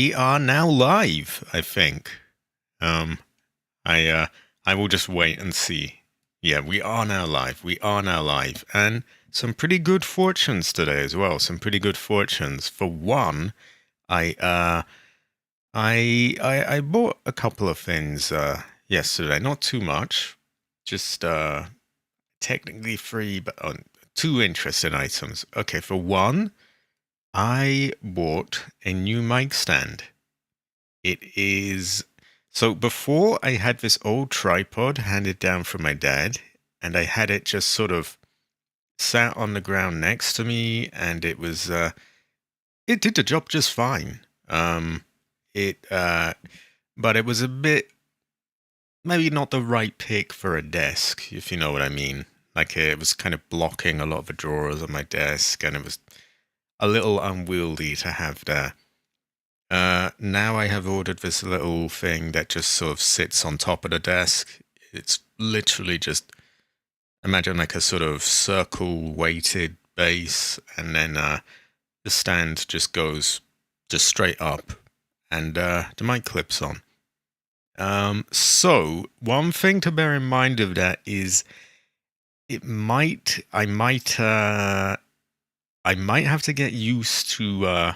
We are now live, I think. Um, I will just wait and see. Yeah, we are now live. We are now live, and some pretty good fortunes today as well. Some pretty good fortunes. For one, I uh, I bought a couple of things yesterday. Not too much, just technically free, but two interesting items. Okay, for one, I bought a new mic stand. It is so before I had this old tripod handed down from my dad, and I had it just sort of sat on the ground next to me, and it did the job just fine. It but it was a bit maybe not the right pick for a desk, if you know what I mean. Like it was kind of blocking a lot of the drawers on my desk, and it was a little unwieldy to have there. Now I have ordered this little thing that just sort of sits on top of the desk. It's literally just imagine like a sort of circle weighted base, and then the stand just goes just straight up, and the mic clips on. So one thing to bear in mind of that is I might have to get used to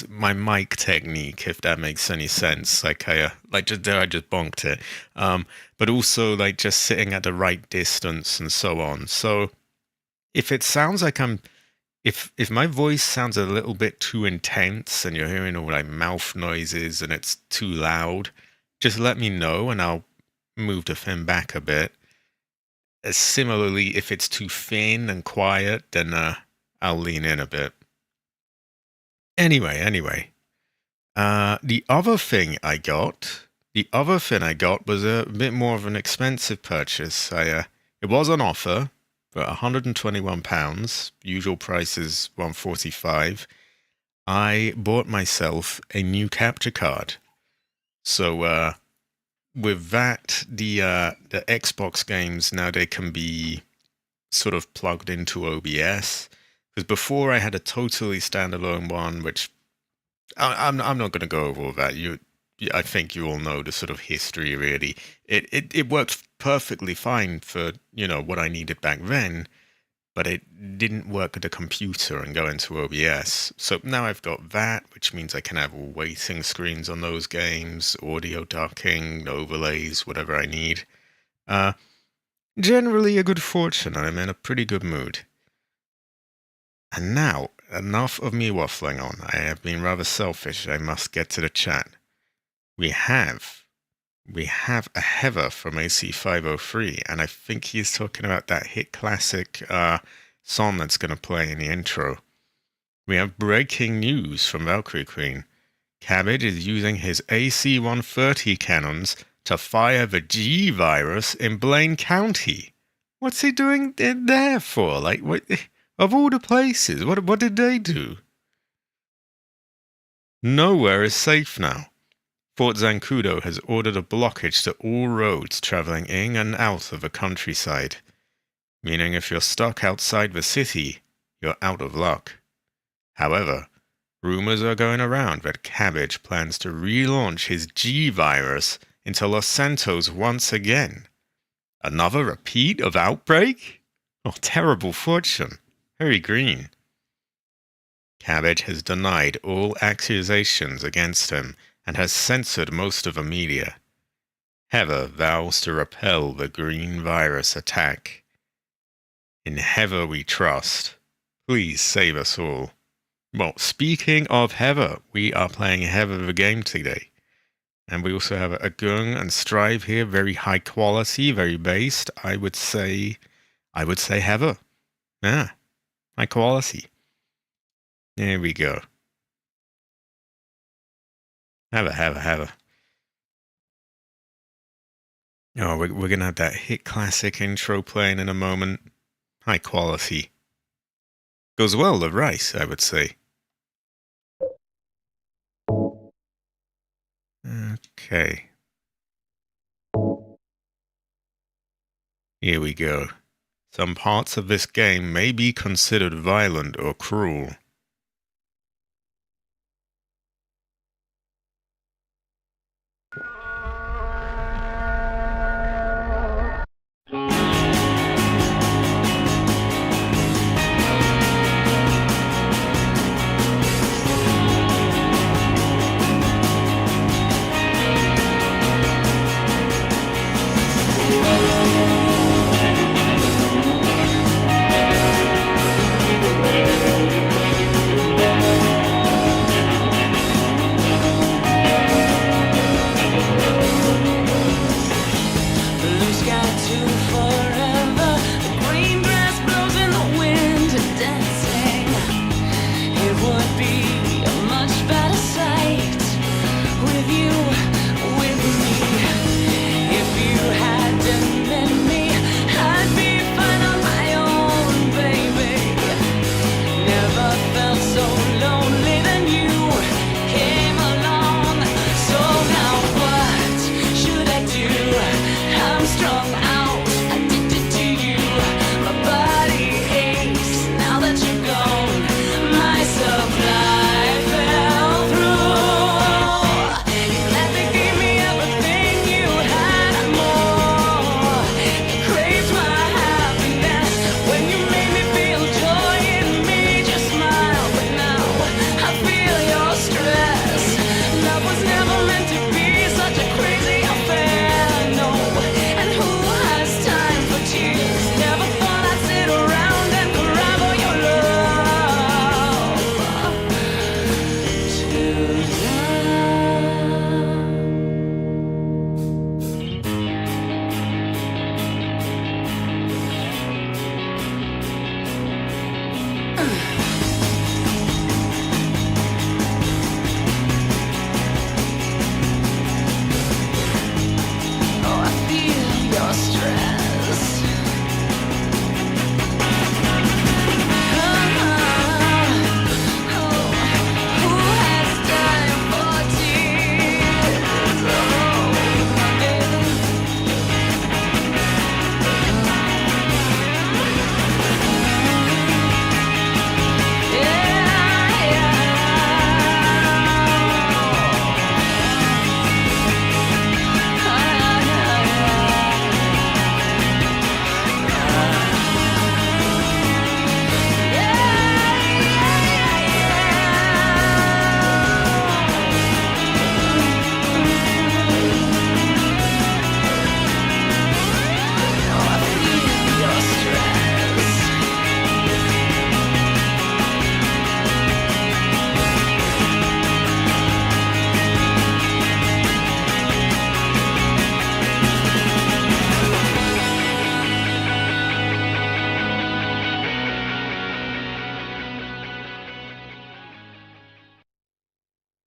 my mic technique, if that makes any sense. Like I just bonked it. But also like just sitting at the right distance and so on. So if it sounds like if my voice sounds a little bit too intense and you're hearing all like mouth noises and it's too loud, just let me know and I'll move the thing back a bit. Similarly, if it's too thin and quiet, then I'll lean in a bit. Anyway, the other thing I got, was a bit more of an expensive purchase. It was on offer for £121. Usual price is £145. I bought myself a new capture card. So with that, the Xbox games now they can be sort of plugged into OBS. Because before I had a totally standalone one, which I'm not going to go over all that. I think you all know the sort of history. Really, it worked perfectly fine for what I needed back then, but it didn't work at the computer and go into OBS. So now I've got that, which means I can have waiting screens on those games, audio ducking, overlays, whatever I need. Generally a good fortune, and I'm in a pretty good mood. And now, enough of me waffling on. I have been rather selfish. I must get to the chat. We have a Heather from AC503, and I think he's talking about that hit classic song that's going to play in the intro. We have breaking news from Valkyrie Queen. Cabbage is using his AC-130 cannons to fire the G virus in Blaine County. What's he doing it there for? Like, what? Of all the places, what did they do? Nowhere is safe now. Fort Zancudo has ordered a blockage to all roads traveling in and out of the countryside, meaning if you're stuck outside the city, you're out of luck. However, rumors are going around that Cabbage plans to relaunch his G virus into Los Santos once again. Another repeat of Outbreak? Oh, terrible fortune. Very green. Cabbage has denied all accusations against him and has censored most of the media. Heather vows to repel the green virus attack. In Heather we trust. Please save us all. Well, speaking of Heather, we are playing Heather the game today. And we also have a Gung and Strive here, very high quality, very based. I would say Heather. Yeah. High quality. There we go. Have a. Oh, we're going to have that hit classic intro playing in a moment. High quality. Goes well with rice, I would say. Okay. Here we go. Some parts of this game may be considered violent or cruel.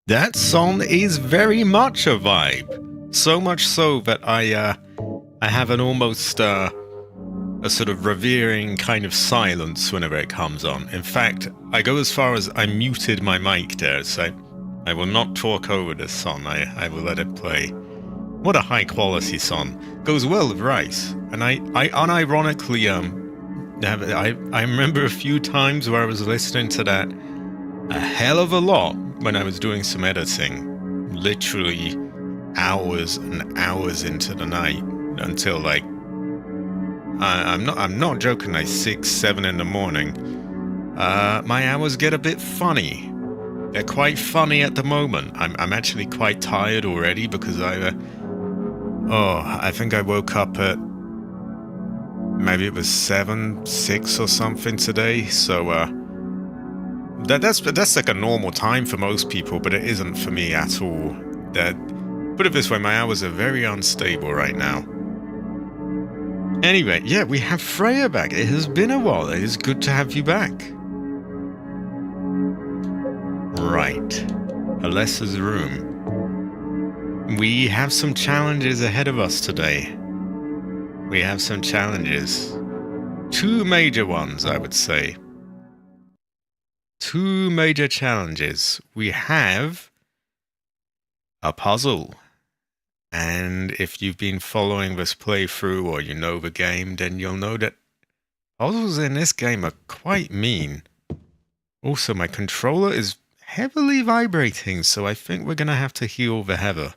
That song is very much a vibe. So much so that I have an almost a sort of revering kind of silence whenever it comes on. In fact, I go as far as I muted my mic there, so I will not talk over this song. I will let it play. What a high quality song. Goes well with rice. And I unironically I remember a few times where I was listening to that a hell of a lot when I was doing some editing. Literally hours and hours into the night until like I'm not joking, like 6, 7 in the morning. My hours get a bit funny. They're quite funny at the moment. I'm actually quite tired already because I think I woke up at maybe it was 7, 6 or something today. So that's like a normal time for most people, but it isn't for me at all. Put it this way, my hours are very unstable right now. Anyway, yeah, we have Freya back. It has been a while. It is good to have you back. Right. Alessa's room. We have some challenges ahead of us today. We have some challenges. 2 major ones, I would say. 2 major challenges. We have a puzzle. And if you've been following this playthrough or you know the game, then you'll know that puzzles in this game are quite mean. Also, my controller is heavily vibrating, so I think we're gonna have to heal the heather.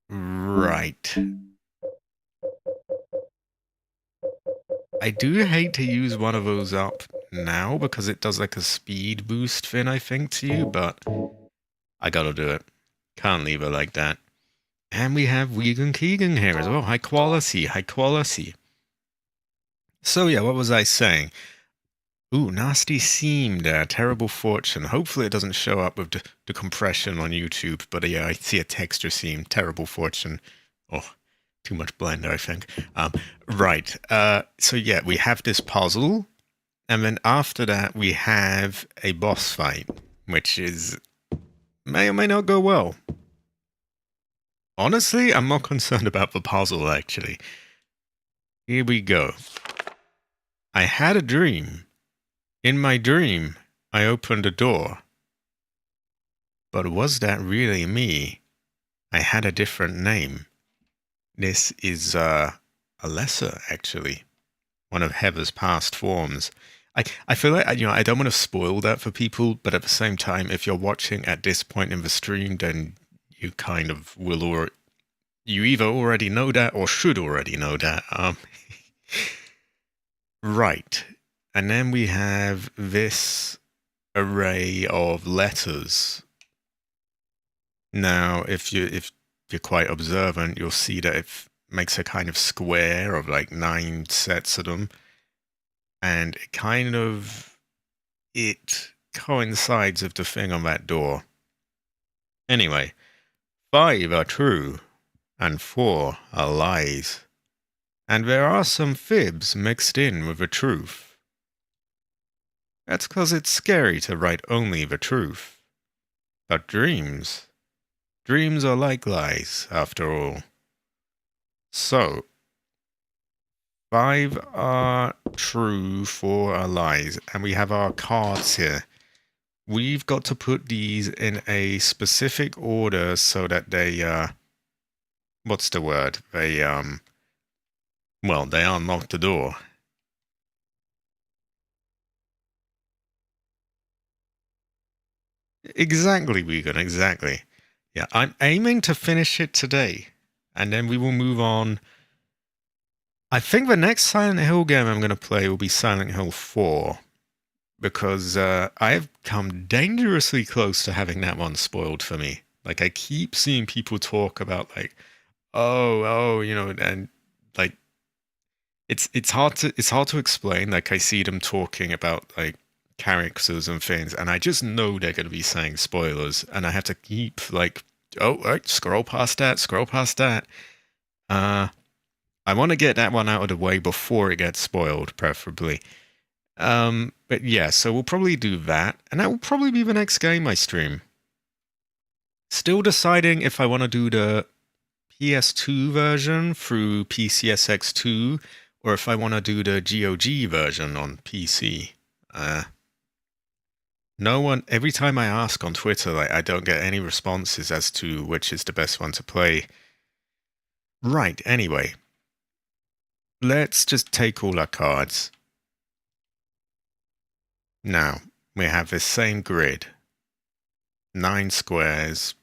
Right. I do hate to use one of those up now because it does like a speed boost thing, I think, to you, but I gotta do it. Can't leave it like that. And we have Vegan Keegan here as well. High quality, high quality. So yeah, what was I saying? Ooh, nasty seam there. Terrible fortune. Hopefully it doesn't show up with the compression on YouTube. But yeah, I see a texture seam. Terrible fortune. Oh, too much blender, I think. Right. So yeah, we have this puzzle. And then after that, we have a boss fight, which is may or may not go well. Honestly, I'm not concerned about the puzzle, actually. Here we go. I had a dream. In my dream, I opened a door. But was that really me? I had a different name. This is Alessa, actually. One of Heather's past forms. I feel like, I don't want to spoil that for people, but at the same time, if you're watching at this point in the stream, then you kind of will, or you either already know that or should already know that. Right. And then we have this array of letters. Now, if you're quite observant, you'll see that it makes a kind of square of like 9 sets of them. And it coincides with the thing on that door. Anyway, 5 are true and 4 are lies. And there are some fibs mixed in with the truth. That's 'cause it's scary to write only the truth. But dreams are like lies, after all. So, 5 are true, 4 are lies, and we have our cards here. We've got to put these in a specific order so that they, what's the word? They unlock the door. Exactly, Vegan, exactly. Yeah, I'm aiming to finish it today, and then we will move on. I think the next Silent Hill game I'm going to play will be Silent Hill 4, because I have come dangerously close to having that one spoiled for me. Like, I keep seeing people talk about, like, and like, it's hard to explain. Like, I see them talking about like characters and things, and I just know they're going to be saying spoilers, and I have to keep like, right, scroll past that. I want to get that one out of the way before it gets spoiled, preferably. But yeah, so we'll probably do that, and that will probably be the next game I stream. Still deciding if I want to do the PS2 version through PCSX2 or if I want to do the GOG version on PC. No one, every time I ask on Twitter, like, I don't get any responses as to which is the best one to play. Right, anyway. Let's just take all our cards. Now, we have this same grid. 9 squares,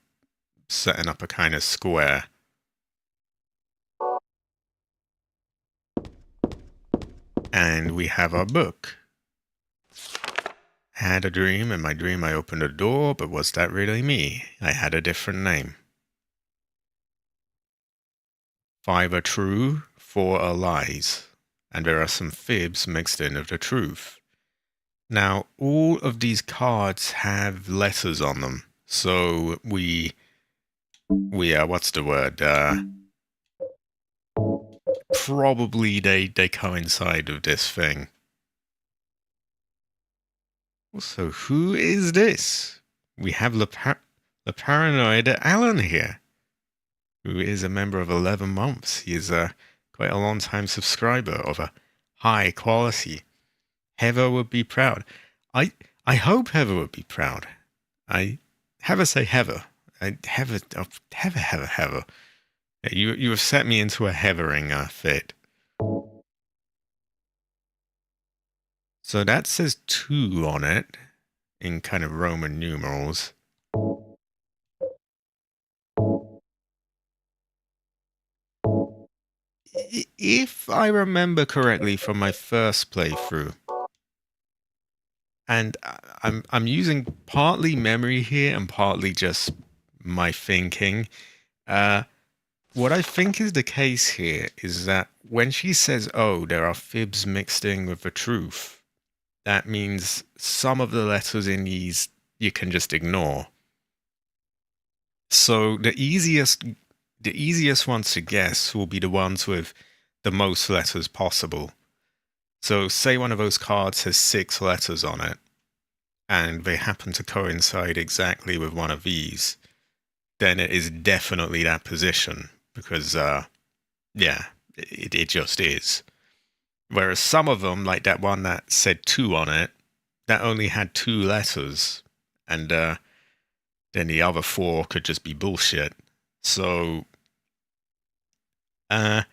setting up a kind of square. And we have our book. Had a dream, in my dream I opened a door, but was that really me? I had a different name. 5 are true, 4 are lies, and there are some fibs mixed in of the truth. Now, all of these cards have letters on them, so we what's the word? Probably they coincide with this thing. So who is this? We have the paranoid Alan here, who is a member of 11 months. He is quite a long-time subscriber of a high quality. Heather would be proud. I hope Heather would be proud. Heather say Heather. Heather. You have set me into a Heathering fit. So that says 2 on it in kind of Roman numerals. If I remember correctly from my first playthrough, and I'm using partly memory here and partly just my thinking. What I think is the case here is that when she says, "Oh, there are fibs mixed in with the truth," that means some of the letters in these you can just ignore. So the easiest ones to guess will be the ones with the most letters possible. So say one of those cards has 6 letters on it, and they happen to coincide exactly with one of these, then it is definitely that position, because, yeah, it just is. Whereas some of them, like that one that said 2 on it, that only had 2 letters, and then the other 4 could just be bullshit. So, to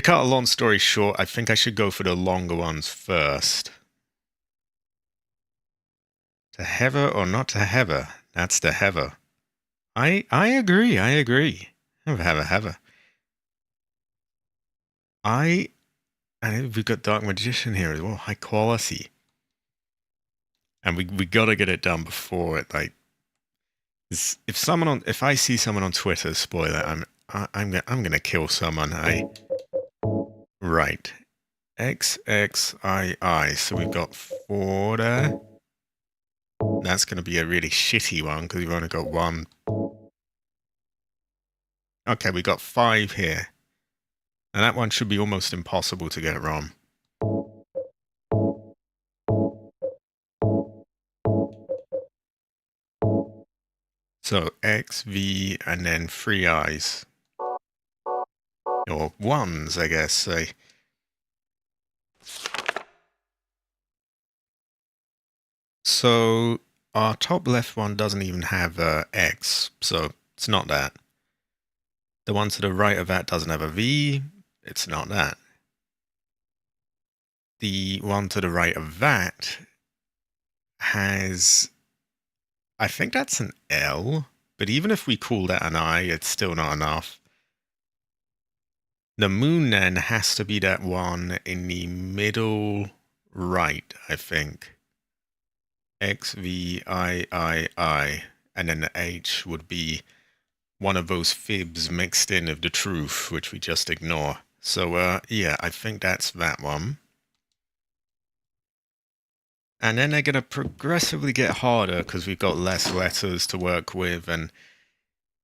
cut a long story short, I think I should go for the longer ones first. To Heather or not to Heather? That's the Heather. I agree. Heather. And we've got Dark Magician here as well, high quality. And we gotta get it done before it, like, if I see someone on Twitter, spoiler, I'm gonna kill someone. Right. XXII. So we've got 4 there. That's gonna be a really shitty one because we've only got 1. Okay, we got 5 here. And that one should be almost impossible to get wrong. So X, V, and then 3 I's. Or 1s, I guess, say. So our top left one doesn't even have X, so it's not that. The one to the right of that doesn't have a V, it's not that. The one to the right of that has, I think that's an L, but even if we call that an I, it's still not enough. The moon then has to be that one in the middle right, I think. X, V, I, and then the H would be one of those fibs mixed in of the truth, which we just ignore. So, yeah, I think that's that one. And then they're going to progressively get harder because we've got less letters to work with and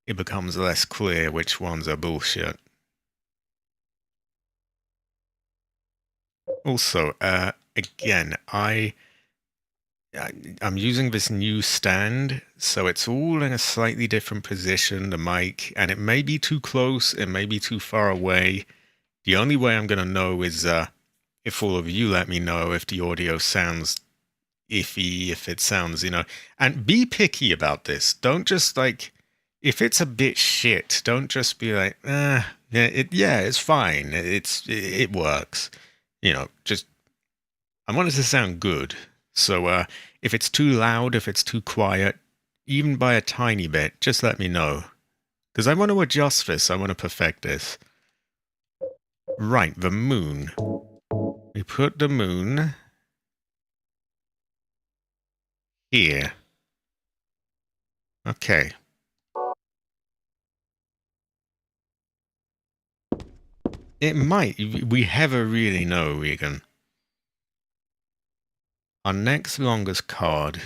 it becomes less clear which ones are bullshit. Also, again, I'm using this new stand, so it's all in a slightly different position, the mic, and it may be too close, it may be too far away. The only way I'm gonna know is if all of you let me know if the audio sounds iffy, if it sounds, and be picky about this. Don't just like, if it's a bit shit, don't just be like, yeah, it's fine, it works. Just I want it to sound good. So if it's too loud, if it's too quiet, even by a tiny bit, just let me know. Because I want to adjust this. I want to perfect this. Right, the moon. We put the moon here. Okay. It might. We never really know, Regan. Our next longest card.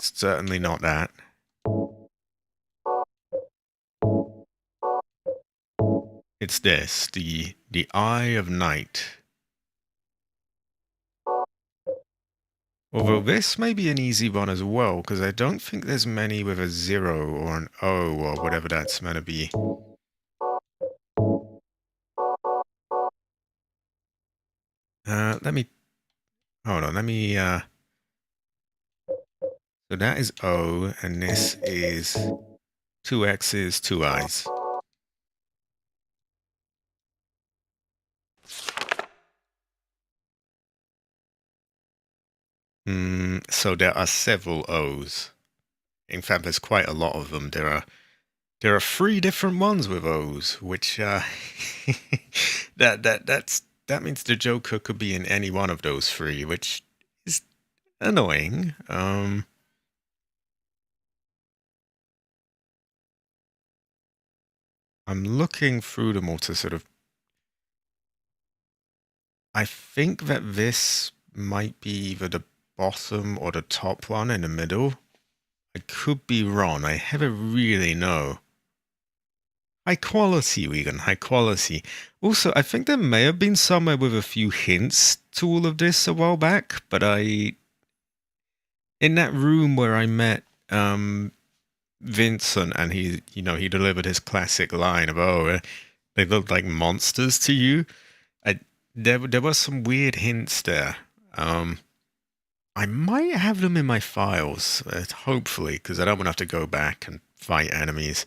Certainly not that. It's this. The Eye of Night. Although this may be an easy one as well, because I don't think there's many with a 0 or an O or whatever that's meant to be. Let me... Hold on, let me... So that is O, and this is 2 X's, 2 I's. So there are several O's. In fact, there's quite a lot of them. There are 3 different ones with O's, which that means the Joker could be in any one of those 3, which is annoying. I'm looking through them all to sort of... I think that this might be either the bottom or the top one in the middle. I could be wrong. I never really know. High quality, Regan, high quality. Also, I think there may have been somewhere with a few hints to all of this a while back, but in that room where I met Vincent, and he delivered his classic line of, "Oh, they look like monsters to you." There was some weird hints there. I might have them in my files, hopefully, because I don't want to have to go back and fight enemies.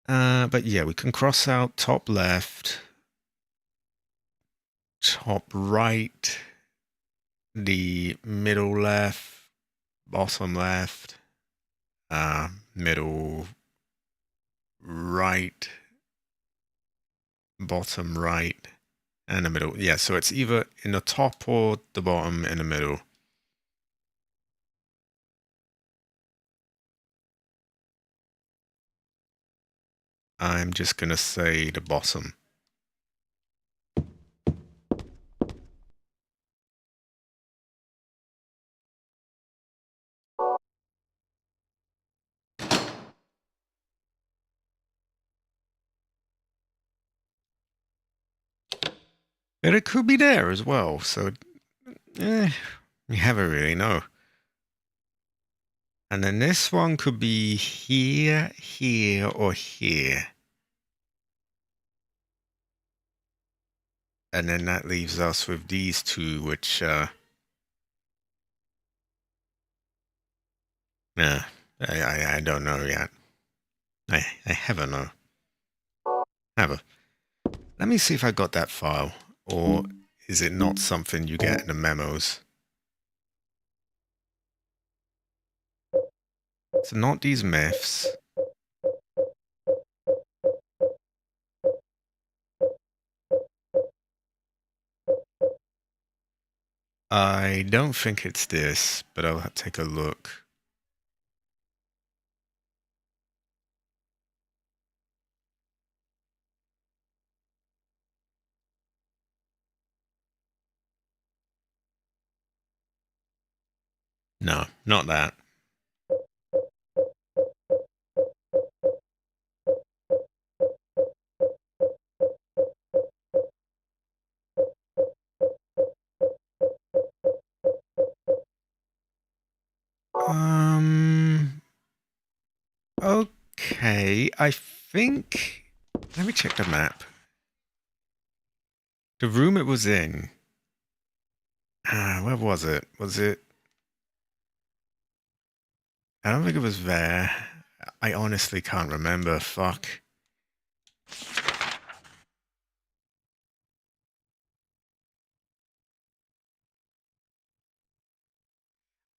But yeah, we can cross out top left, top right, the middle left, bottom left, middle right, bottom right, and the middle. Yeah, so it's either in the top or the bottom in the middle. I'm just going to say the bottom. But it could be there as well, so you never really know. And then this one could be here, here, or here. And then that leaves us with these 2, which, I don't know yet. I haven't know. Never. Let me see if I got that file, or is it not something you get in the memos? So not these myths. I don't think it's this, but I'll take a look. No, not that. Okay, I think... Let me check the map. The room it was in... where was it? Was it... I don't think it was there. I honestly can't remember. Fuck.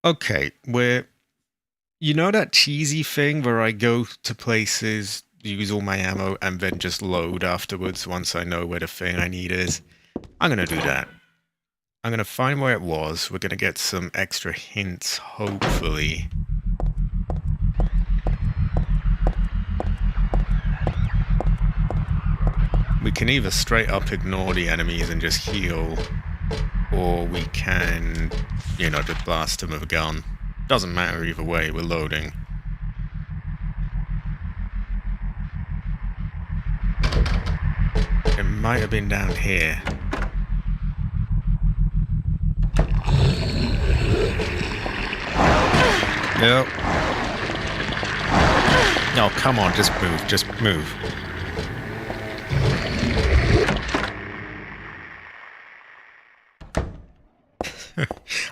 Okay, where... You know that cheesy thing where I go to places, use all my ammo, and then just load afterwards once I know where the thing I need is? I'm gonna do that. I'm gonna find where it was. We're gonna get some extra hints, hopefully. We can either straight up ignore the enemies and just heal, or we can, you know, just blast them with a gun. Doesn't matter either way, we're loading. It might have been down here. Nope. No, come on, just move, just move.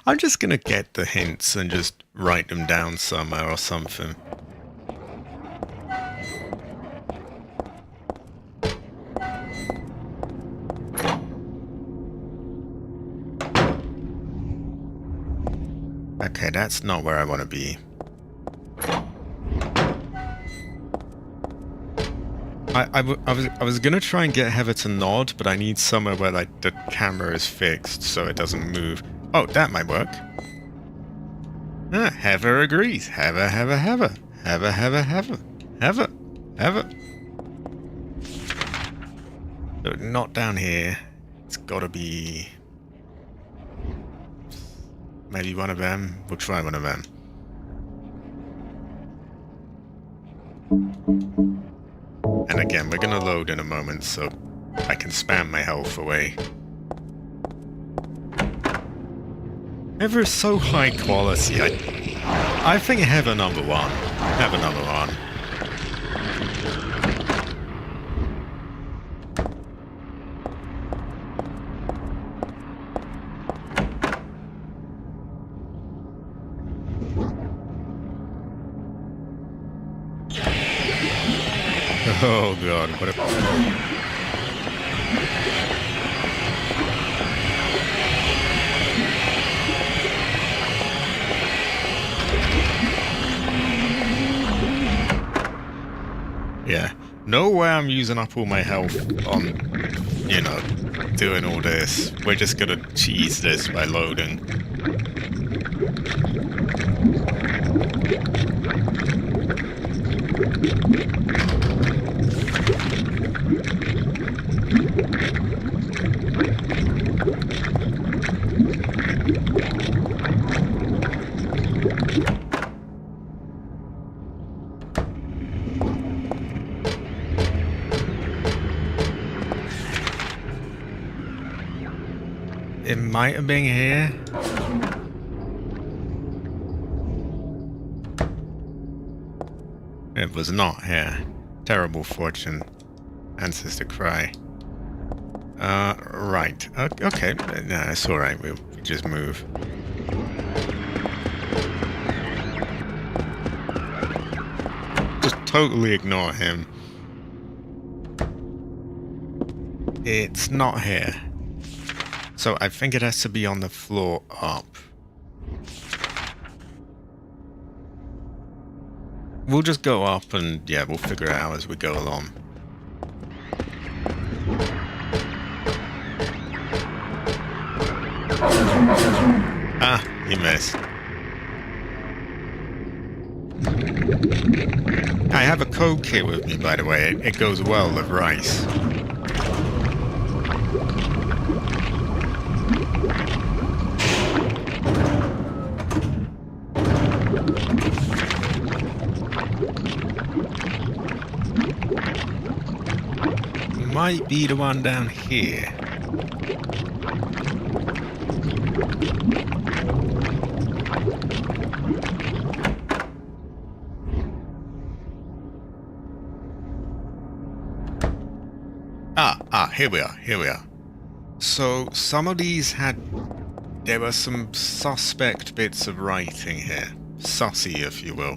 I'm just gonna get the hints and just write them down somewhere or something. Okay, that's not where I want to be. I was gonna try and get Heather to nod, but I need somewhere where like the camera is fixed so it doesn't move. Oh, that might work. Ah, Heather agrees. Heather. So not down here. It's gotta be... Maybe one of them. We'll try one of them. And again, we're gonna load in a moment, so I can spam my health away. Heather is so high quality. I think Heather number one. Heather number one. Oh god, what a... Yeah, no way I'm using up all my health on, you know, doing all this. We're just gonna cheese this by loading. It might have been here. It was not here. Terrible fortune. Ancestor cry. Right. Okay. No, it's alright. We'll just move. Just totally ignore him. It's not here. So I think it has to be on the floor up. We'll just go up and, yeah, we'll figure it out as we go along. Ah, you missed. I have a code kit with me, by the way. It goes well with rice. Might be the one down here. Here we are, here we are. So, some of these there were some suspect bits of writing here. Sussy, if you will.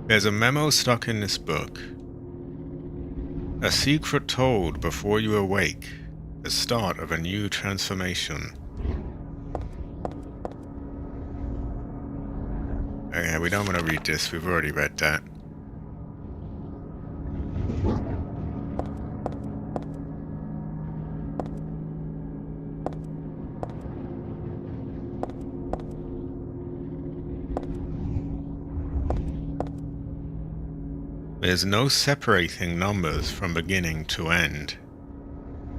There's a memo stuck in this book. A secret told before you awake. The start of a new transformation. Okay, we don't want to read this. We've already read that. There's no separating numbers from beginning to end.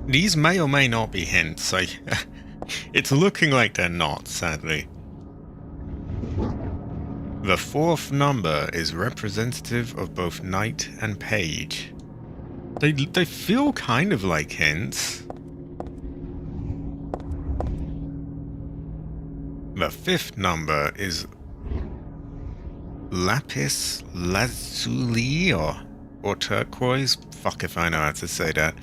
These may or may not be hints. It's looking like they're not, sadly. The fourth number is representative of both knight and page. They feel kind of like hints. The fifth number is lapis lazuli or turquoise. Fuck if I know how to say that.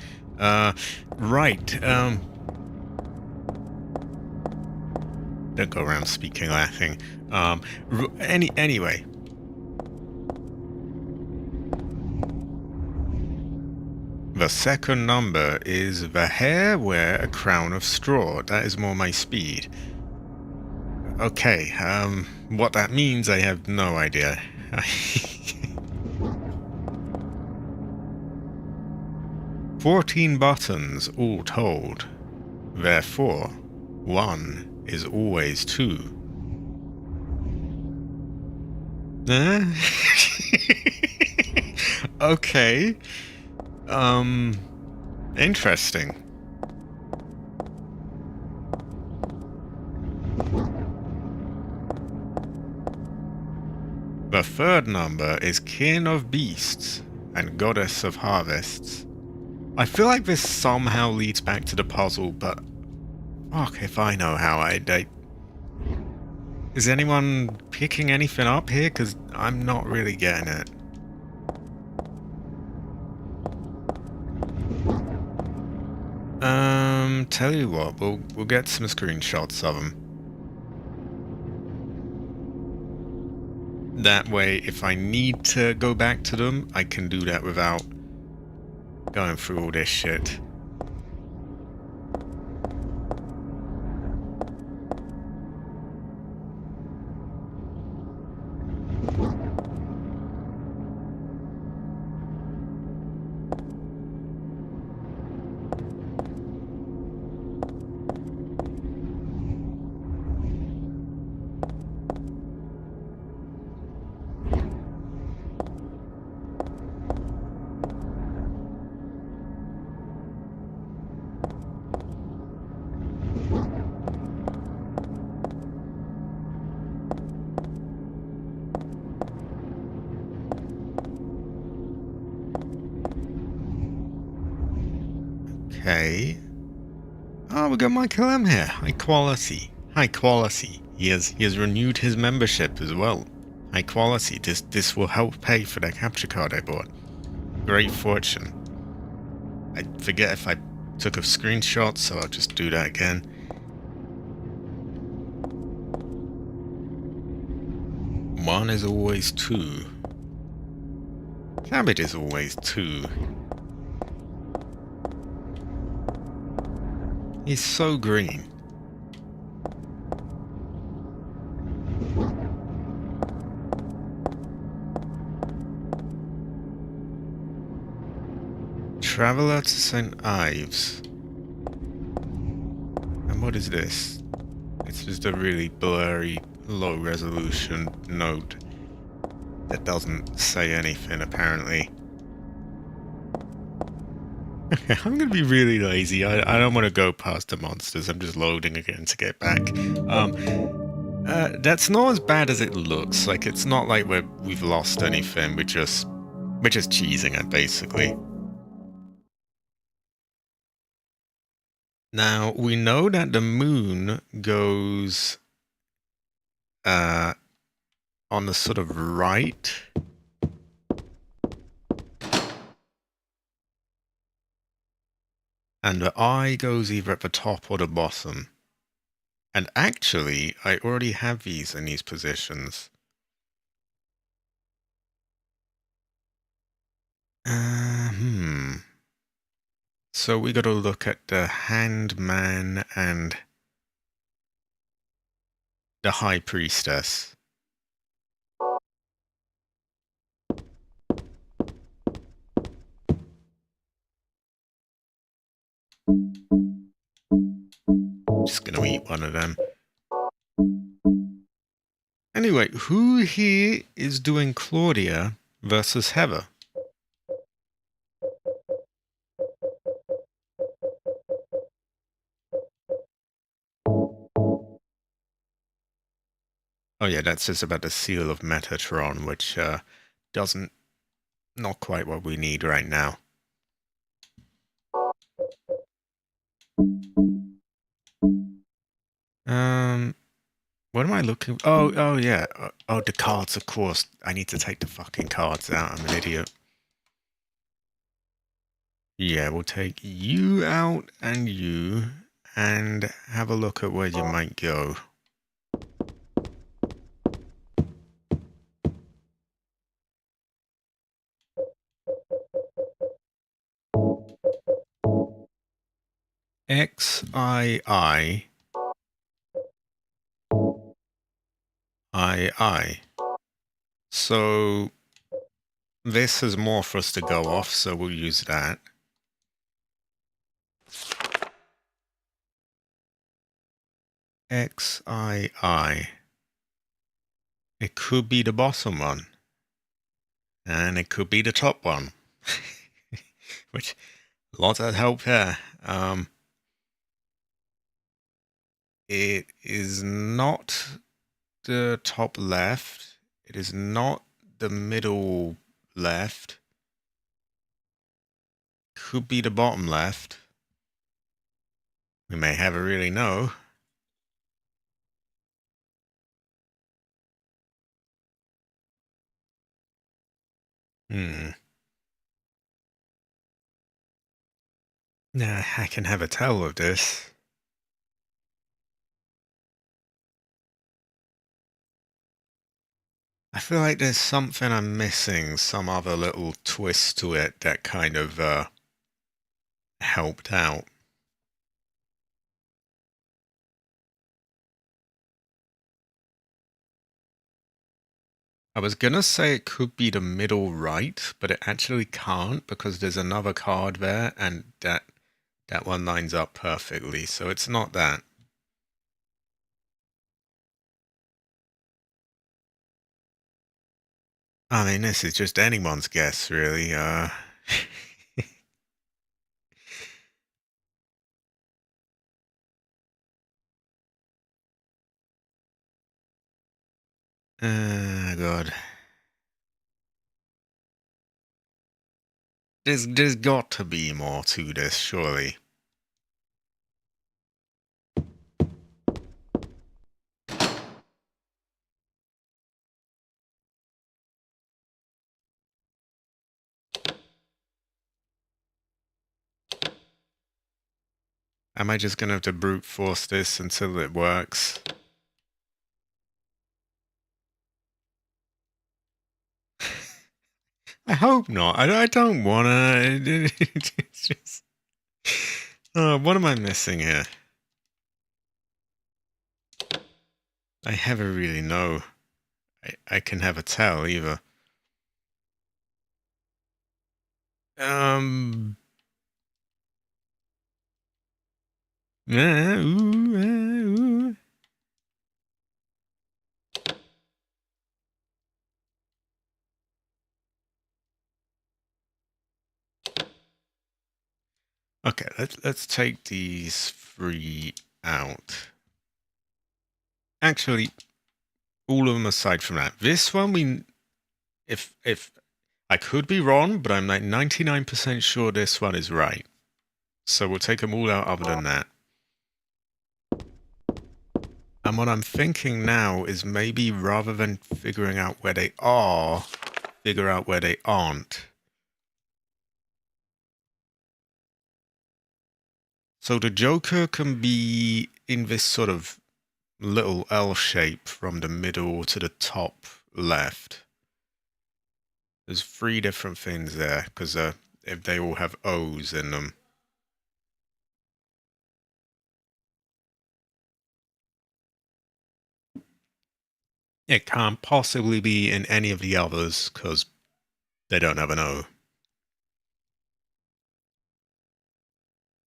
Right. Don't go around speaking Latin. Anyway. The second number is the hare wear a crown of straw. That is more my speed. Okay, what that means I have no idea. 14 buttons all told. Therefore, 1 is always 2. Okay. Interesting. The third number is kin of beasts and goddess of harvests. I feel like this somehow leads back to the puzzle, but fuck if I know how. Is anyone picking anything up here? Because I'm not really getting it. Tell you what, we'll get some screenshots of them. That way, if I need to go back to them, I can do that without going through all this shit. Okay. Oh, we got Michael M here. High quality. High quality. He has renewed his membership as well. High quality. This will help pay for that capture card I bought. Great fortune. I forget if I took a screenshot, so I'll just do that again. One is always 2. Cabbage is always 2. He's so green. Traveller to St. Ives. And what is this? It's just a really blurry, low resolution note that doesn't say anything apparently. I'm gonna be really lazy. I don't want to go past the monsters. I'm just loading again to get back. That's not as bad as it looks. Like, it's not like we've lost anything. We're just cheesing it, basically. Now, we know that the moon goes on the sort of right. And the eye goes either at the top or the bottom. And actually, I already have these in these positions. So we got to look at the Handman and the High Priestess. Just gonna eat one of them. Anyway, who here is doing Claudia versus Heather? Oh yeah, that's just about the seal of Metatron, which doesn't, not quite what we need right now. What am I looking? Oh yeah. Oh, the cards, of course. I need to take the fucking cards out. I'm an idiot. Yeah, we'll take you out and you, and have a look at where you might go. XII. II. So this is more for us to go off, so we'll use that. XII. It could be the bottom one. And it could be the top one. Which, lots of help there. It is not the top left. It is not the middle left. Could be the bottom left. We may never really know. Nah, I can have a tell of this. I feel like there's something I'm missing, some other little twist to it that kind of helped out. I was gonna say it could be the middle right, but it actually can't because there's another card there and that one lines up perfectly, so it's not that. I mean, this is just anyone's guess, really. God. There's got to be more to this, surely. Am I just gonna have to brute force this until it works? I hope not. I don't wanna. It's just. What am I missing here? I never really know. I can never tell either. Ooh. Okay, let's take these three out. Actually, all of them aside from that. This one, if I could be wrong, but I'm like 99% sure this one is right. So we'll take them all out other than that. And what I'm thinking now is maybe rather than figuring out where they are, figure out where they aren't. So the Joker can be in this sort of little L shape from the middle to the top left. There's three different things there because if they all have O's in them. It can't possibly be in any of the others because they don't have an O.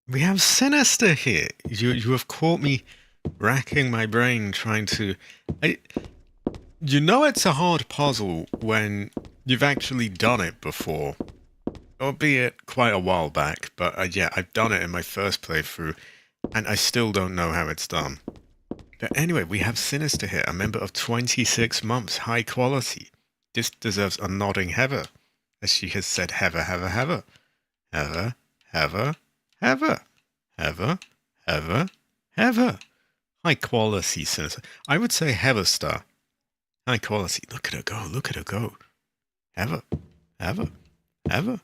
We have Sinister here. You have caught me racking my brain trying to. You know it's a hard puzzle when you've actually done it before, albeit quite a while back. But yeah, I've done it in my first playthrough, and I still don't know how it's done. But anyway, we have Sinister here, a member of 26 months, high quality. This deserves a nodding heather, as she has said heather, heather, heather. Heather, heather, heather, heather, heather, heather. High quality Sinister. I would say heather star. High quality. Look at her go, look at her go. Heather, heather, heather,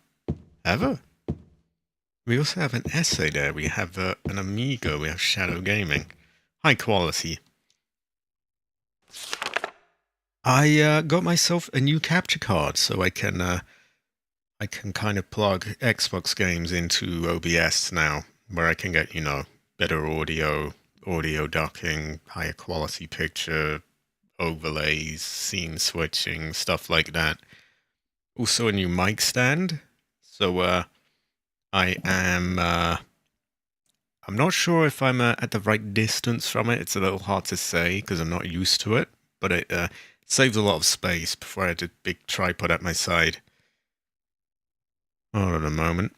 heather. We also have an essay there. We have an Amigo. We have Shadow Gaming. High quality. I got myself a new capture card so I can kind of plug Xbox games into OBS now, where I can get, better audio ducking, higher quality picture, overlays, scene switching, stuff like that. Also a new mic stand. So I'm not sure if I'm at the right distance from it. It's a little hard to say because I'm not used to it, but it saves a lot of space before I had a big tripod at my side. Hold on a moment.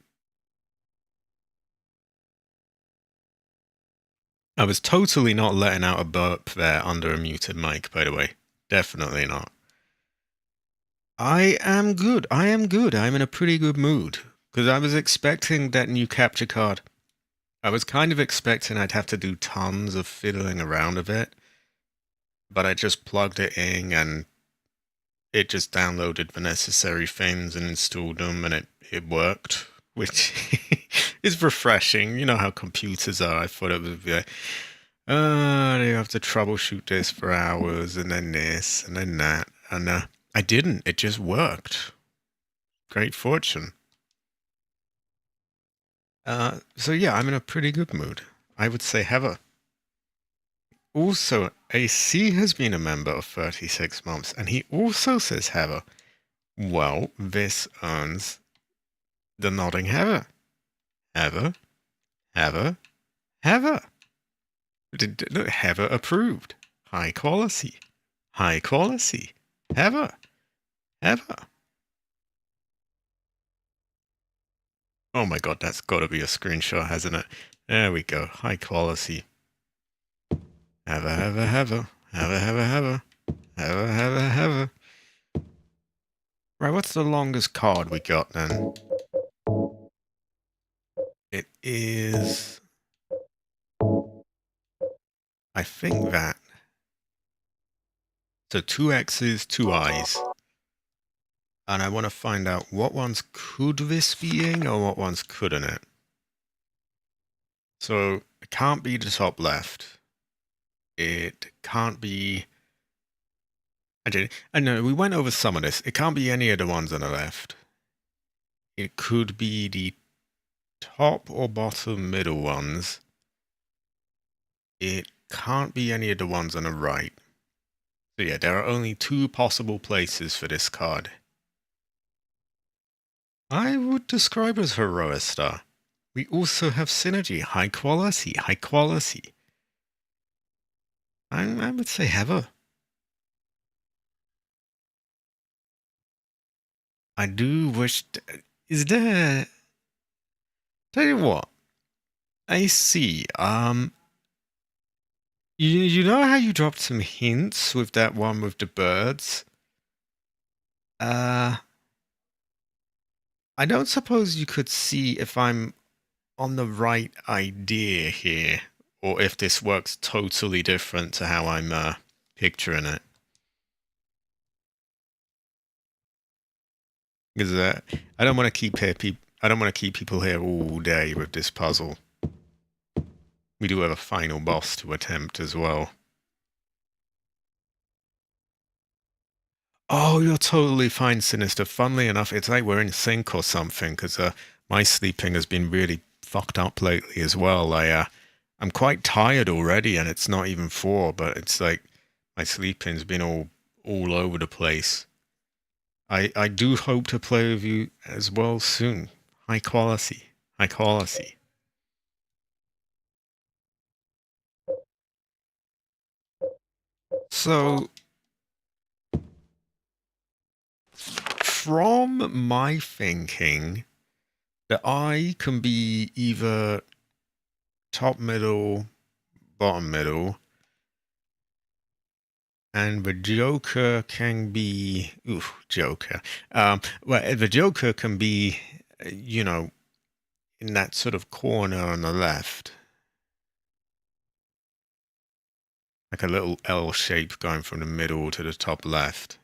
I was totally not letting out a burp there under a muted mic, by the way. Definitely not. I am good. I am good. I'm in a pretty good mood because I was expecting that new capture card. I was kind of expecting I'd have to do tons of fiddling around with it, but I just plugged it in and it just downloaded the necessary things and installed them, and it worked, which is refreshing. You know how computers are. I thought it would be like, you have to troubleshoot this for hours, and then this, and then that. And I didn't. It just worked. Great fortune. So yeah, I'm in a pretty good mood. I would say Heather. Also, AC has been a member of 36 months, and he also says Heather. Well, this earns the nodding Heather. Heather, Heather, Heather. Heather approved. High quality. High quality. Heather, Heather. Oh my god, that's got to be a screenshot, hasn't it? There we go. High quality. Heather, Heather, Heather. Heather, Heather, Heather. Heather, Heather, Heather. Right, what's the longest card we got then? It is... I think that. So 2 X's, 2 I's. And I want to find out what ones could this be in or what ones couldn't it. So it can't be the top left. It can't be... I know, we went over some of this. It can't be any of the ones on the left. It could be the top or bottom middle ones. It can't be any of the ones on the right. So yeah, there are only 2 possible places for this card. I would describe as Heroic Star. We also have Synergy, high quality, high quality. I would say Heather. I do wish... Is there... Tell you what. I see. You know how you dropped some hints with that one with the birds? I don't suppose you could see if I'm on the right idea here, or if this works totally different to how I'm picturing it. Because I don't want to keep people here all day with this puzzle. we do have a final boss to attempt as well. Oh, you're totally fine, Sinister. Funnily enough, it's like we're in sync or something, because my sleeping has been really fucked up lately as well. I'm quite tired already, and it's not even 4, but it's like my sleeping's been all over the place. I do hope to play with you as well soon. High quality. High quality. So, from my thinking, the eye can be either top middle, bottom middle, and the Joker can be, ooh, Joker. Well, the Joker can be, you know, in that sort of corner on the left, like a little L shape going from the middle to the top left.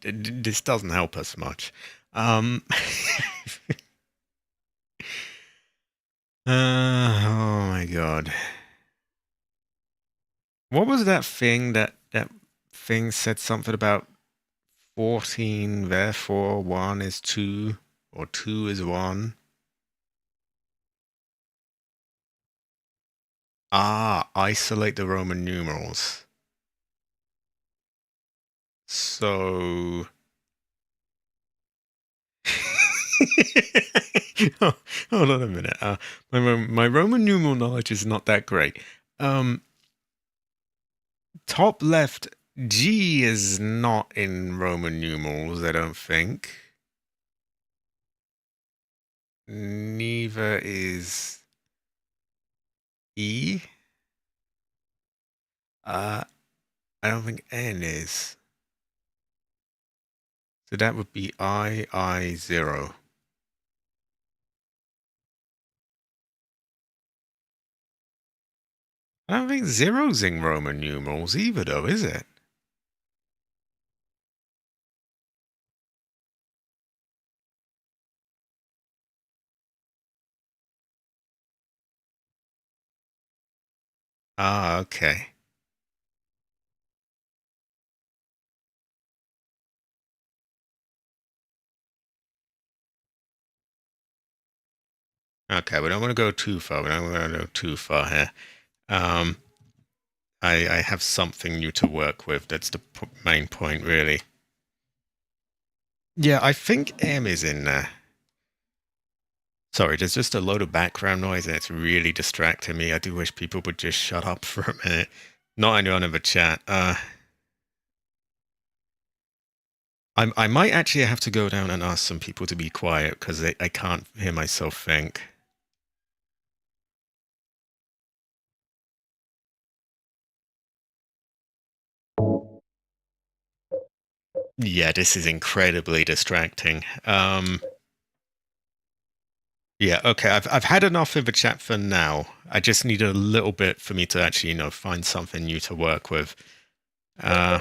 This doesn't help us much. Oh my God. What was that thing that thing said something about 14, therefore 1 is 2, or 2 is 1? Ah, isolate the Roman numerals. So. Oh, hold on a minute. My Roman numeral knowledge is not that great. Um, Top left, G is not in Roman numerals, I don't think. Neither is E. Uh, I don't think N is. So that would be I0. I don't think zero's in Roman numerals either, though, is it? Ah, okay. Okay, we don't want to go too far. We don't want to go too far here. Um, I have something new to work with. That's the main point, really. Yeah, I think M is in there. Sorry, there's just a load of background noise and it's really distracting me. I do wish people would just shut up for a minute. Not anyone in the chat. I might actually have to go down and ask some people to be quiet because I can't hear myself think. Yeah, this is incredibly distracting. Yeah, okay. I've had enough of the chat for now. I just need a little bit for me to actually, find something new to work with. Uh,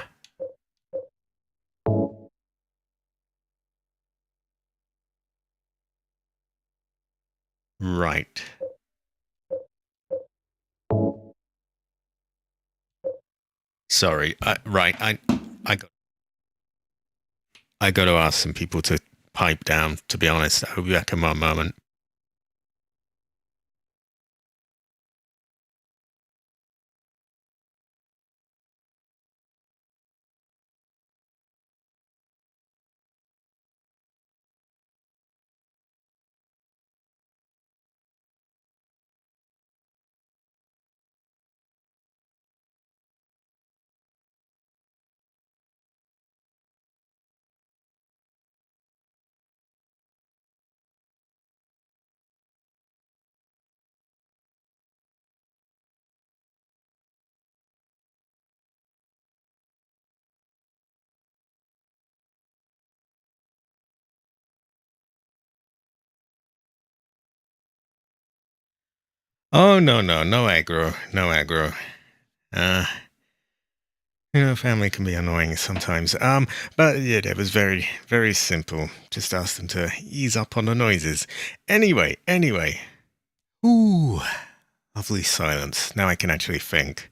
right. Sorry. Right. I got I got to ask some people to pipe down. To be honest, I'll be back in one moment. Oh no, no aggro, no aggro. Uh, Family can be annoying sometimes. But yeah, it was very, very simple. Just ask them to ease up on the noises. Anyway. Ooh, lovely silence. Now I can actually think.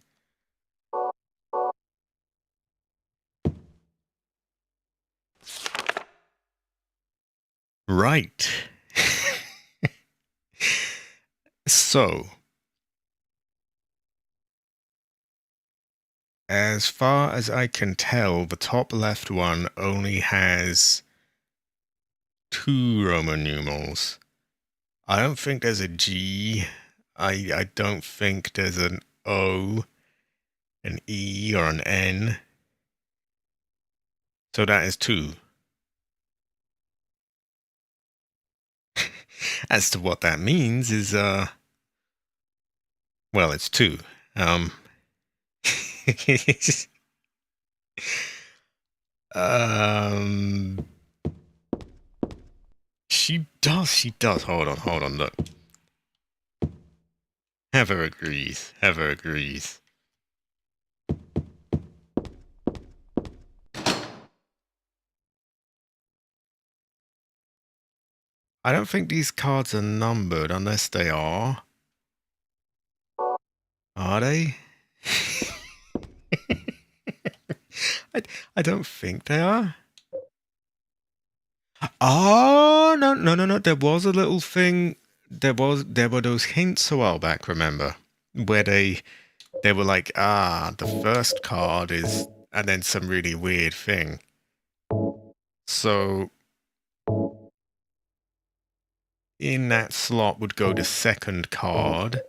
Right. So, as far as I can tell, the top left one only has two Roman numerals. I don't think there's a G. I don't think there's an O, an E, or an N. So that is two. As to what that means is, well, it's two. Um, um, she does. Hold on, look. Heather agrees. I don't think these cards are numbered unless they are. Are they? I, I don't think they are. Oh, no. There was a little thing. There were those hints a while back, remember? Where they were like, the first card is, and then some really weird thing. So in that slot would go the second card.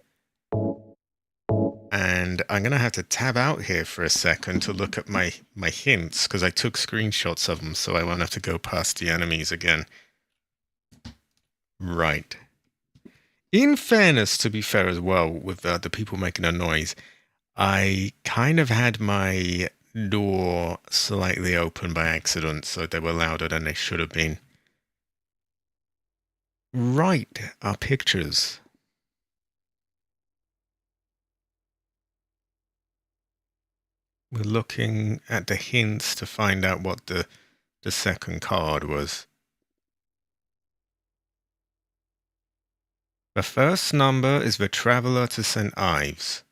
And I'm going to have to tab out here for a second to look at my hints, because I took screenshots of them, so I won't have to go past the enemies again. Right. In fairness, to be fair as well, with the people making a noise, I kind of had my door slightly open by accident, so they were louder than they should have been. Right, our pictures. We're looking at the hints to find out what the second card was. The first number is the Traveller to St. Ives.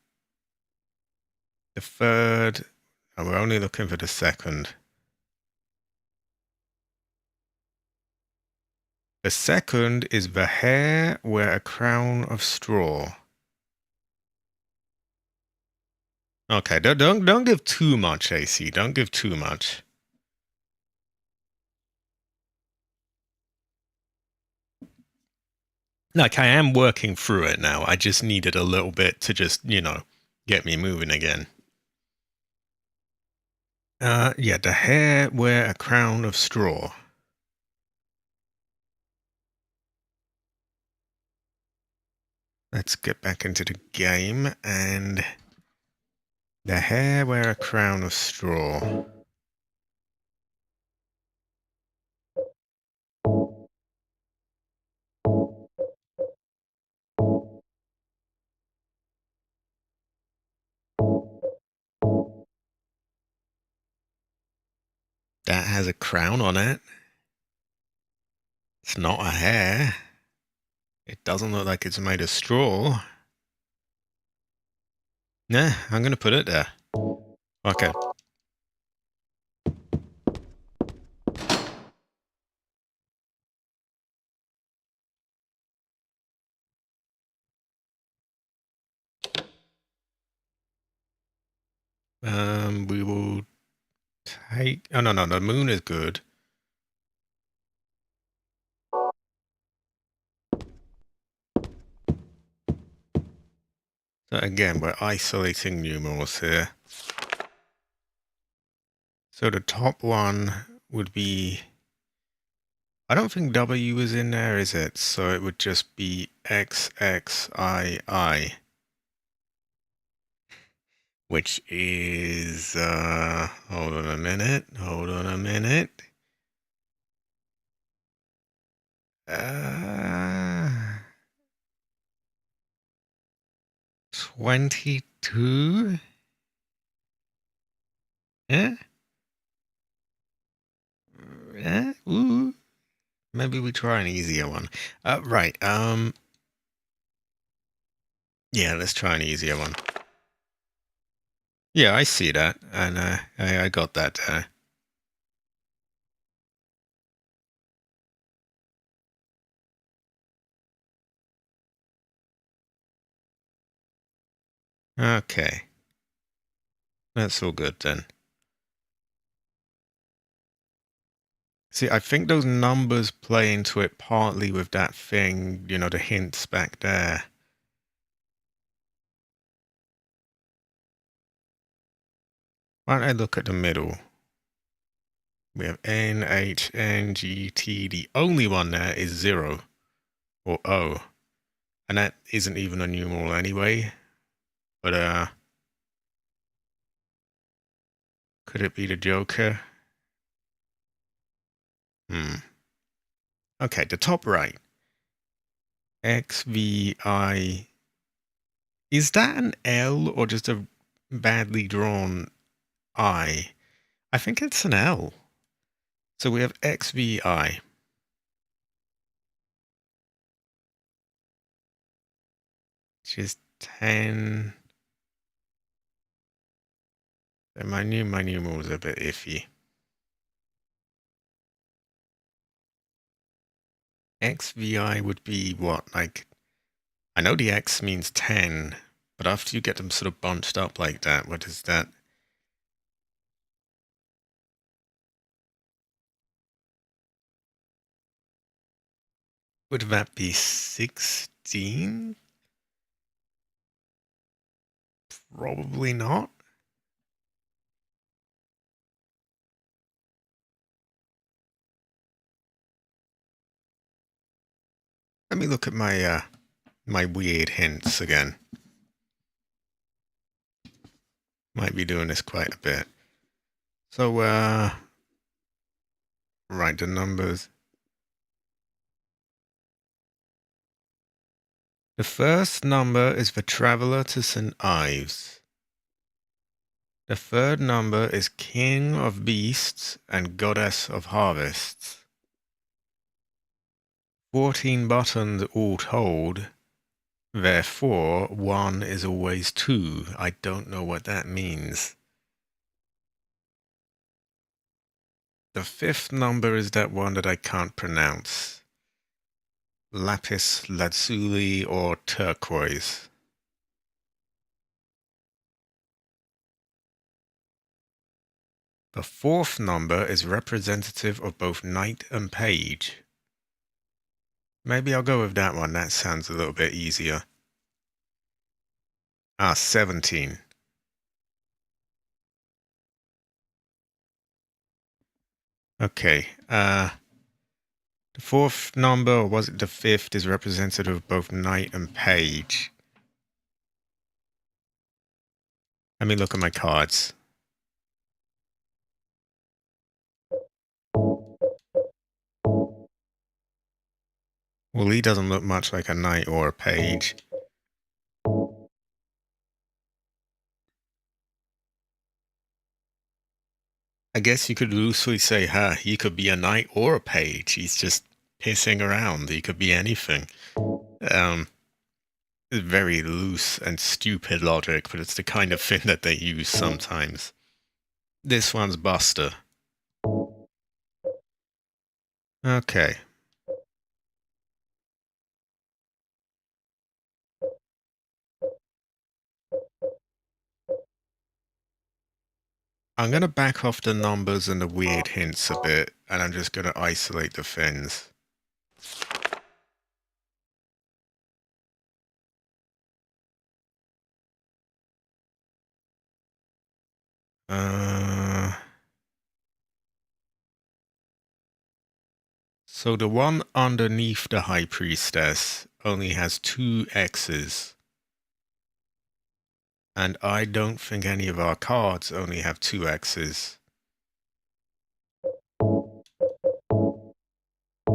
The third, we're only looking for the second. The second is the hair wear a crown of straw. Okay, don't give too much, AC. Don't give too much. Like, I am working through it now. I just needed a little bit to just, get me moving again. Yeah, the hair wear a crown of straw. Let's get back into the game, and the hair wear a crown of straw. That has a crown on it. It's not a hair. It doesn't look like it's made of straw. Nah, I'm going to put it there. Okay. We will take... Oh, no, the moon is good. So again, we're isolating numerals here. So the top one would be... I don't think W is in there, is it? So it would just be XXII. Which is... hold on a minute. 22? Eh? Ooh. Maybe we try an easier one. Right. Yeah, let's try an easier one. Yeah, I see that, and I got that. Okay, that's all good then. See, I think those numbers play into it partly with that thing, the hints back there. Why don't I look at the middle? We have N, H, N, G, T. The only one there is 0 or O. And that isn't even a numeral anyway. But could it be the Joker? Okay, the top right. X, V, I. Is that an L or just a badly drawn I? I think it's an L. So we have X, V, I. Which is 10. My numerals are a bit iffy. XVI would be what? Like, I know the X means 10, but after you get them sort of bunched up like that, what is that? Would that be 16? Probably not. Let me look at my weird hints again. Might be doing this quite a bit. So, right, the numbers. The first number is the traveler to St. Ives. The third number is king of beasts and goddess of harvests. 14 buttons all told. Therefore, 1 is always 2. I don't know what that means. The fifth number is that one that I can't pronounce. Lapis lazuli or turquoise. The fourth number is representative of both knight and page. Maybe I'll go with that one. That sounds a little bit easier. 17. Okay. The fourth number, or was it the fifth, is representative of both knight and page. Let me look at my cards. Well, he doesn't look much like a knight or a page. I guess you could loosely say, he could be a knight or a page. He's just pissing around. He could be anything. It's very loose and stupid logic, but it's the kind of thing that they use sometimes. This one's Buster. Okay. I'm going to back off the numbers and the weird hints a bit, and I'm just going to isolate the fins. So the one underneath the High Priestess only has 2 X's. And I don't think any of our cards only have 2 X's.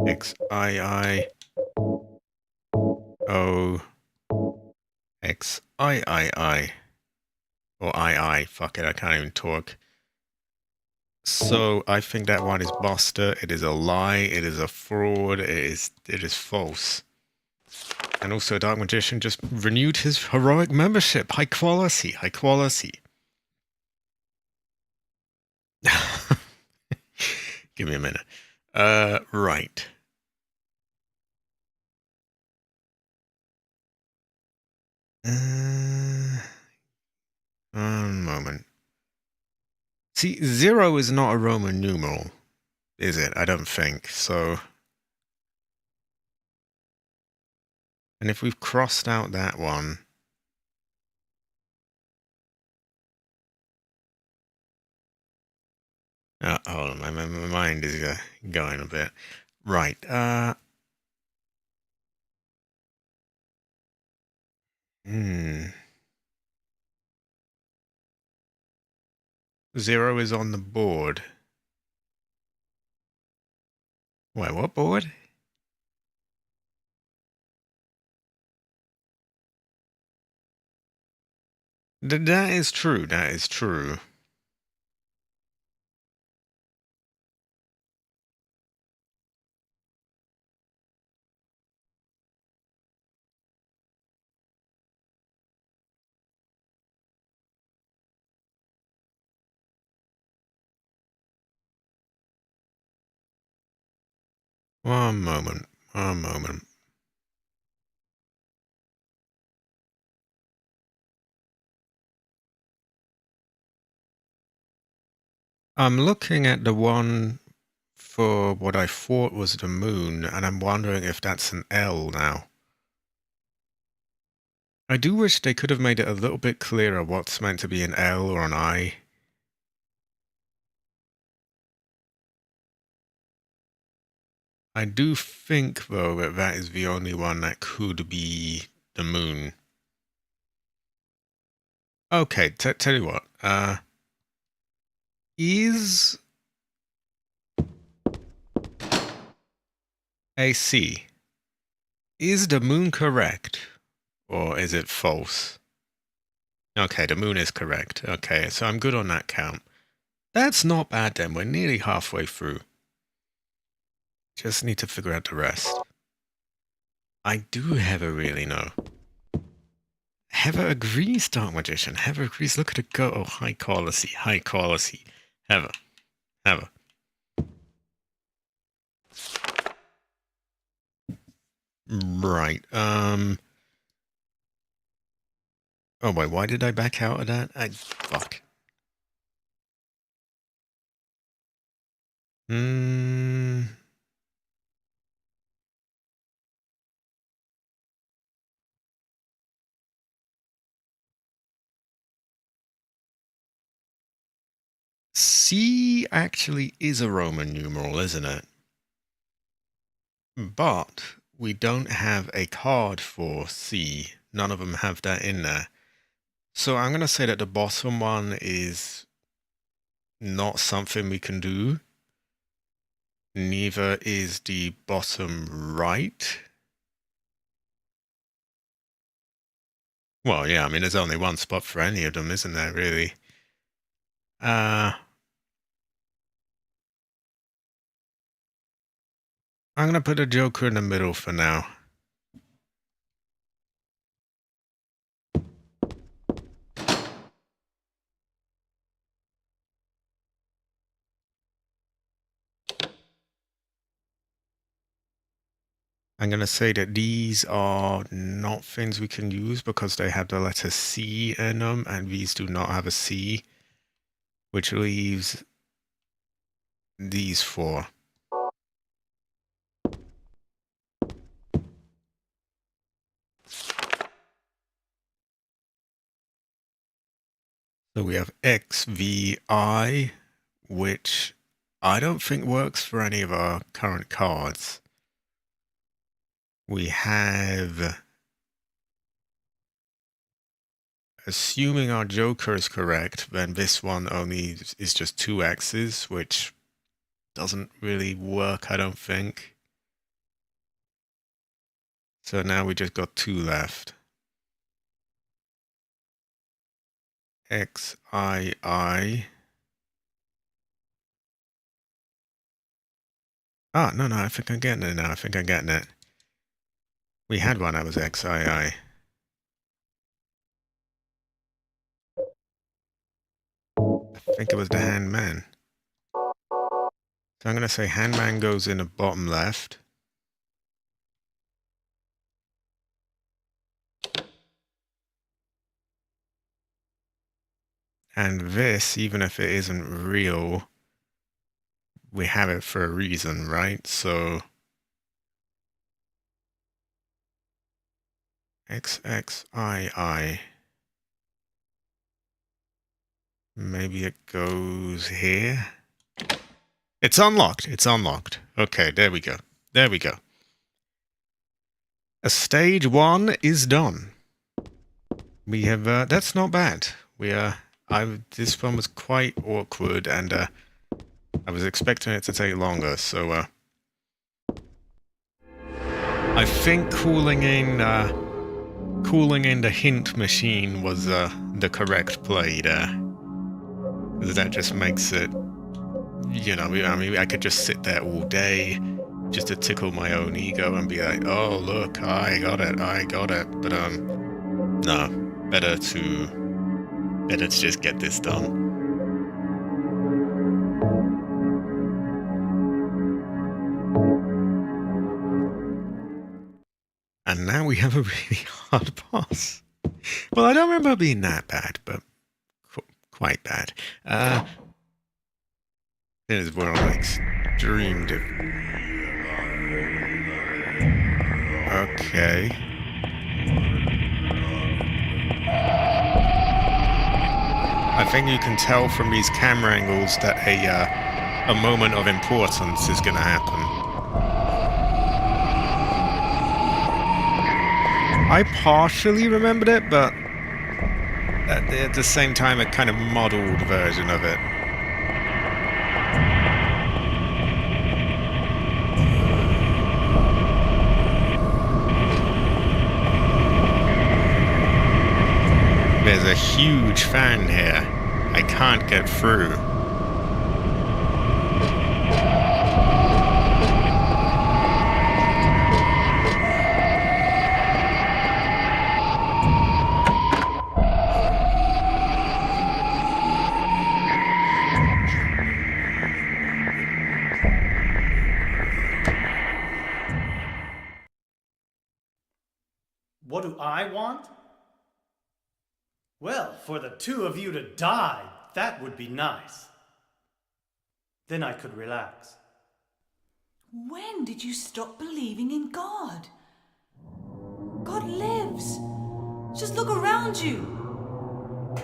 X, I, O, X, I. Or I. Fuck it, I can't even talk. So I think that one is Buster. It is a lie. It is a fraud. It is false. And also, Dark Magician just renewed his heroic membership. High quality. High quality. Give me a minute. Right. One moment. See, 0 is not a Roman numeral, is it? I don't think so. And if we've crossed out that one, hold on, my mind is going a bit. Right. Hmm. 0 is on the board. Wait, what board? That is true. That is true. One moment. One moment. I'm looking at the one for what I thought was the moon, and I'm wondering if that's an L now. I do wish they could have made it a little bit clearer what's meant to be an L or an I. I do think, though, that that is the only one that could be the moon. Okay, tell you what. Is a C. Is the moon correct? Or is it false? Okay, the moon is correct. Okay, so I'm good on that count. That's not bad then. We're nearly halfway through. Just need to figure out the rest. I do Heather really know. Heather agrees, Dark Magician. Heather agrees. Look at her go. Oh, high quality. High quality. Heather. Heather. Right. Oh, wait. Why did I back out of that? Fuck. C actually is a Roman numeral, isn't it? But we don't have a card for C. None of them have that in there. So I'm going to say that the bottom one is not something we can do. Neither is the bottom right. Well, yeah, I mean, there's only one spot for any of them, isn't there, really? I'm going to put a joker in the middle for now. I'm going to say that these are not things we can use because they have the letter C in them, and these do not have a C, which leaves these four. So we have XVI, which I don't think works for any of our current cards. We have, assuming our joker is correct, then this one only is just 2 X's, which doesn't really work, I don't think. So now we just got 2 left. XII. Oh, no, I think I'm getting it now. I think I'm getting it. We had one that was XII. I think it was the Handman. So I'm going to say Handman goes in the bottom left. And this, even if it isn't real, we have it for a reason, right? So XXII. Maybe it goes here. It's unlocked. It's unlocked. Okay, there we go. There we go. A stage 1 is done. We have, that's not bad. This one was quite awkward, and I was expecting it to take longer, so I think calling in the hint machine was the correct play there, because that just makes it, you know, I mean, I could just sit there all day just to tickle my own ego and be like, oh look, I got it, but no, better to just get this done. And now we have a really hard boss. Well, I don't remember it being that bad, but quite bad. It is one of my extreme Okay. I think you can tell from these camera angles that a moment of importance is going to happen. I partially remembered it, but at the same time, a kind of modeled version of it. There's a huge fan here. I can't get through. What do I want? Well, for the two of you to die, that would be nice. Then I could relax. When did you stop believing in God? God lives. Just look around you.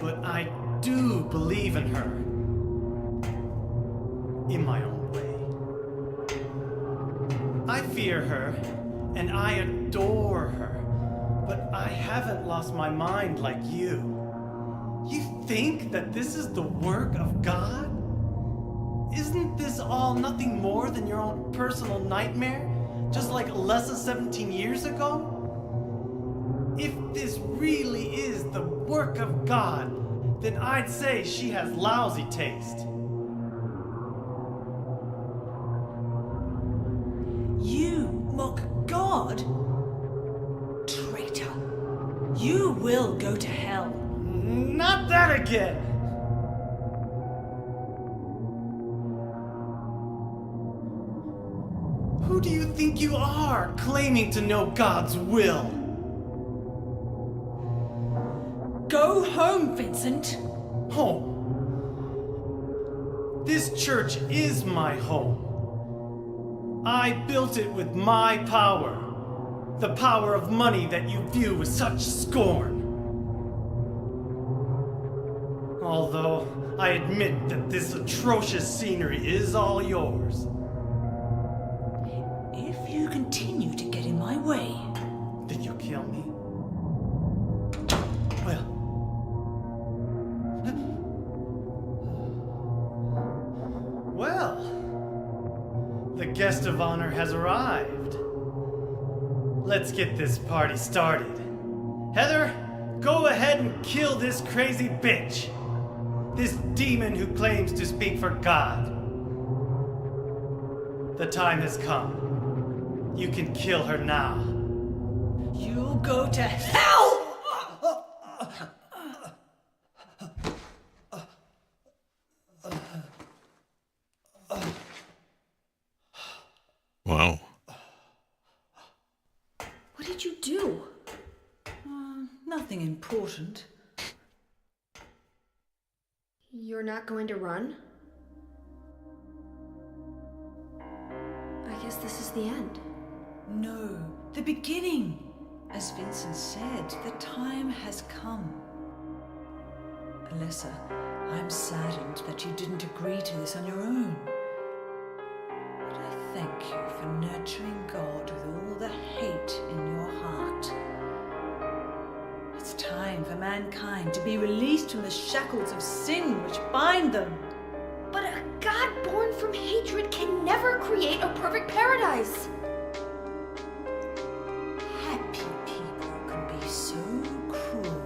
But I do believe in her. In my own way. I fear her, and I adore her. But I haven't lost my mind like you. You think that this is the work of God? Isn't this all nothing more than your own personal nightmare? Just like Alessa 17 years ago? If this really is the work of God, then I'd say she has lousy taste. You mock God? Traitor. You will go to hell. Not that again! Who do you think you are, claiming to know God's will? Go home, Vincent. Home. This church is my home. I built it with my power. The power of money that you view with such scorn. Although I admit that this atrocious scenery is all yours. If you continue to get in my way... Did you kill me? Well... Well... The guest of honor has arrived. Let's get this party started. Heather, go ahead and kill this crazy bitch. This demon who claims to speak for God. The time has come. You can kill her now. You'll go to hell! Wow. What did you do? Nothing important. You're not going to run? I guess this is the end. No, the beginning. As Vincent said, the time has come. Alessa, I'm saddened that you didn't agree to this on your own. But I thank you for nurturing God with all the hate in your heart. It's time for mankind to be released from the shackles of sin which bind them. But a God born from hatred can never create a perfect paradise. Happy people can be so cruel.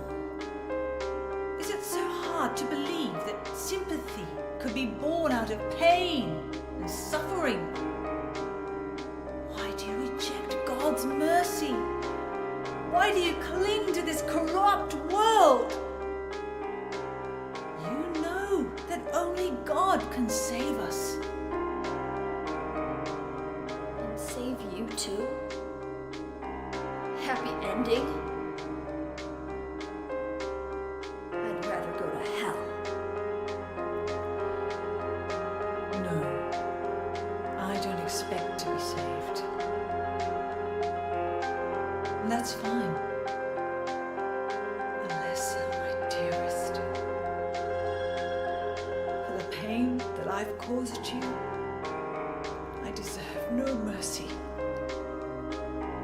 Is it so hard to believe that sympathy could be born out of pain and suffering? Why do you reject God's mercy? Why do you cling to this corrupt world? You know that only God can save us. And save you too? Happy ending? I'd rather go to hell. No, I don't expect to be saved. And that's fine. Alessa, my dearest. For the pain that I've caused you, I deserve no mercy.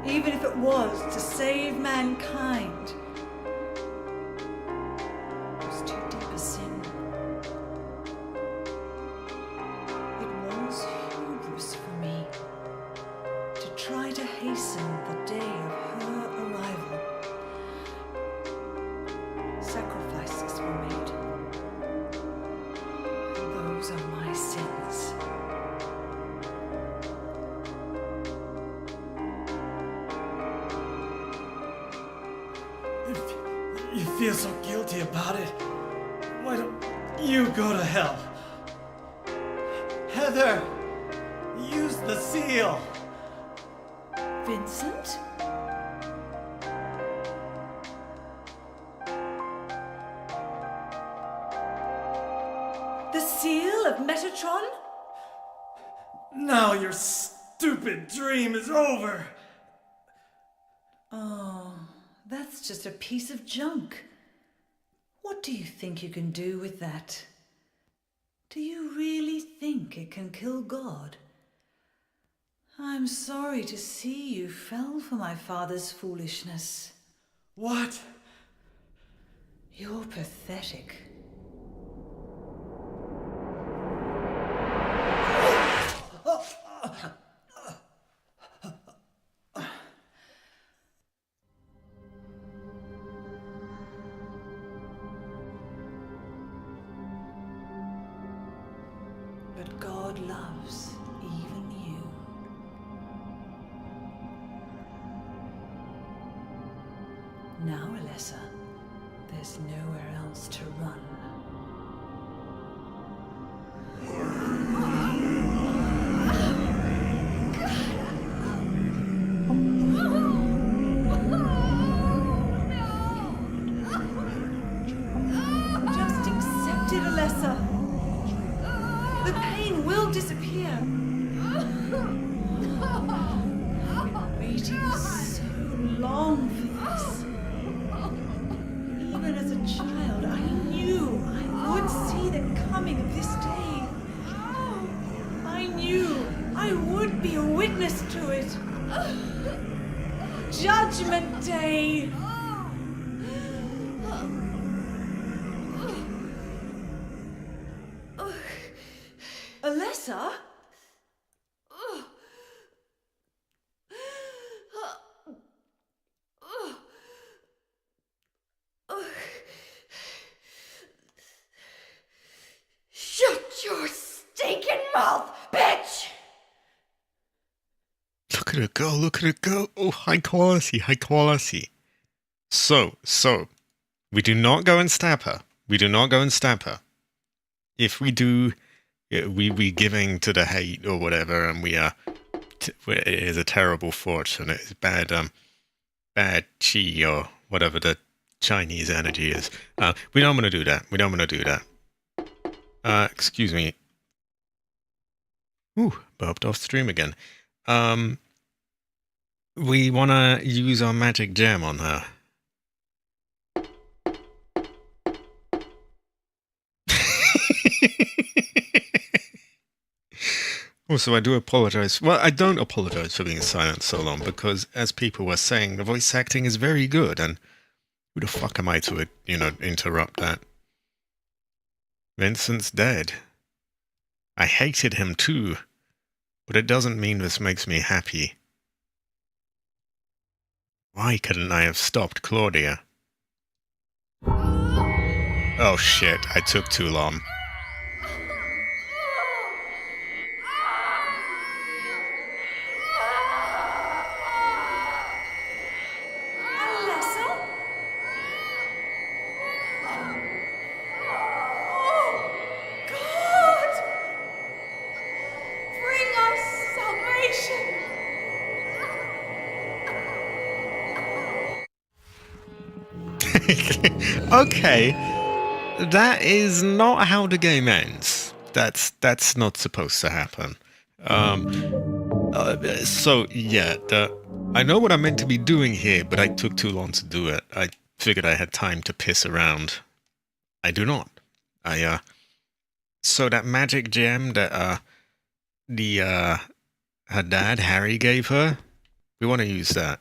Even if it was to save mankind. It was too deep a sin. It was hubris for me to try to hasten the day of her arrival. Sacrifices were made. And those are my sins. If you feel so guilty about it, why don't you go to hell? Heather, use the seal. Vincent? The seal of Metatron? Now your stupid dream is over. Oh, that's just a piece of junk. What do you think you can do with that? Do you really think it can kill God? I'm sorry to see you fell for my father's foolishness. What? You're pathetic. But God loves even you. Now, Alessa, there's nowhere else to run. Just accept it, Alessa. The pain will disappear. I've been waiting so long for this. Even as a child, I knew I would see the coming of this day. I knew I would be a witness to it. Judgment Day. Alessa? Shut your stinking mouth, bitch! at it go, look at it go. Oh, high quality, high quality. So, we do not go and stab her. We do not go and stab her. If we do, we giving to the hate or whatever, and we are, it is a terrible fortune. It is bad chi or whatever the Chinese energy is. We don't want to do that. We don't want to do that. Excuse me. Ooh, burped off stream again. We want to use our magic gem on her. Also, I do apologize. Well, I don't apologize for being silent so long because, as people were saying, the voice acting is very good, and who the fuck am I to, interrupt that? Vincent's dead. I hated him too, but it doesn't mean this makes me happy. Why couldn't I have stopped Claudia? Oh shit, I took too long. Okay, that is not how the game ends. That's not supposed to happen. So yeah, I know what I'm meant to be doing here, but I took too long to do it. I figured I had time to piss around. I do not. So that magic gem that her dad Harry gave her, we want to use that.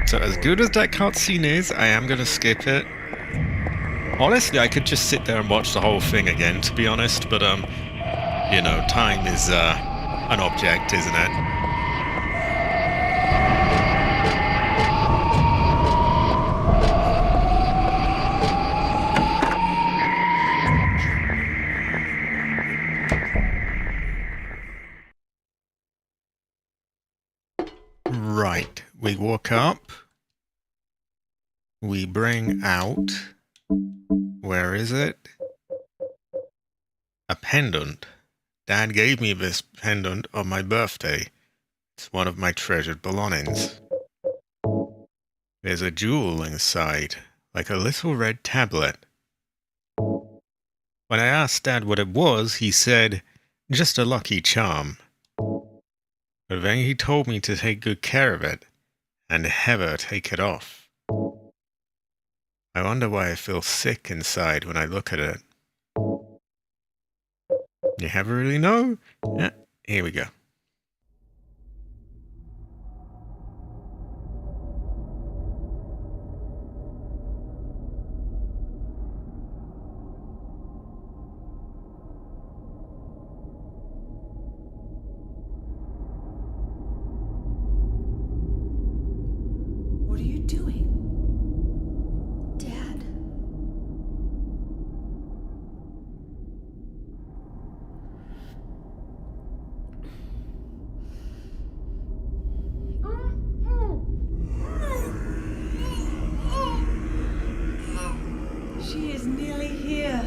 So as good as that cutscene is, I am going to skip it. Honestly, I could just sit there and watch the whole thing again, to be honest, but, time is, an object, isn't it? Right, we walk up. We bring out, where is it? A pendant. Dad gave me this pendant on my birthday. It's one of my treasured belongings. There's a jewel inside, like a little red tablet. When I asked Dad what it was, he said, just a lucky charm. But then he told me to take good care of it, and never take it off. I wonder why I feel sick inside when I look at it. You ever really know? Yeah, here we go. What are you doing? Dad. She is nearly here.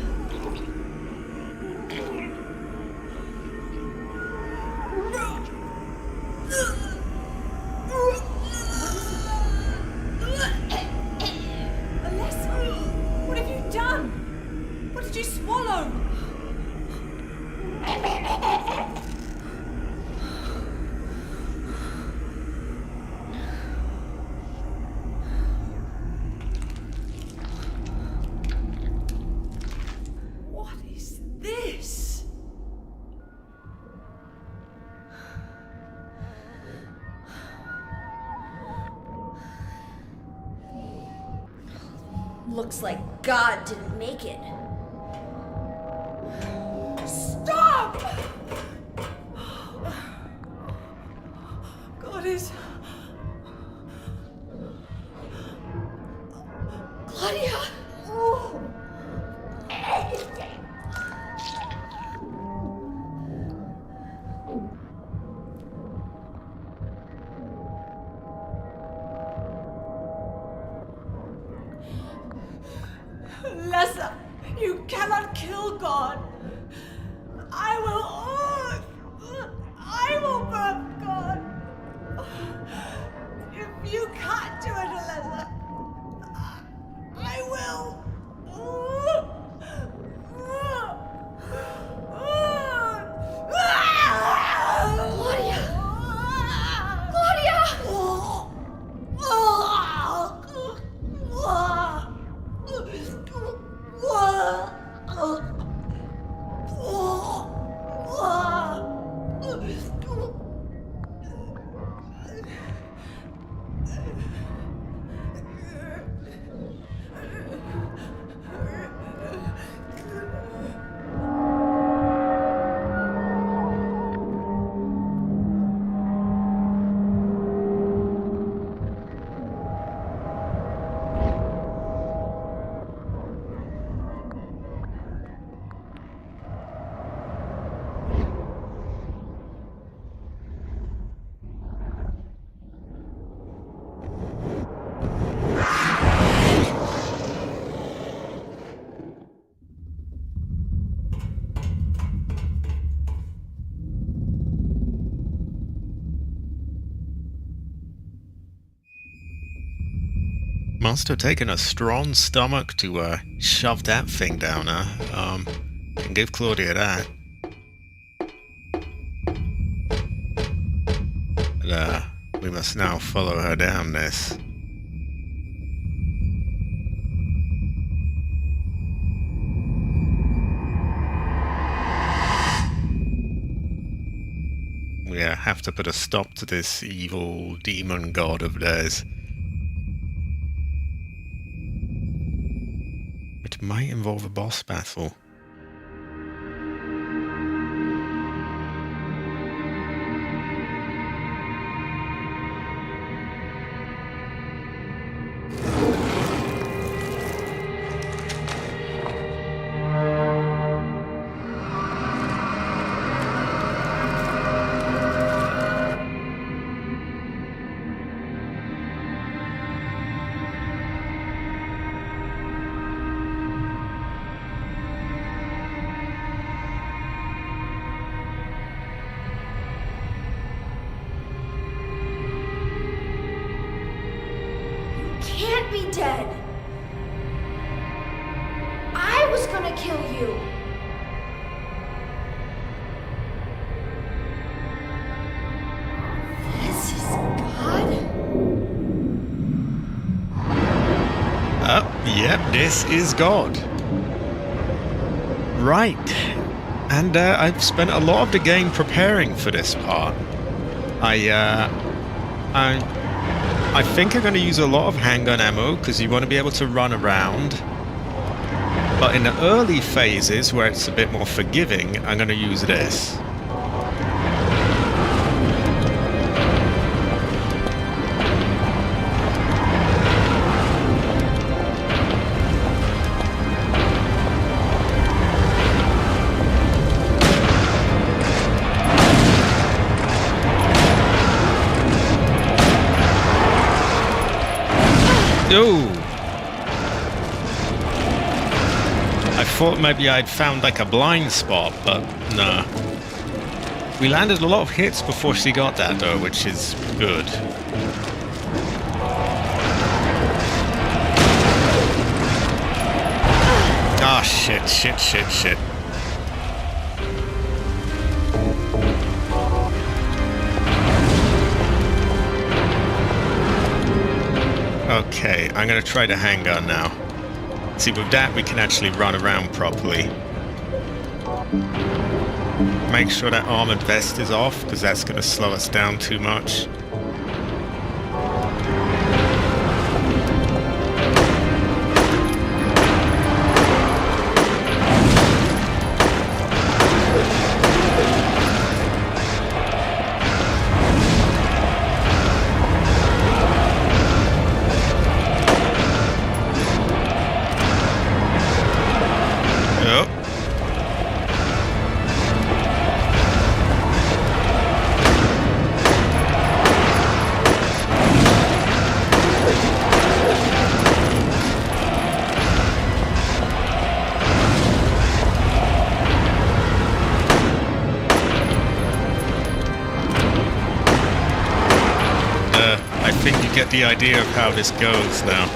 Alessa, what have you done? What did you swallow? What is this? Looks like God didn't make it. Stop! God is... Claudia! oh God. I will birth God. If you can't do it, Eliza, I will. Claudia! Claudia! Must have taken a strong stomach to shove that thing down her. Can give Claudia that. But, we must now follow her down this. We have to put a stop to this evil demon god of theirs. It might involve a boss battle. Can't be dead. I was gonna kill you. This is God? Yep, this is God. Right. And I've spent a lot of the game preparing for this part. I think I'm going to use a lot of handgun ammo because you want to be able to run around. But in the early phases where it's a bit more forgiving, I'm going to use this. Oh! I thought maybe I'd found like a blind spot, but no. We landed a lot of hits before she got that though, which is good. Ah, shit. Okay, I'm gonna try the handgun now. See, with that we can actually run around properly. Make sure that armored vest is off, because that's gonna slow us down too much. think you get the idea of how this goes now.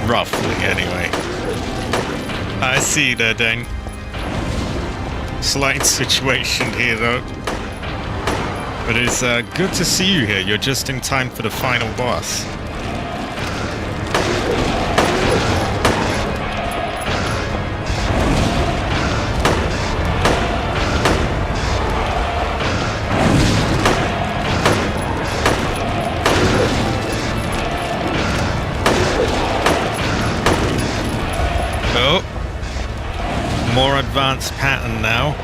Roughly, anyway. I see you there, Dane. Slight situation here, though. But it's good to see you here. You're just in time for the final boss. Oh. More advanced pattern now.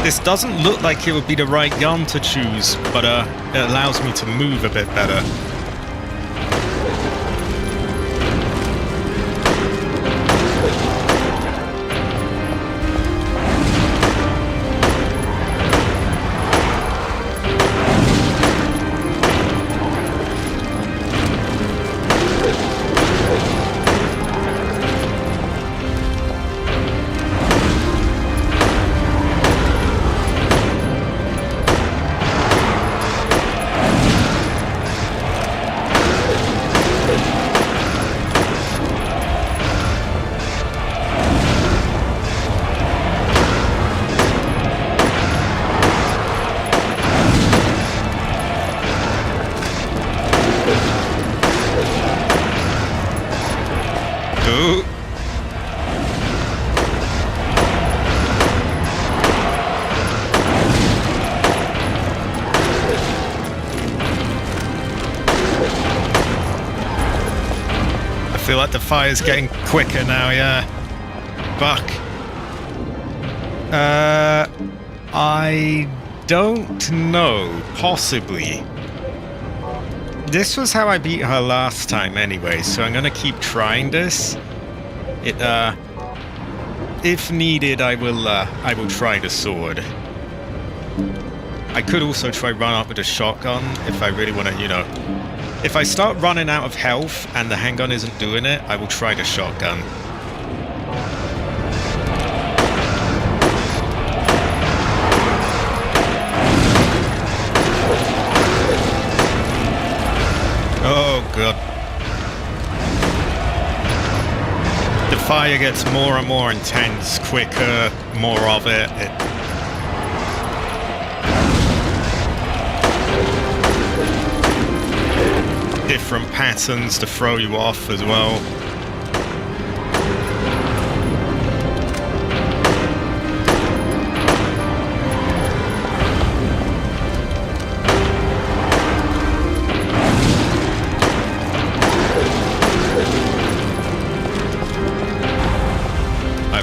This doesn't look like it would be the right gun to choose, but it allows me to move a bit better. I feel like the fire's getting quicker now, yeah. Fuck. I don't know. Possibly. This was how I beat her last time anyway, so I'm gonna keep trying this. If needed, I will try the sword. I could also try run up with a shotgun if I really want to, you know. If I start running out of health and the handgun isn't doing it, I will try the shotgun. Oh god. The fire gets more and more intense, quicker, more of it. Different patterns to throw you off as well.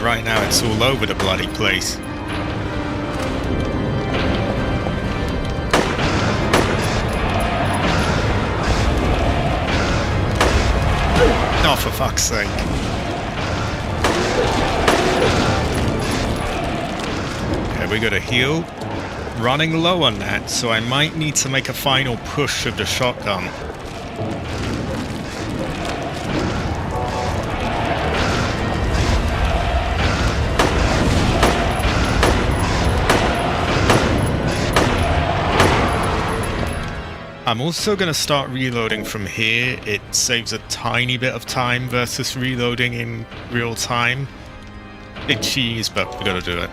Right now it's all over the bloody place. Oh, for fuck's sake. Okay, we gotta heal. Running low on that, so I might need to make a final push of the shotgun. I'm also going to start reloading from here. It saves a tiny bit of time versus reloading in real time. Big cheese, but we gotta do it.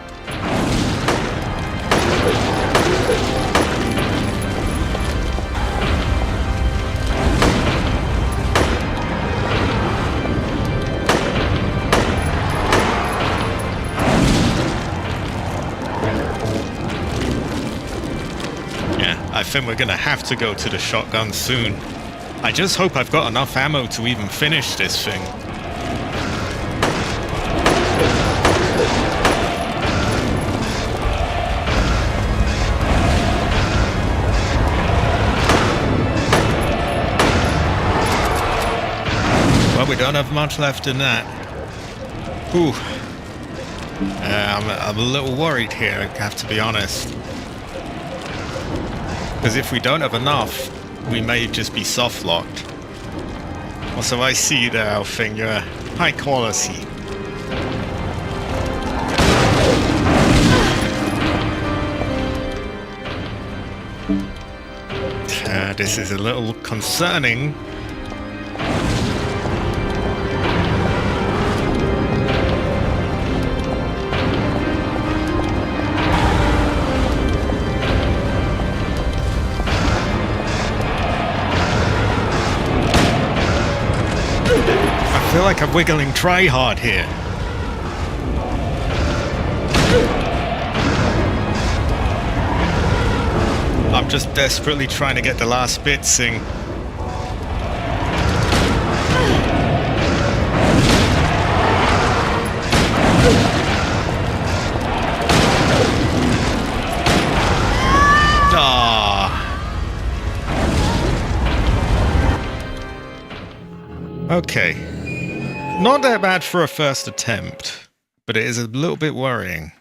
I think we're gonna have to go to the shotgun soon. I just hope I've got enough ammo to even finish this thing. Well, we don't have much left in that. Whew. I'm a little worried here, I have to be honest. Because if we don't have enough, we may just be soft-locked. Also, I see you there, Alfing. You're high quality. This is a little concerning. I feel like I'm wiggling try-hard here. I'm just desperately trying to get the last bit sing. Okay. Not that bad for a first attempt, but it is a little bit worrying.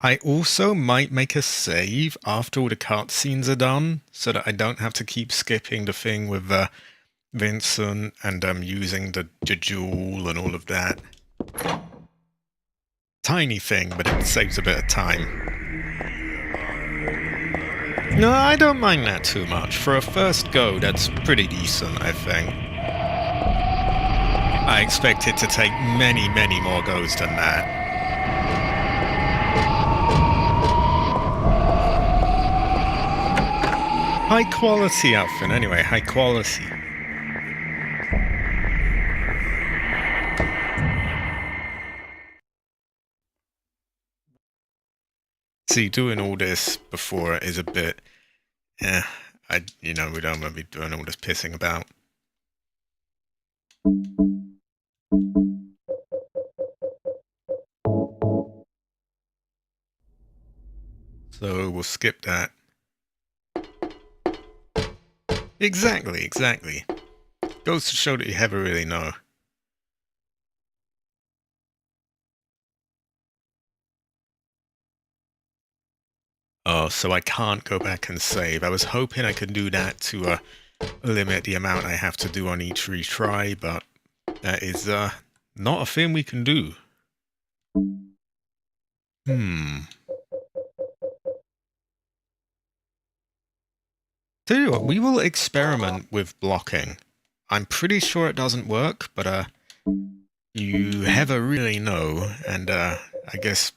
I also might make a save after all the cutscenes are done, so that I don't have to keep skipping the thing with Vincent and using the jewel and all of that. Tiny thing, but it saves a bit of time. No, I don't mind that too much. For a first go, that's pretty decent, I think. I expect it to take many, many more goes than that. High quality outfit, anyway, high quality. See, doing all this before is a bit, we don't want to be doing all this pissing about. So we'll skip that. Exactly. Goes to show that you never really know. Oh, so I can't go back and save. I was hoping I could do that to limit the amount I have to do on each retry, but that is not a thing we can do. Tell you what, we will experiment with blocking. I'm pretty sure it doesn't work, but you never really know, and I guess,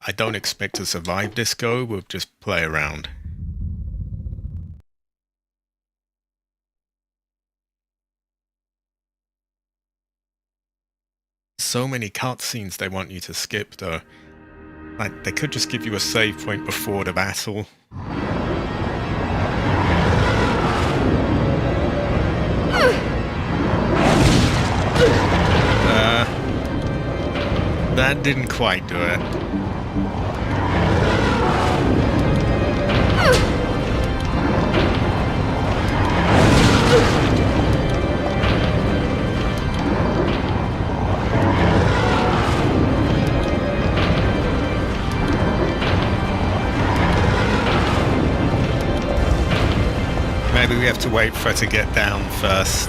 I don't expect to survive this go, we'll just play around. So many cutscenes they want you to skip, though. Like, they could just give you a save point before the battle. That didn't quite do it. Maybe we have to wait for her to get down first.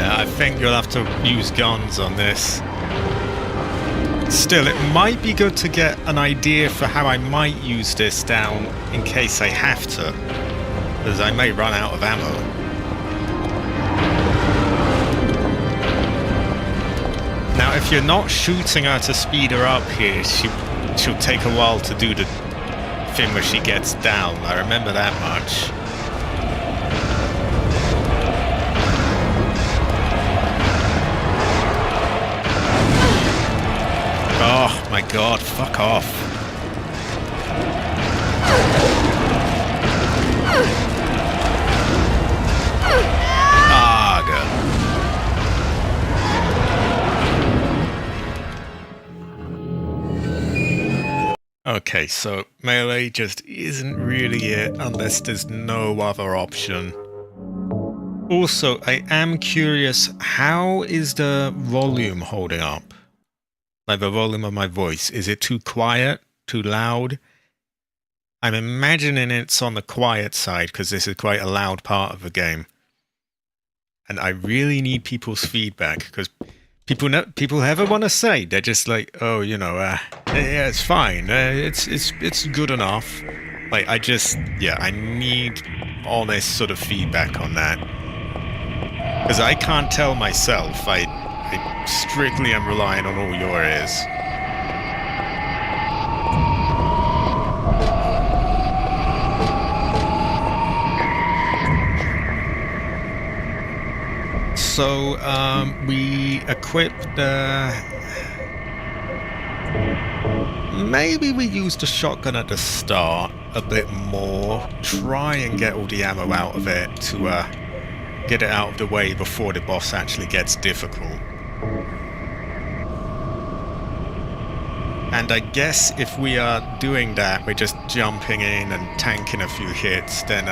I think you'll have to use guns on this. Still, it might be good to get an idea for how I might use this down in case I have to, because I may run out of ammo. Now, if if you're not shooting her to speed her up here, she'll take a while to do the thing where she gets down. I remember that much. Oh my god, fuck off. Ah, good. Okay, so melee just isn't really it unless there's no other option. Also, I am curious, how is the volume holding up? Like the volume of my voice, is it too quiet, too loud? I'm imagining it's on the quiet side because this is quite a loud part of the game. And I really need people's feedback because people ever want to say, they're just like, oh, you know, yeah, it's fine, it's good enough. Like I need honest sort of feedback on that because I can't tell myself. I strictly am relying on all your ears. So we equipped maybe we used the shotgun at the start a bit more, try and get all the ammo out of it to get it out of the way before the boss actually gets difficult. And I guess if we are doing that, we're just jumping in and tanking a few hits, then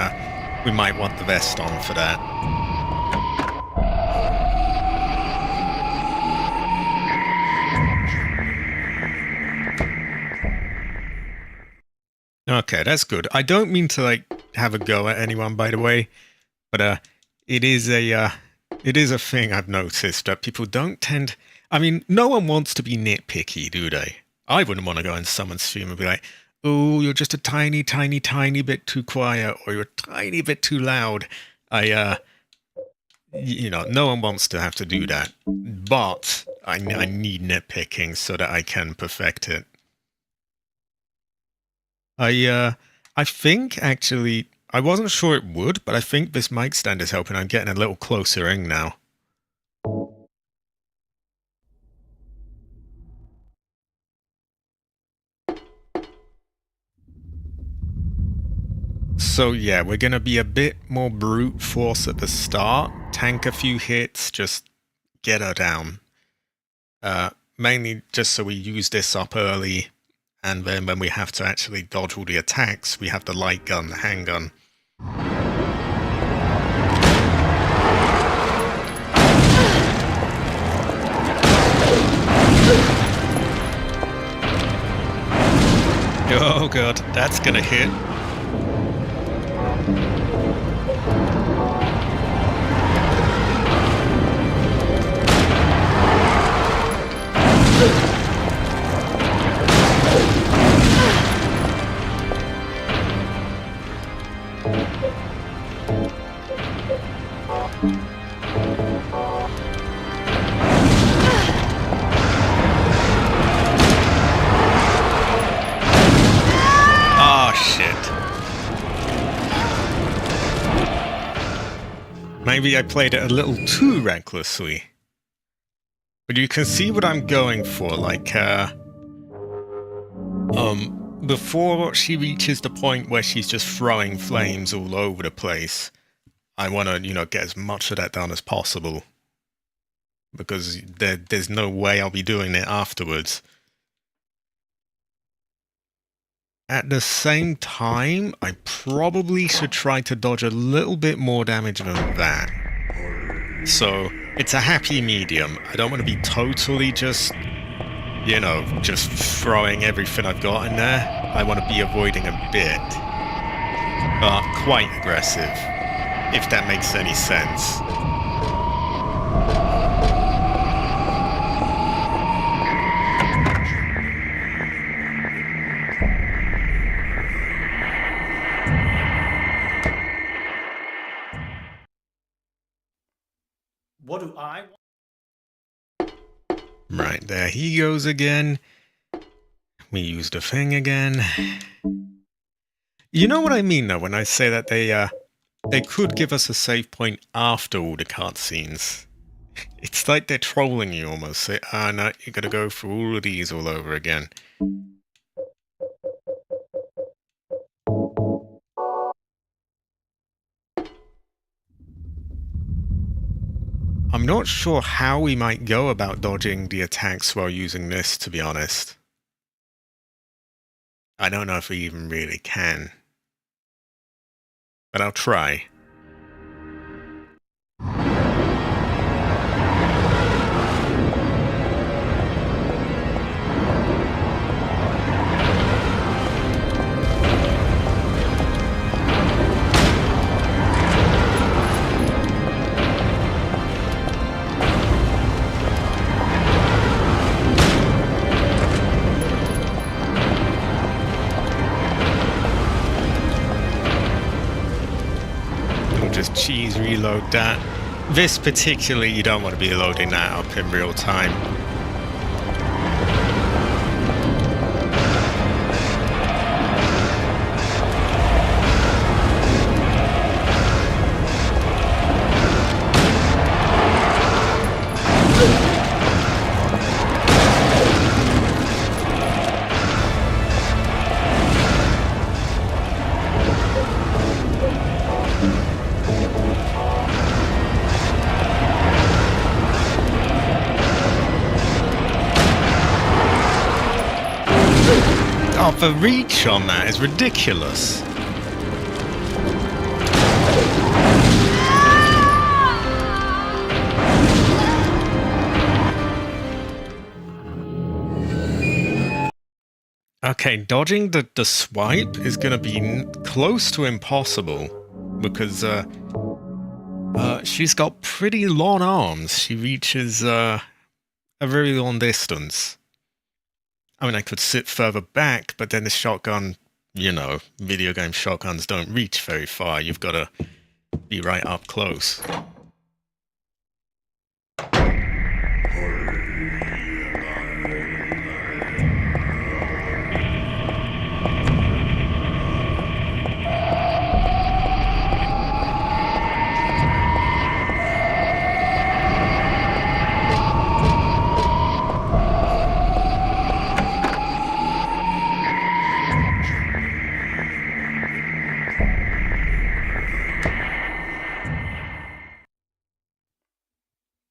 we might want the vest on for that. Okay, that's good. I don't mean to like have a go at anyone, by the way, but it is a thing I've noticed that people don't tend. I mean, no one wants to be nitpicky, do they? I wouldn't want to go in someone's stream and be like, "Oh, you're just a tiny, tiny, tiny bit too quiet, or you're a tiny bit too loud." You know, no one wants to have to do that, but I need nitpicking so that I can perfect it. I think actually, I wasn't sure it would, but I think this mic stand is helping. I'm getting a little closer in now. So yeah, we're gonna be a bit more brute force at the start, tank a few hits, just get her down. Mainly just so we use this up early, and then when we have to actually dodge all the attacks, we have the light gun, the handgun. Oh god, that's gonna hit. Maybe I played it a little too recklessly. But you can see what I'm going for, like, before she reaches the point where she's just throwing flames all over the place, I want to, you know, get as much of that done as possible. Because there's no way I'll be doing it afterwards. At the same time, I probably should try to dodge a little bit more damage than that. So, it's a happy medium. I don't want to be totally just, you know, just throwing everything I've got in there. I want to be avoiding a bit. But quite aggressive, if that makes any sense. What do I want? Right, there he goes again. We used the thing again. You know what I mean, though, when I say that they could give us a save point after all the cutscenes. It's like they're trolling you almost. Say, no, you gotta go through all of these all over again. I'm not sure how we might go about dodging the attacks while using this, to be honest. I don't know if we even really can. But I'll try. Just cheese reload that. This particularly, you don't want to be loading that up in real time. Oh, the reach on that is ridiculous. Okay, dodging the swipe is going to be close to impossible because she's got pretty long arms. She reaches a very long distance. I mean, I could sit further back, but then the shotgun, you know, video game shotguns don't reach very far. You've got to be right up close.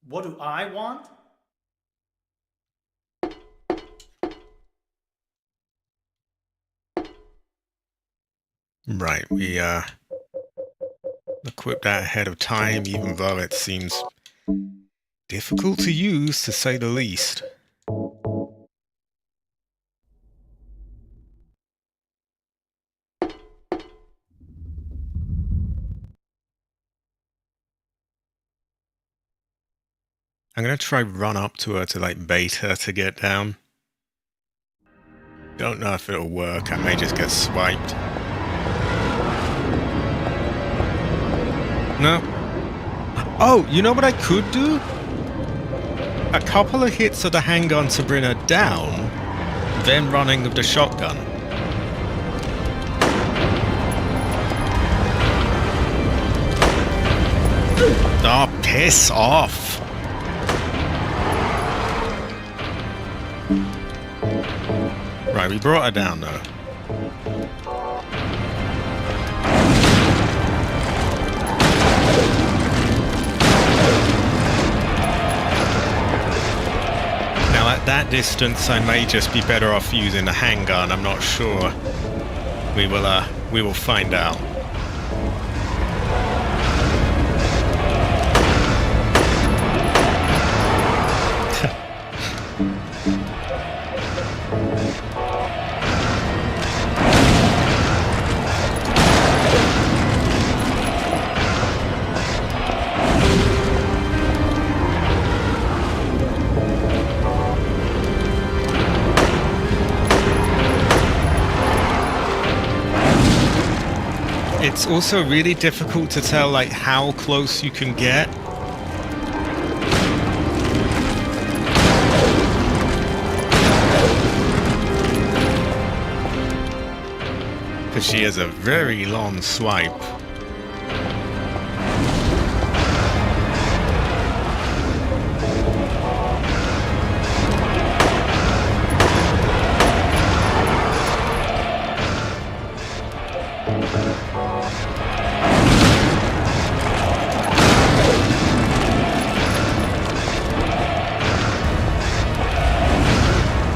What do I want? Right, we equipped that ahead of time, even though it seems difficult to use, to say the least. I'm gonna try run up to her to like bait her to get down. Don't know if it'll work, I may just get swiped. No. Oh, you know what I could do? A couple of hits of the handgun to bring her down, then running with the shotgun. Oh, piss off! Right, we brought her down though. Now at that distance I may just be better off using the handgun, I'm not sure. We will find out. It's also really difficult to tell like how close you can get. because she has a very long swipe.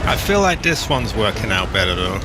I feel like this one's working out better though.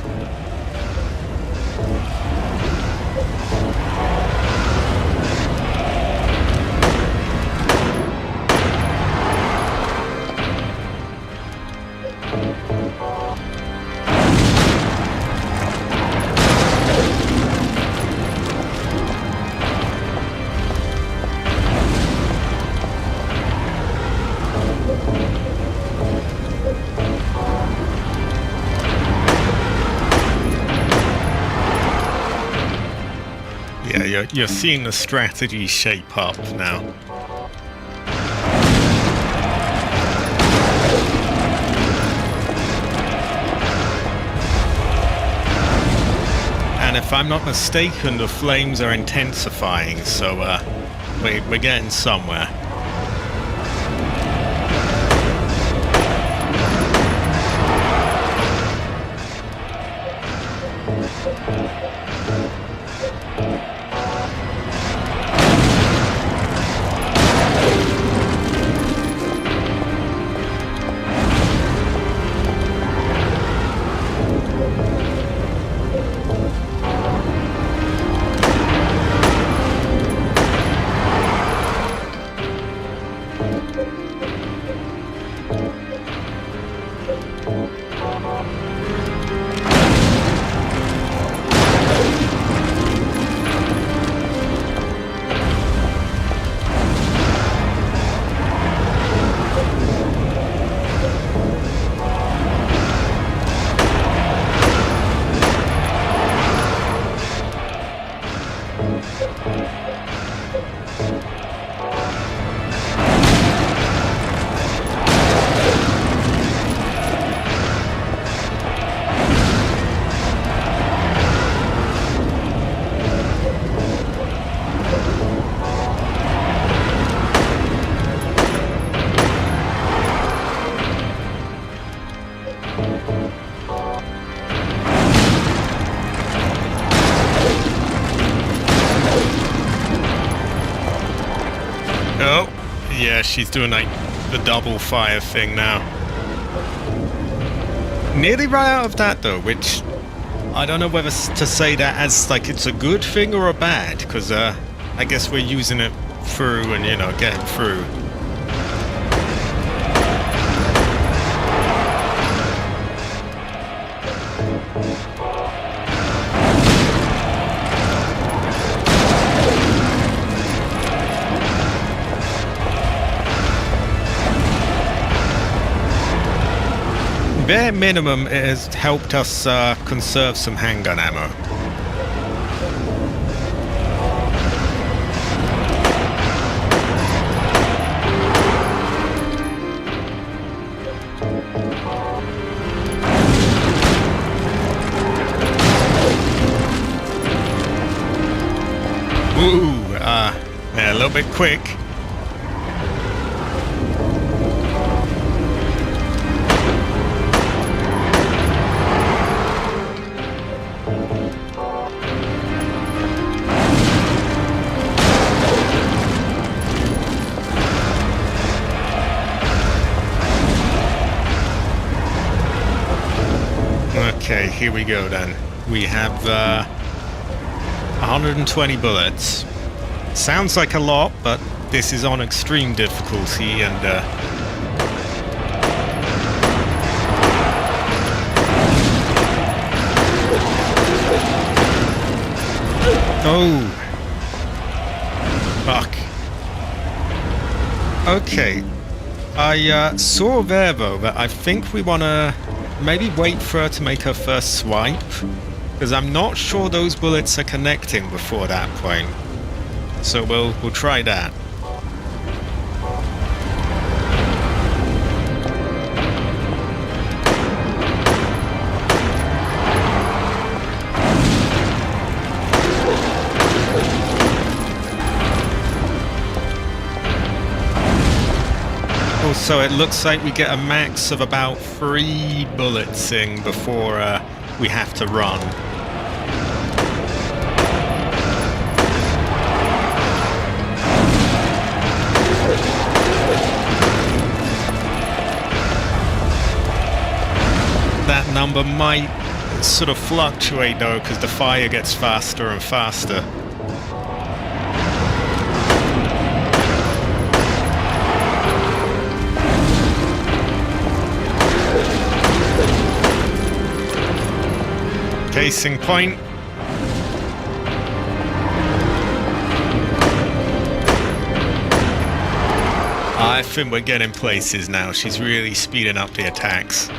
Yeah, you're seeing the strategy shape up now. And if I'm not mistaken, the flames are intensifying, so we're getting somewhere. Oh, yeah, she's doing like the double fire thing now. Nearly right out of that though, which I don't know whether to say that as like it's a good thing or a bad, because I guess we're using it through and, you know, getting through. Bare minimum, it has helped us conserve some handgun ammo. Ooh, yeah, a little bit quick. Okay, here we go then. We have 120 bullets. Sounds like a lot, but this is on extreme difficulty and oh! Fuck. Okay. I saw there though that I think we want to maybe wait for her to make her first swipe, because I'm not sure those bullets are connecting before that point. So we'll try that. Oh, so it looks like we get a max of about 3 bullets in before we have to run. That number might sort of fluctuate though, because the fire gets faster and faster. Casing point. I think we're getting places now. She's really speeding up the attacks.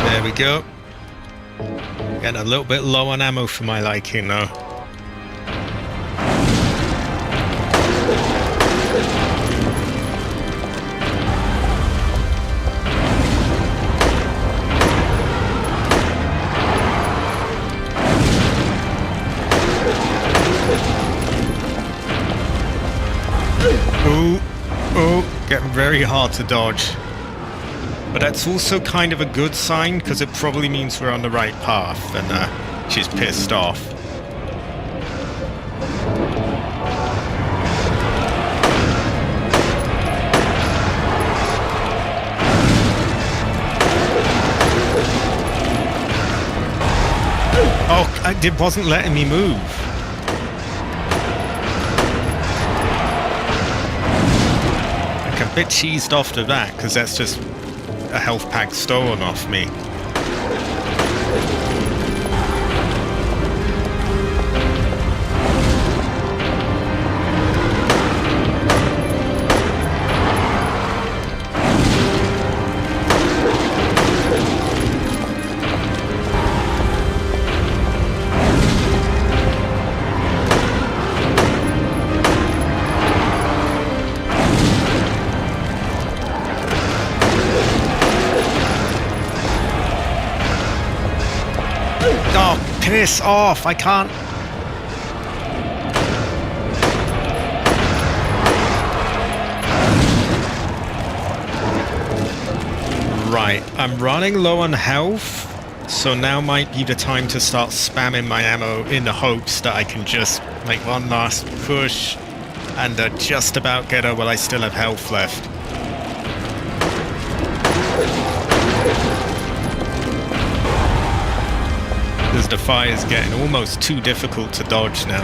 There we go. Getting a little bit low on ammo for my liking though. Oh, getting very hard to dodge. But that's also kind of a good sign, because it probably means we're on the right path, and she's pissed off. Oh, it wasn't letting me move. Like a bit cheesed off to that, because that's just a health pack stolen off me. Oh, piss off, I can't. Right, I'm running low on health, so now might be the time to start spamming my ammo in the hopes that I can just make one last push and just about get her while I still have health left. Because the fire's getting almost too difficult to dodge now.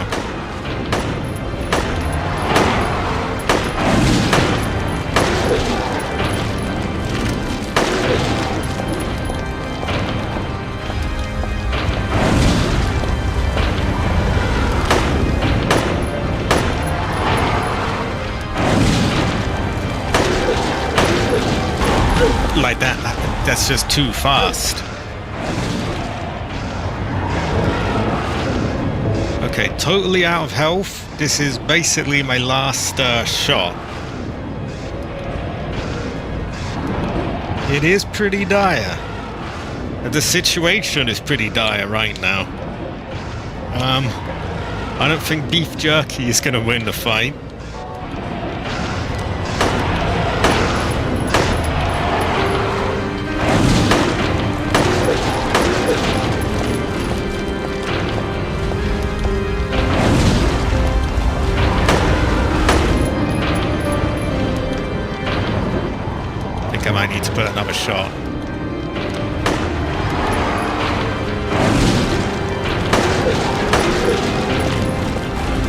Like that's just too fast. Okay, totally out of health. This is basically my last shot. It is pretty dire. The situation is pretty dire right now. I don't think beef jerky is going to win the fight. I might need to put another shot.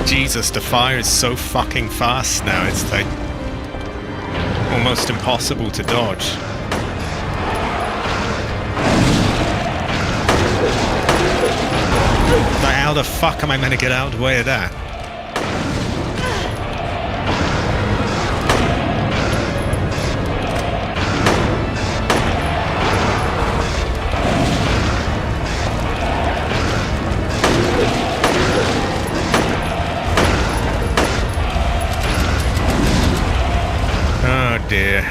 Jesus, the fire is so fucking fast now, it's like almost impossible to dodge. Like, how the fuck am I meant to get out of the way of that? Oh dear.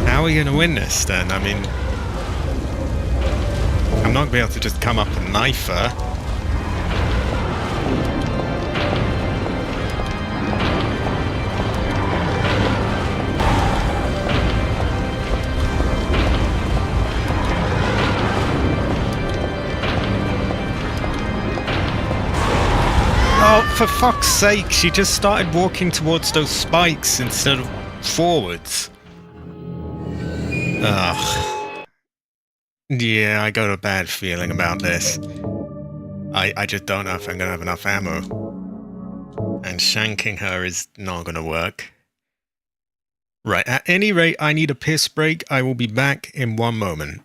How are we going to win this then? I mean, I'm not going to be able to just come up and knife her. Oh, for fuck's sake, she just started walking towards those spikes instead of forwards. Ugh. Yeah, I got a bad feeling about this. I just don't know if I'm gonna have enough ammo. And shanking her is not gonna work. Right, at any rate, I need a piss break. I will be back in 1 moment.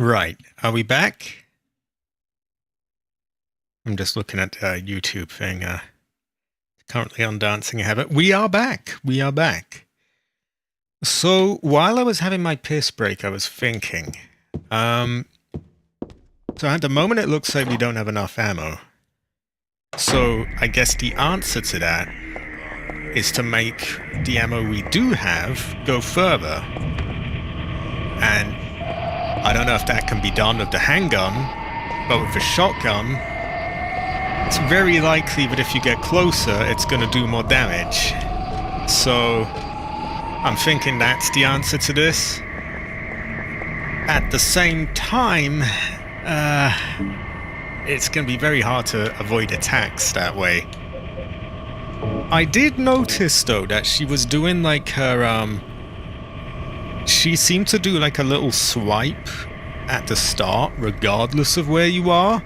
Right. Are we back? I'm just looking at the YouTube thing. Currently on Dancing Habit. We are back. We are back. So while I was having my piss break, I was thinking. So at the moment, it looks like we don't have enough ammo. So I guess the answer to that is to make the ammo we do have go further. And I don't know if that can be done with the handgun, but with the shotgun, it's very likely that if you get closer, it's going to do more damage. So I'm thinking that's the answer to this. At the same time, it's going to be very hard to avoid attacks that way. I did notice, though, that she was doing like her, she seemed to do like a little swipe at the start, regardless of where you are.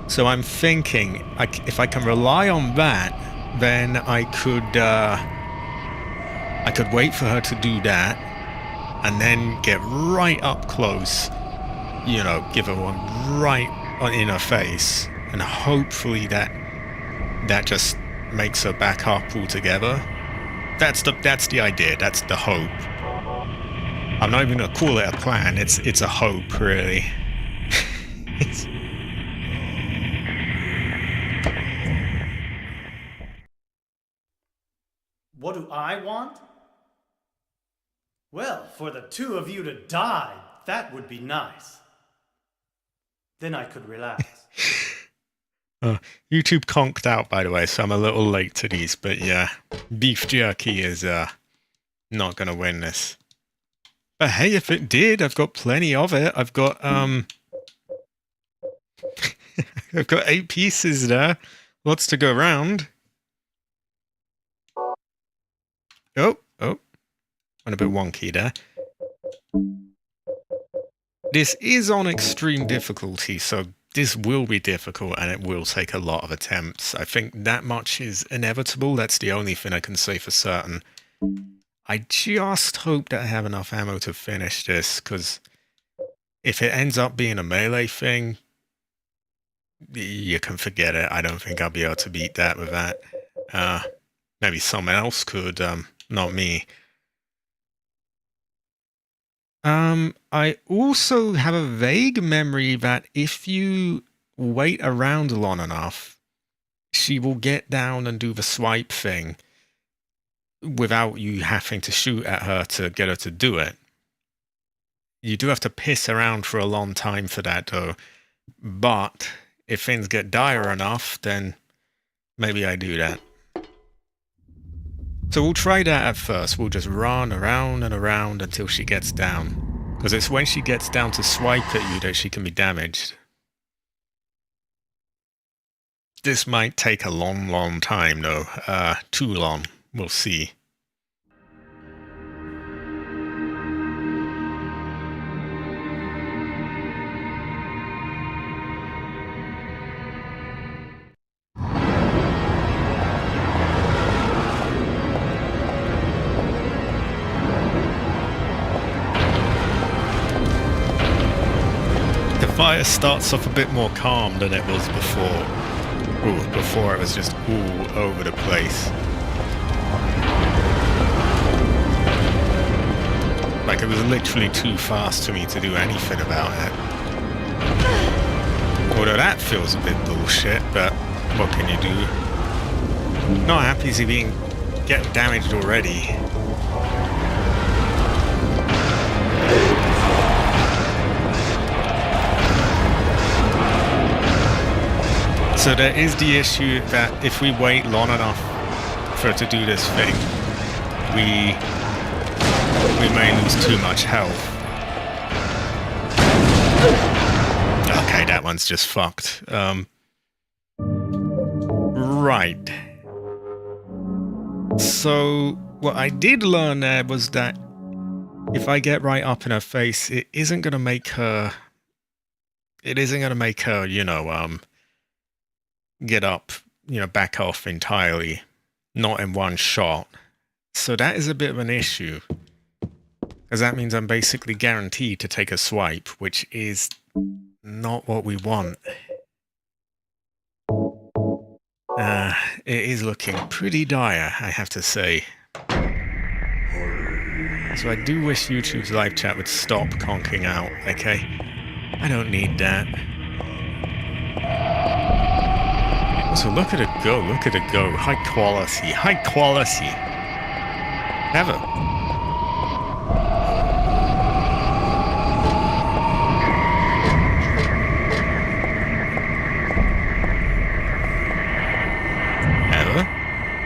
So I'm thinking, if I can rely on that, then I could wait for her to do that, and then get right up close, you know, give her one right in her face, and hopefully that just makes her back up altogether. That's the idea. That's the hope. I'm not even gonna call it a plan. It's a hope, really. What do I want? Well, for the two of you to die, that would be nice. Then I could relax. YouTube conked out, by the way, so I'm a little late to these, but yeah, beef jerky is not gonna win this. But hey, if it did, I've got plenty of it. I've got I've got 8 pieces there. Lots to go around. Oh, went a bit wonky there. This is on extreme difficulty, so this will be difficult and it will take a lot of attempts. I think that much is inevitable. That's the only thing I can say for certain. I just hope that I have enough ammo to finish this, because if it ends up being a melee thing, you can forget it. I don't think I'll be able to beat that with that. Maybe someone else could, not me. I also have a vague memory that if you wait around long enough, she will get down and do the swipe thing without you having to shoot at her to get her to do it. You do have to piss around for a long time for that, though. But if things get dire enough, then maybe I do that. So we'll try that at first. We'll just run around and around until she gets down. Because it's when she gets down to swipe at you that she can be damaged. This might take a long time, though. Too long. We'll see. Fire starts off a bit more calm than it was before. Ooh, before it was just all over the place. Like it was literally too fast for me to do anything about it. Although that feels a bit bullshit, but what can you do? Not happy to be getting damaged already. So there is the issue that if we wait long enough for her to do this thing, we may lose too much health. Okay, that one's just fucked. Right. So what I did learn there was that if I get right up in her face, it isn't going to make her, you know, get up, you know, back off entirely, not in one shot. So that is a bit of an issue. Because that means I'm basically guaranteed to take a swipe, which is not what we want. It is looking pretty dire, I have to say. So I do wish YouTube's live chat would stop conking out, okay? I don't need that. So look at it go, look at it go. High quality, high quality. Ever.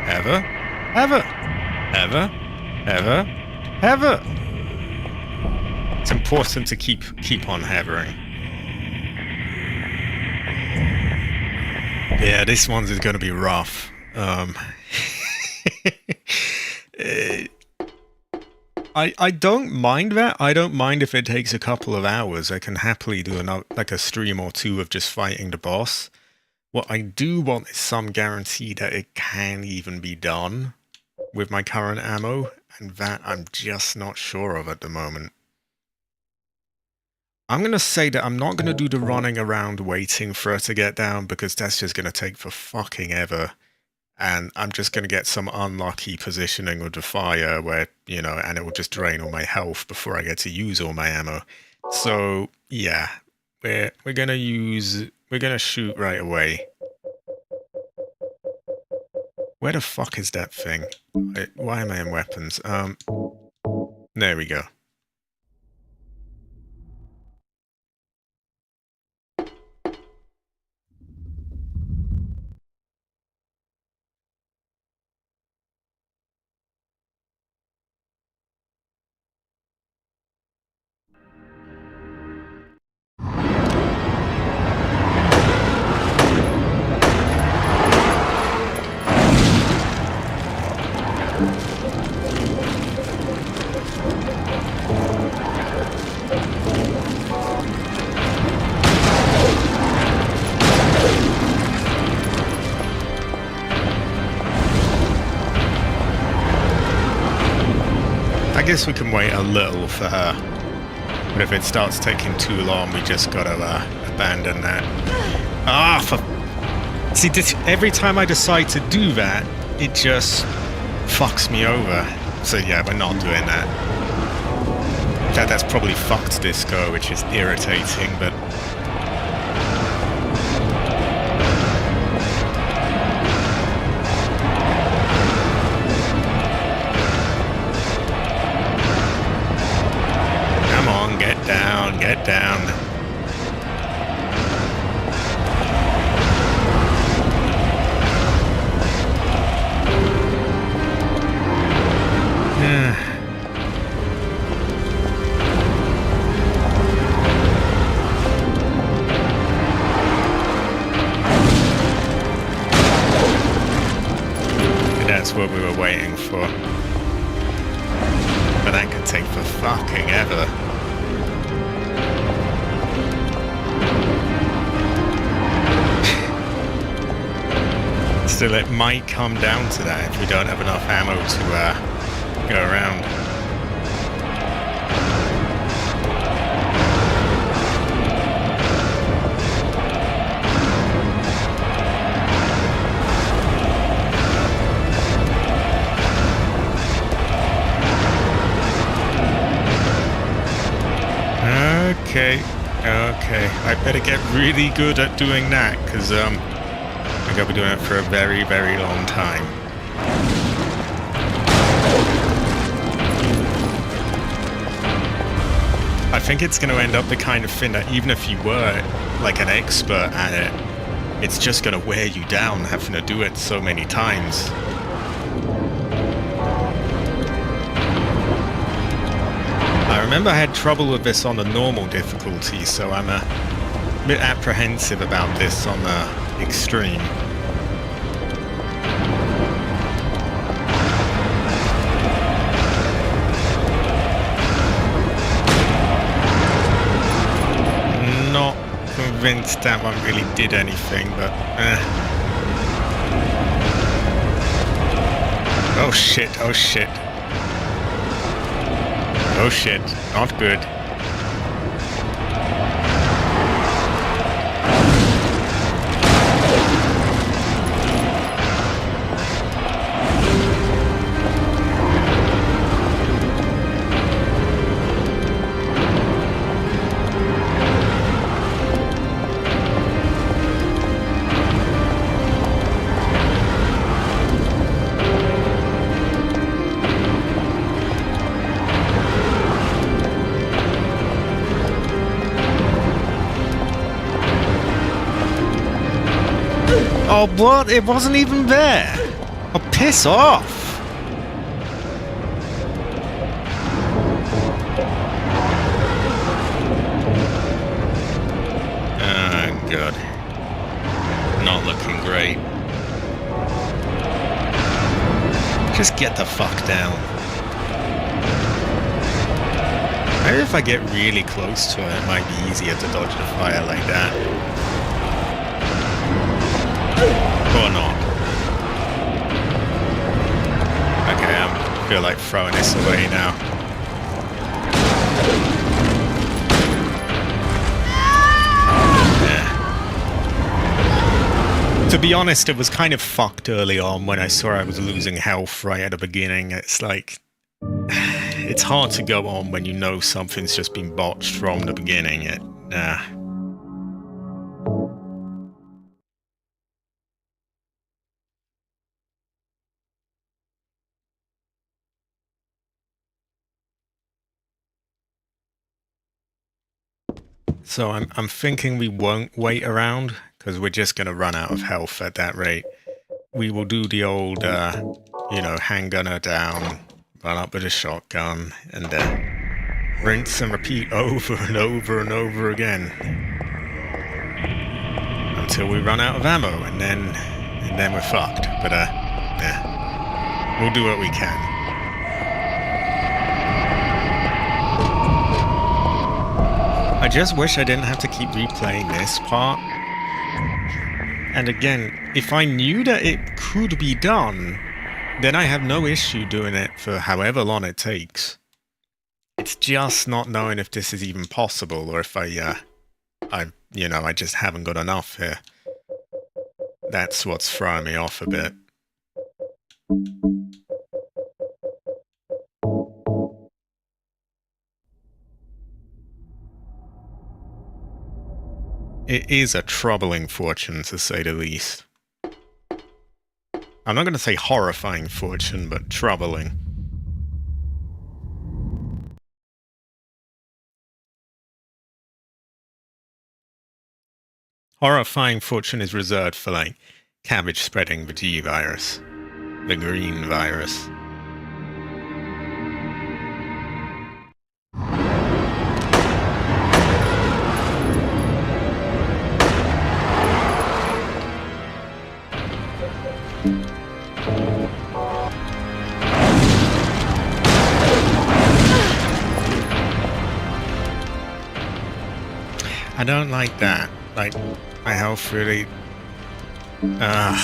Ever. Ever. Ever. Ever. Ever. It's important to keep on havering. Yeah, this one's is going to be rough. I don't mind that. I don't mind if it takes a couple of hours. I can happily do like a stream or two of just fighting the boss. What I do want is some guarantee that it can even be done with my current ammo, and that I'm just not sure of at the moment. I'm going to say that I'm not going to do the running around waiting for her to get down, because that's just going to take for fucking ever. And I'm just going to get some unlucky positioning with the fire where, you know, and it will just drain all my health before I get to use all my ammo. So, yeah, we're going to shoot right away. Where the fuck is that thing? Why am I in weapons? There we go. I guess we can wait a little for her, but if it starts taking too long, we just gotta abandon that. See, every time I decide to do that, it just fucks me over. So yeah, we're not doing that. That's probably fucked Disco, which is irritating, but... Come on, get down, get down. That's what we were waiting for. But that could take for fucking ever. Still, it might come down to that if we don't have enough ammo to go around. Okay. I better get really good at doing that, because I think I'll be doing it for a very, very long time. I think it's going to end up the kind of thing that even if you were like an expert at it, it's just going to wear you down having to do it so many times. I remember I had trouble with this on the normal difficulty, so I'm a bit apprehensive about this on the extreme. Not convinced that one really did anything, but Oh shit, oh shit. Oh shit, not good. Oh, what? It wasn't even there. Oh, piss off. Oh, God. Not looking great. Just get the fuck down. Maybe if I get really close to it, it might be easier to dodge the fire like that. Or not. Okay, I feel like throwing this away now. Yeah. To be honest, it was kind of fucked early on when I saw I was losing health right at the beginning. It's like... It's hard to go on when you know something's just been botched from the beginning. So I'm thinking we won't wait around, because we're just going to run out of health at that rate. We will do the old, handgunner down, run up with a shotgun, and rinse and repeat over and over and over again. Until we run out of ammo, and then we're fucked. But, yeah. We'll do what we can. I just wish I didn't have to keep replaying this part. And again, if I knew that it could be done, then I have no issue doing it for however long it takes. It's just not knowing if this is even possible, or if I just haven't got enough here. That's what's throwing me off a bit. It is a troubling fortune, to say the least. I'm not going to say horrifying fortune, but troubling. Horrifying fortune is reserved for, like, cabbage spreading the G virus. The green virus. I don't like that. Like, my health really... I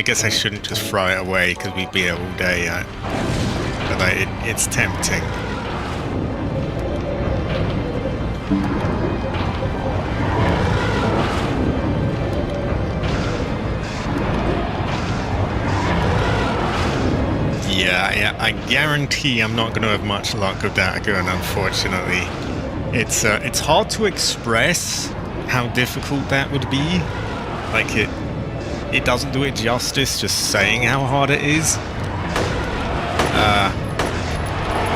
guess I shouldn't just throw it away, because we'd be here all day. But like, it's tempting. Yeah, I guarantee I'm not going to have much luck with that gun, unfortunately. It's hard to express how difficult that would be. Like, it doesn't do it justice just saying how hard it is.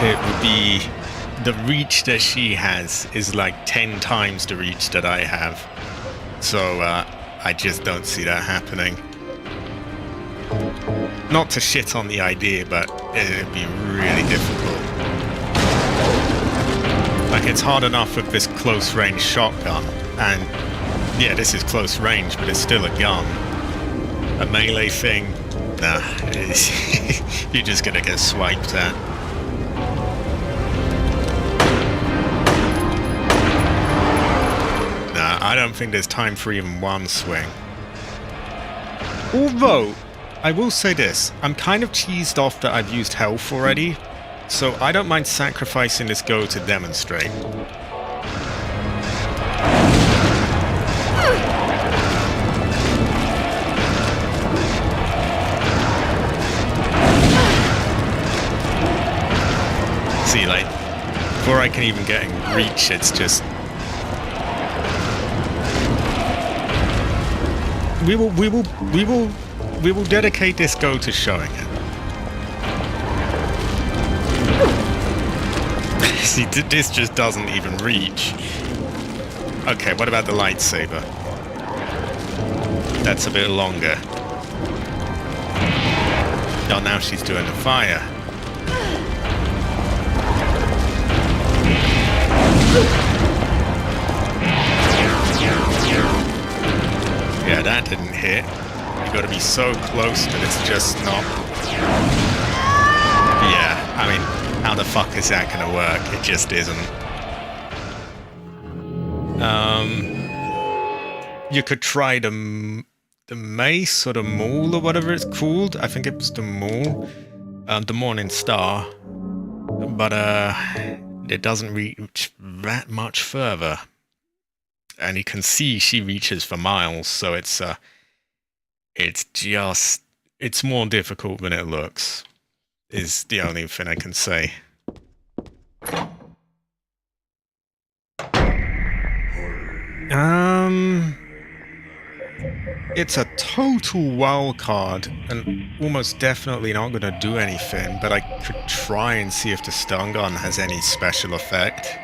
It would be... The reach that she has is like 10 times the reach that I have. So, I just don't see that happening. Not to shit on the idea, but it'd be really difficult. Like, it's hard enough with this close-range shotgun, and yeah, this is close range, but it's still a gun. A melee thing, nah, you're just gonna get swiped at. Nah, I don't think there's time for even one swing. Although, I will say this, I'm kind of cheesed off that I've used health already, So I don't mind sacrificing this go to demonstrate. See, like, before I can even get in reach, it's just... We will dedicate this go to showing it. See, this just doesn't even reach. Okay, what about the lightsaber? That's a bit longer. Oh, now she's doing the fire. Yeah, that didn't hit. You gotta be so close that it's just not... Yeah, I mean, how the fuck is that gonna work? It just isn't. You could try the mace or the maul or whatever it's called. I think it was the maul. The Morning Star. But, it doesn't reach that much further. And you can see she reaches for miles, so it's more difficult than it looks, is the only thing I can say. It's a total wild card, and almost definitely not going to do anything, but I could try and see if the stun gun has any special effect.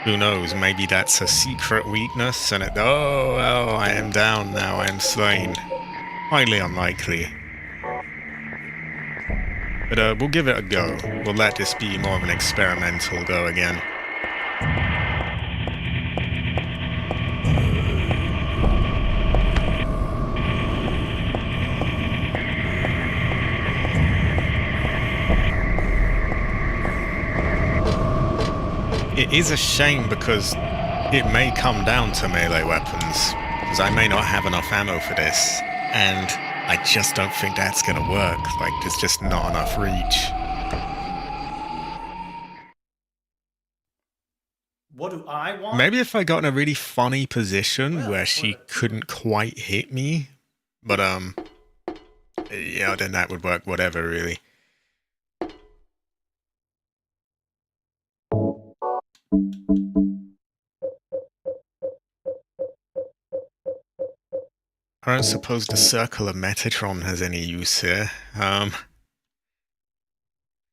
Who knows, maybe that's a secret weakness, and oh, I am down now, I am slain. Highly unlikely. But we'll give it a go. We'll let this be more of an experimental go again. It is a shame because it may come down to melee weapons, because I may not have enough ammo for this, and I just don't think that's going to work. Like, there's just not enough reach. What do I want? Maybe if I got in a really funny position where she couldn't quite hit me, but yeah, then that would work, whatever, really. I don't suppose the Circle of Metatron has any use here.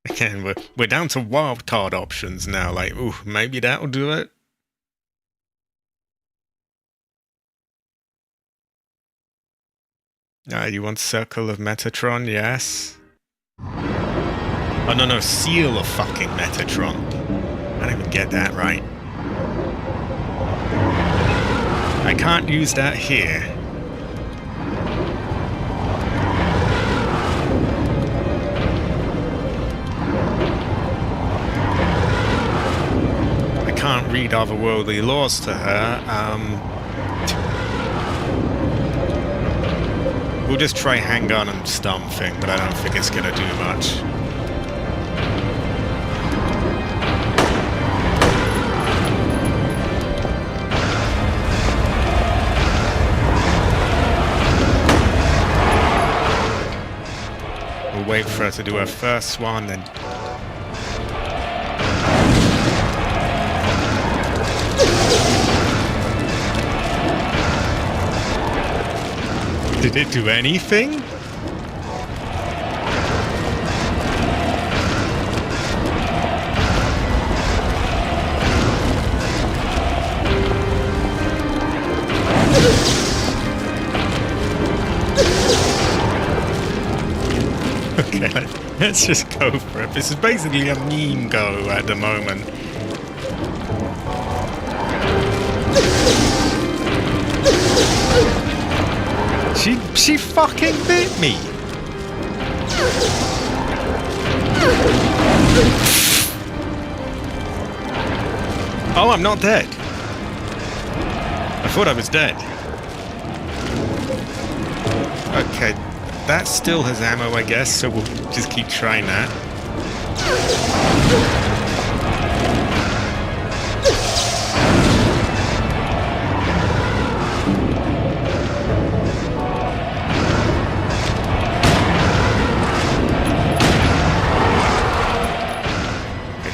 Again, we're down to wildcard options now, like, ooh, maybe that'll do it. You want Circle of Metatron? Yes. Oh, no, Seal of fucking Metatron. I don't even get that right. I can't use that here. I can't read otherworldly laws to her. We'll just try handgun and stump thing, but I don't think it's gonna do much. We'll wait for her to do her first one, then... Did it do anything? Okay, let's just go for it. This is basically a meme go at the moment. She fucking bit me! Oh, I'm not dead. I thought I was dead. Okay, that still has ammo, I guess, so we'll just keep trying that.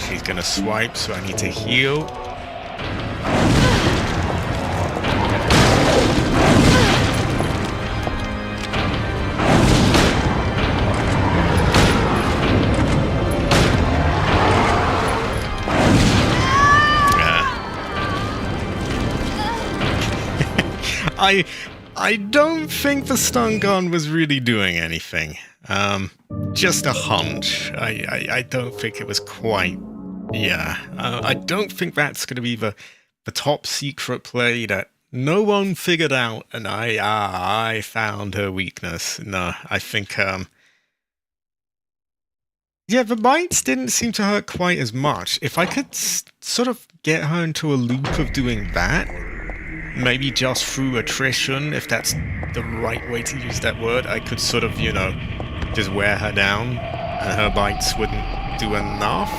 She's gonna swipe, so I need to heal. I don't think the stun gun was really doing anything. Just a hunch. I don't think it was quite. Yeah, I don't think that's going to be the top secret play that no one figured out, and I found her weakness. No, I think yeah, the bites didn't seem to hurt quite as much. If I could sort of get her into a loop of doing that, maybe just through attrition, if that's the right way to use that word, I could sort of, you know, just wear her down and her bites wouldn't do enough.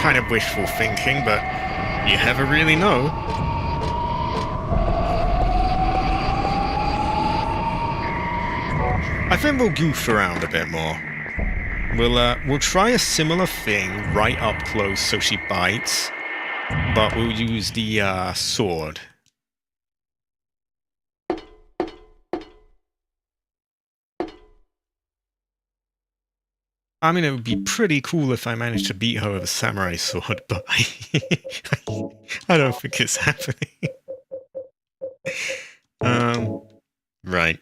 Kind of wishful thinking, but you never really know. I think we'll goof around a bit more. We'll try a similar thing right up close so she bites, but we'll use the sword. I mean, it would be pretty cool if I managed to beat her with a samurai sword, but I don't think it's happening. Right.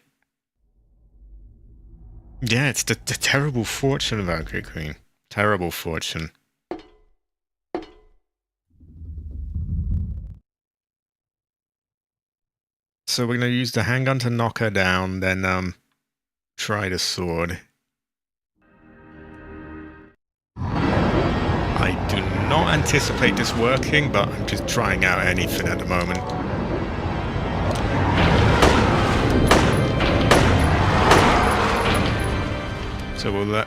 Yeah, it's the terrible fortune of our Great Queen. Terrible fortune. So we're going to use the handgun to knock her down, then try the sword. I do not anticipate this working, but I'm just trying out anything at the moment. So we'll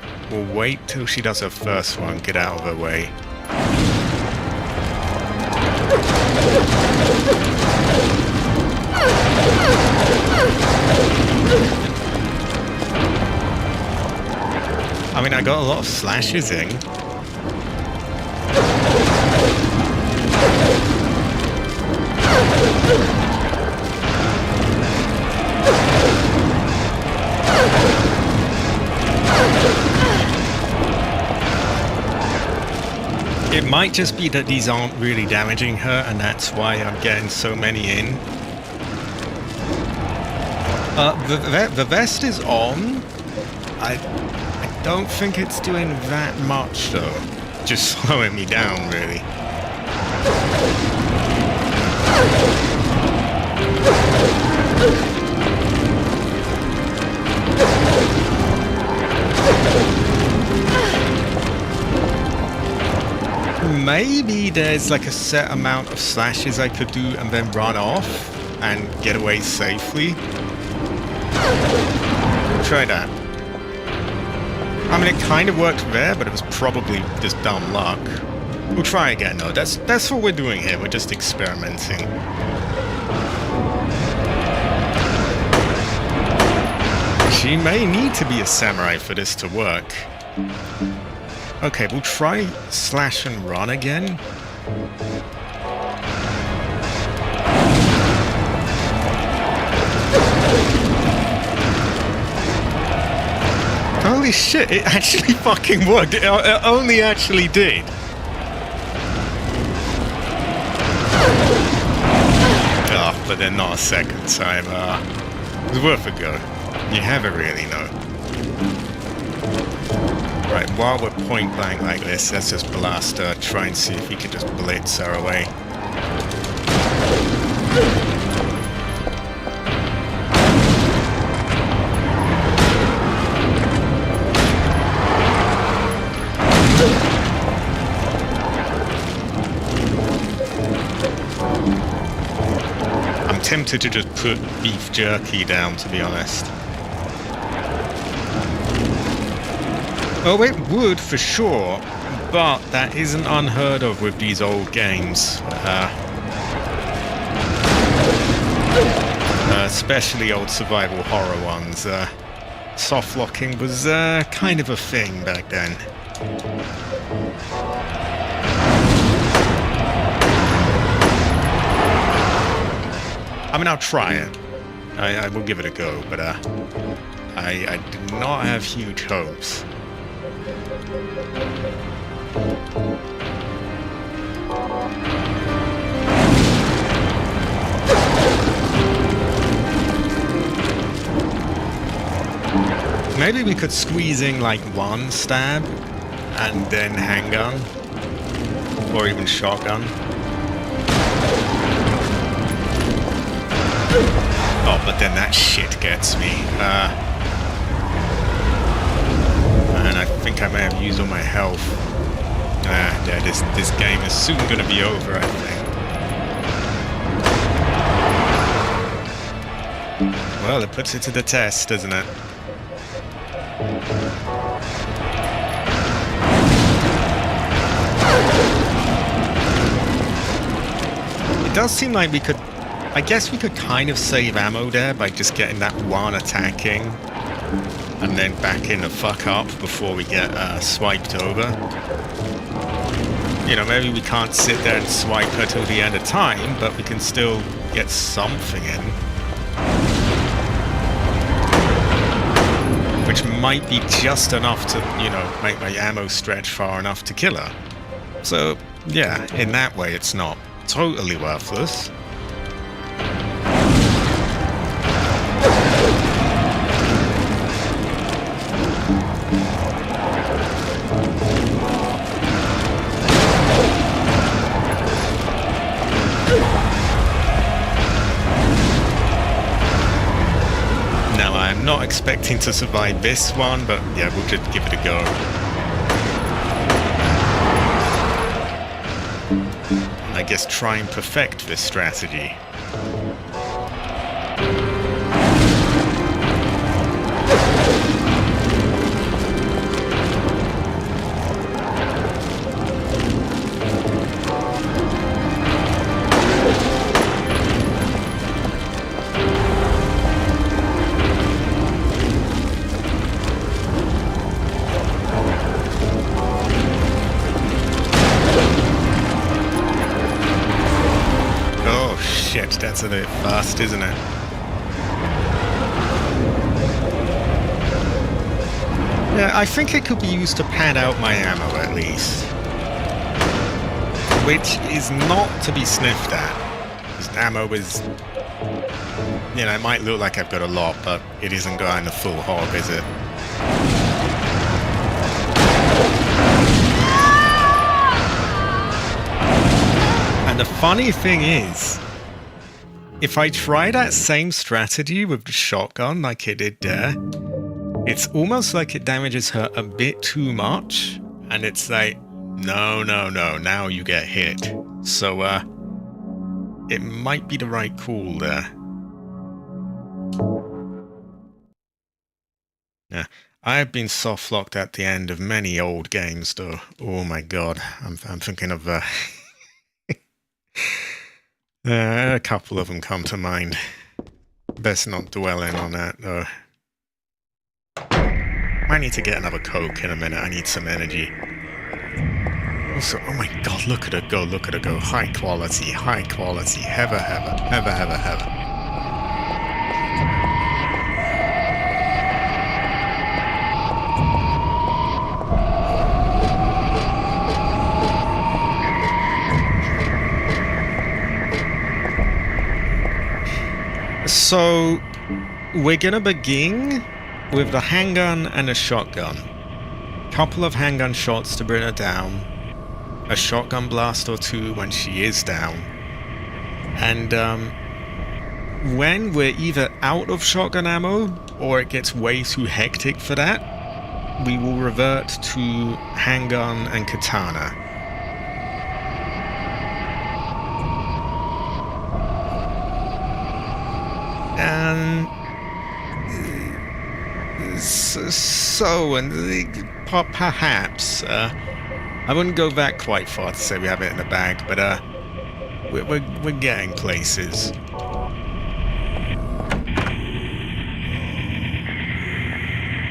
wait till she does her first one, get out of her way. I mean, I got a lot of slashes in. It might just be that these aren't really damaging her, and that's why I'm getting so many in. The vest is on. I don't think it's doing that much, though. Just slowing me down, really. Maybe there's like a set amount of slashes I could do and then run off and get away safely. Try that. I mean, it kind of worked there, but it was probably just dumb luck. We'll try again, though. That's what we're doing here. We're just experimenting. She may need to be a samurai for this to work. Okay, we'll try slash and run again. Holy shit, it actually fucking worked. It only actually did. Oh, but then not a second time. It was worth a go. You never really know. Right, while we're point blank like this, let's just blast her, try and see if we can just blitz her away. I'm tempted to just put beef jerky down, to be honest. Oh, it would for sure, but that isn't unheard of with these old games. Especially old survival horror ones. Soft locking was kind of a thing back then. I mean, I'll try it. I will give it a go, but I do not have huge hopes. Maybe we could squeeze in like one stab and then handgun or even shotgun. Oh, but then that shit gets me. And I think I may have used all my health. Yeah, this game is soon going to be over, I think. Well, it puts it to the test, doesn't it? It does seem like we could... I guess we could kind of save ammo there by just getting that one attacking and then backing the fuck up before we get swiped over. You know, maybe we can't sit there and swipe her till the end of time, but we can still get something in. Which might be just enough to, you know, make my ammo stretch far enough to kill her. So, yeah, in that way it's not totally worthless. I'm not expecting to survive this one, but yeah, we'll just give it a go. I guess try and perfect this strategy. That's a bit fast, isn't it? Yeah, I think it could be used to pad out my ammo at least. Which is not to be sniffed at. Because ammo is... You know, it might look like I've got a lot, but it isn't going the full hog, is it? And the funny thing is... If I try that same strategy with the shotgun like it did there, it's almost like it damages her a bit too much, and it's like, no, now you get hit. So, it might be the right call there. Yeah, I have been soft-locked at the end of many old games, though. Oh my god, I'm thinking of, a couple of them come to mind. Best not dwell in on that, though. I need to get another Coke in a minute. I need some energy. Also, oh my god, look at her go, look at her go. High quality, heather. So, we're gonna begin with the handgun and a shotgun. Couple of handgun shots to bring her down. A shotgun blast or two when she is down. And, when we're either out of shotgun ammo, or it gets way too hectic for that, we will revert to handgun and katana. And Perhaps. I wouldn't go back quite far to say we have it in the bag, but we're getting places.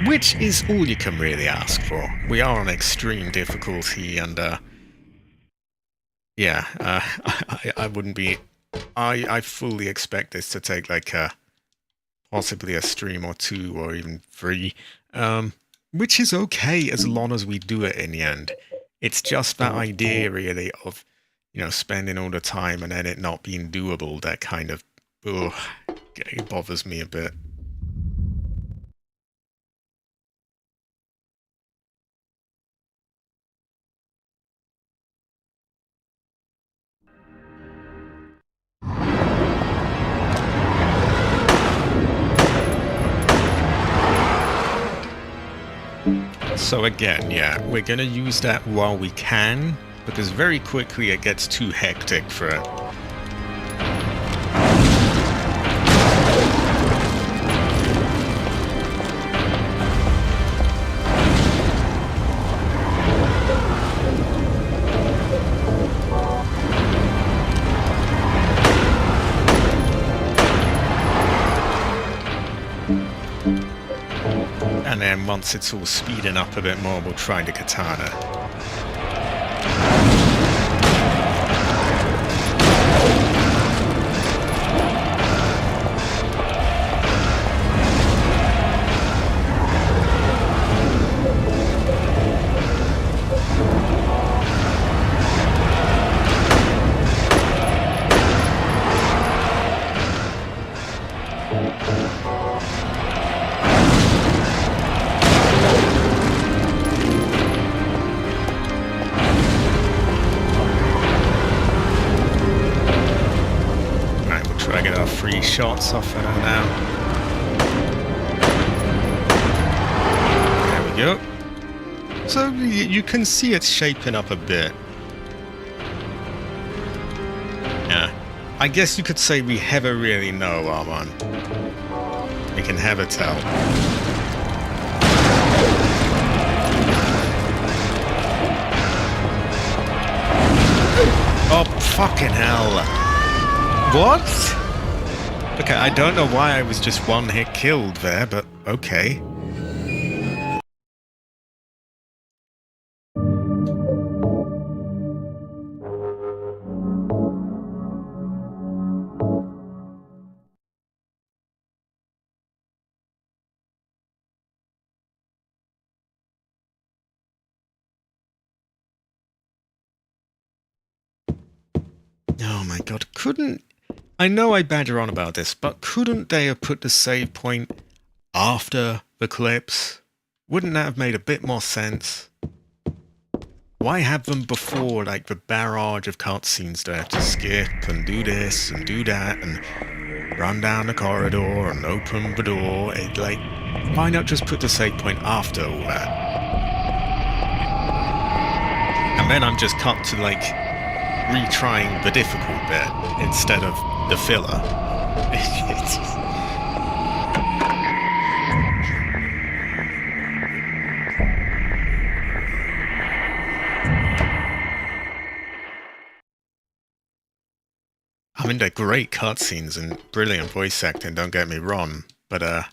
Which is all you can really ask for. We are on extreme difficulty, and yeah, I wouldn't be. I fully expect this to take like possibly a stream or 2 or even 3, which is okay as long as we do it in the end. It's just that idea really of, you know, spending all the time and then it not being doable that kind of it bothers me a bit. So again, yeah, we're gonna use that while we can, because very quickly it gets too hectic for it. And then once it's all speeding up a bit more, we'll try the katana. Shots off at her now. There we go. So you can see it's shaping up a bit. Yeah. I guess you could say we never really know, Armand. We can never tell. Oh, fucking hell. What? Okay, I don't know why I was just one hit killed there, but okay. Oh my god, I know I badger on about this, but couldn't they have put the save point after the clips? Wouldn't that have made a bit more sense? Why have them before, like, the barrage of cutscenes to have to skip and do this and do that and run down the corridor and open the door? Why not just put the save point after all that? And then I'm just cut to, like, retrying the difficult bit instead of the filler. I mean, they're great cutscenes and brilliant voice acting, don't get me wrong, but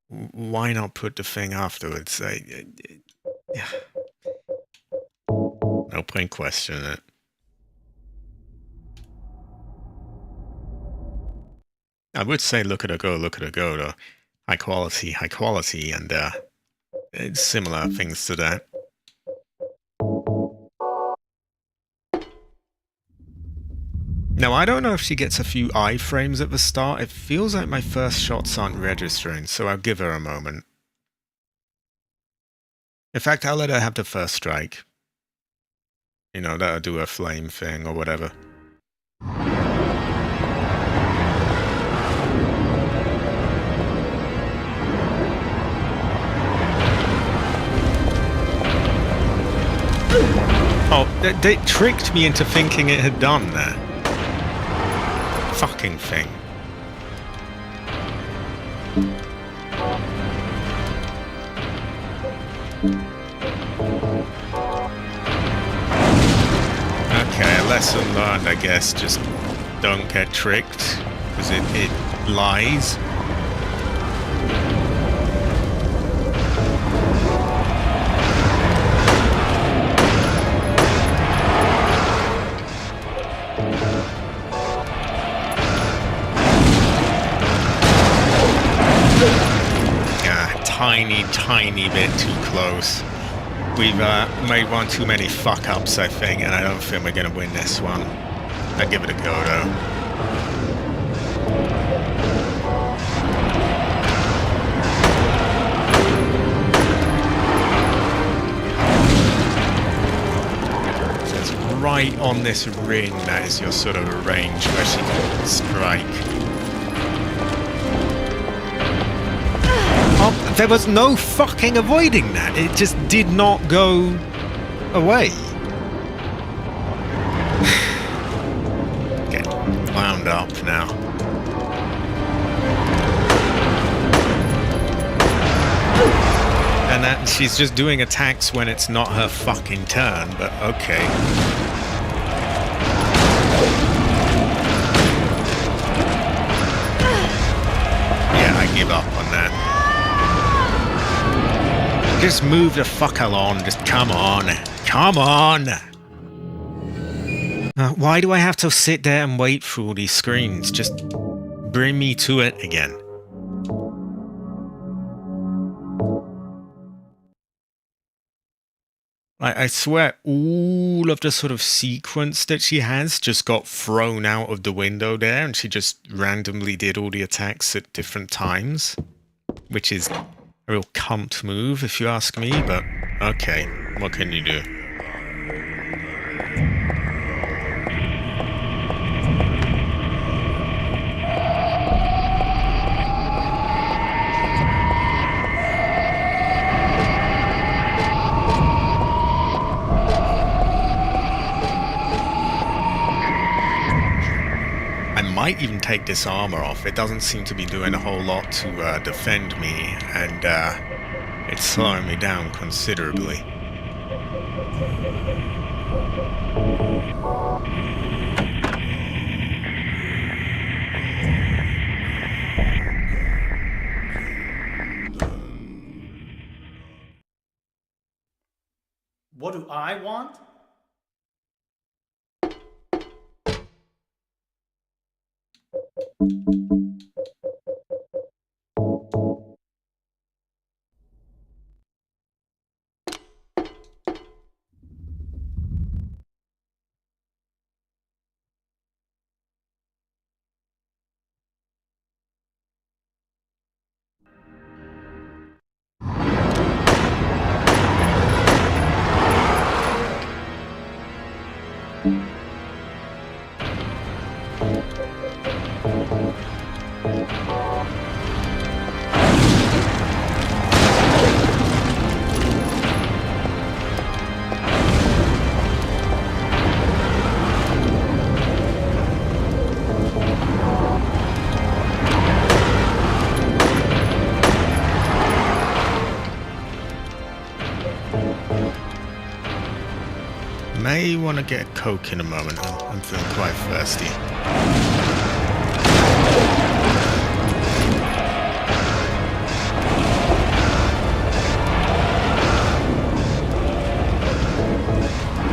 why not put the thing afterwards? Yeah. No point questioning it. I would say look at her go, though. High quality, and it's similar things to that. Now, I don't know if she gets a few iframes at the start. It feels like my first shots aren't registering, so I'll give her a moment. In fact, I'll let her have the first strike. You know, let her do her flame thing or whatever. Oh, they tricked me into thinking it had done that. Fucking thing. lesson learned, I guess. Just don't get tricked, because it lies. Tiny bit too close. We've made one too many fuck-ups, I think, and I don't think we're gonna win this one. I'll give it a go, though. So it's right on this ring that is your sort of range where she can strike. There was no fucking avoiding that. It just did not go away. Get wound up now. And that she's just doing attacks when it's not her fucking turn, but okay. Yeah, I give up on that. Just move the fuck along. Just come on. Come on! Why do I have to sit there and wait for all these screens? Just bring me to it again. I swear all of the sort of sequence that she has just got thrown out of the window there, and she just randomly did all the attacks at different times. Which is a real cunt move, if you ask me, but okay, what can you do? I might even take this armor off. It doesn't seem to be doing a whole lot to defend me, and it's slowing me down considerably. What do I want? May want to get a Coke in a moment. I'm feeling quite thirsty.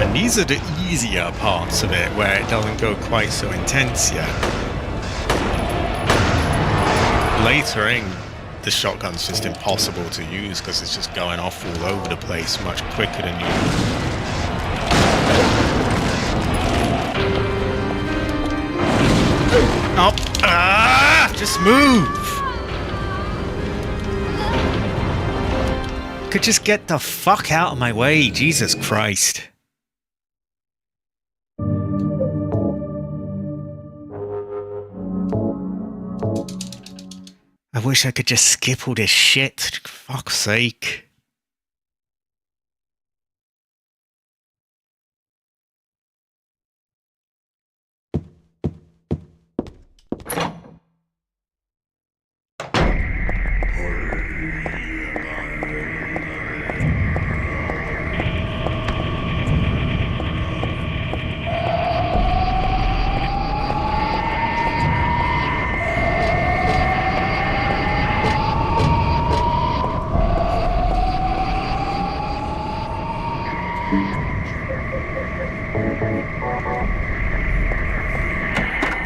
And these are the easier parts of it, where it doesn't go quite so intense yet. Later in, the shotgun's just impossible to use because it's just going off all over the place much quicker than usual. Oh, just move! Could just get the fuck out of my way, Jesus Christ. I wish I could just skip all this shit, for fuck's sake.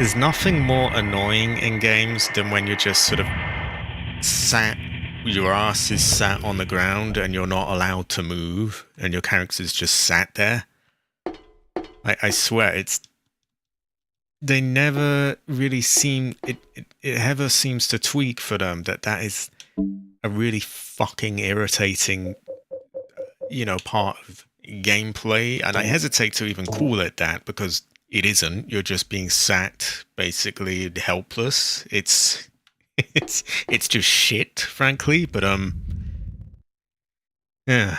There's nothing more annoying in games than when you're just sort of sat, your ass is sat on the ground and you're not allowed to move and your character's just sat there. I swear, they never really seem, it ever seems to tweak for them that is a really fucking irritating, part of gameplay. And I hesitate to even call it that because it isn't. You're just being sat, basically helpless. It's just shit, frankly. But yeah.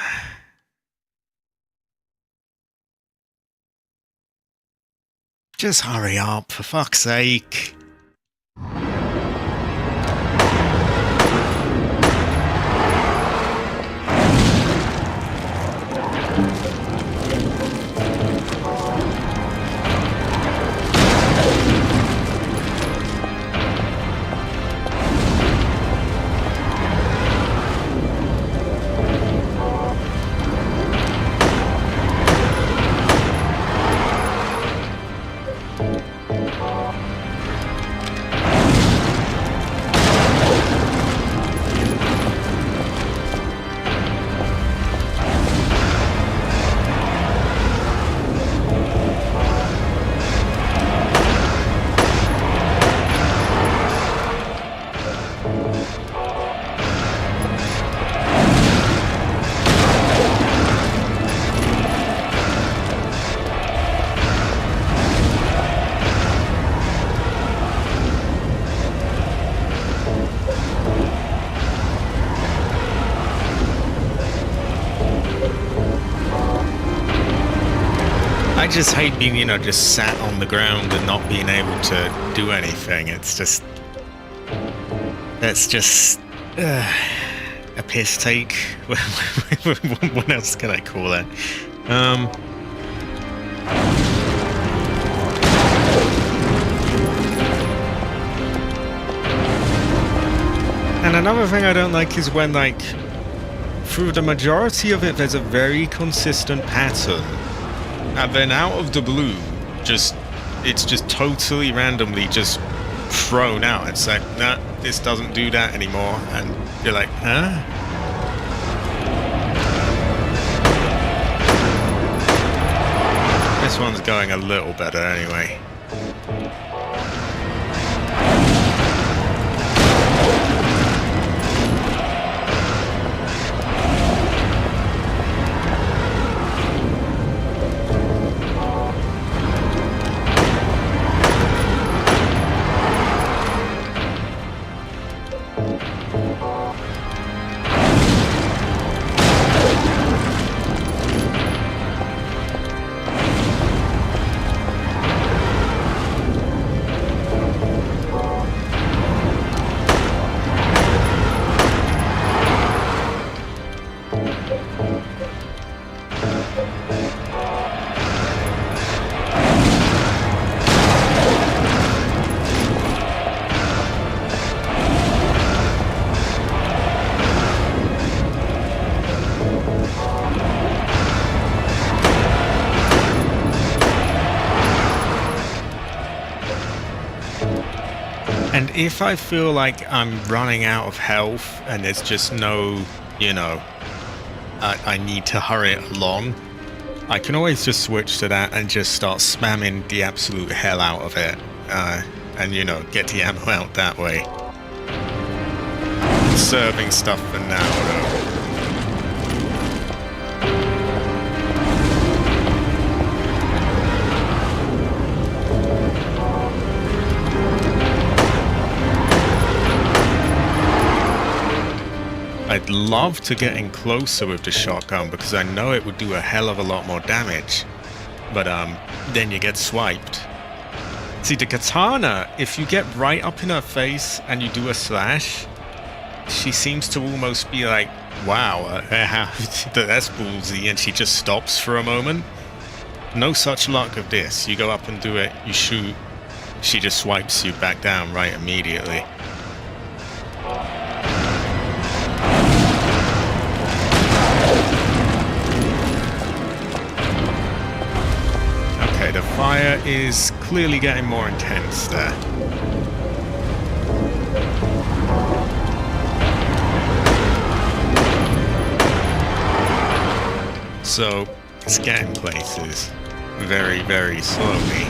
Just hurry up, for fuck's sake. I just hate being, just sat on the ground and not being able to do anything. It's just a piss take. What else can I call it? And another thing I don't like is when, through the majority of it, there's a very consistent pattern. And then out of the blue, it's just totally randomly just thrown out. It's like, nah, this doesn't do that anymore. And you're like, huh? This one's going a little better anyway. And if I feel like I'm running out of health and there's just no, I need to hurry it along, I can always just switch to that and just start spamming the absolute hell out of it. And, get the ammo out that way. Serving stuff for now, though. I'd love to get in closer with the shotgun because I know it would do a hell of a lot more damage. But then you get swiped. See, the katana, if you get right up in her face and you do a slash, she seems to almost be like, wow, that's ballsy, and she just stops for a moment. No such luck of this. You go up and do it, you shoot, she just swipes you back down right immediately. Okay, the fire is clearly getting more intense there. So, it's getting places very, very slowly.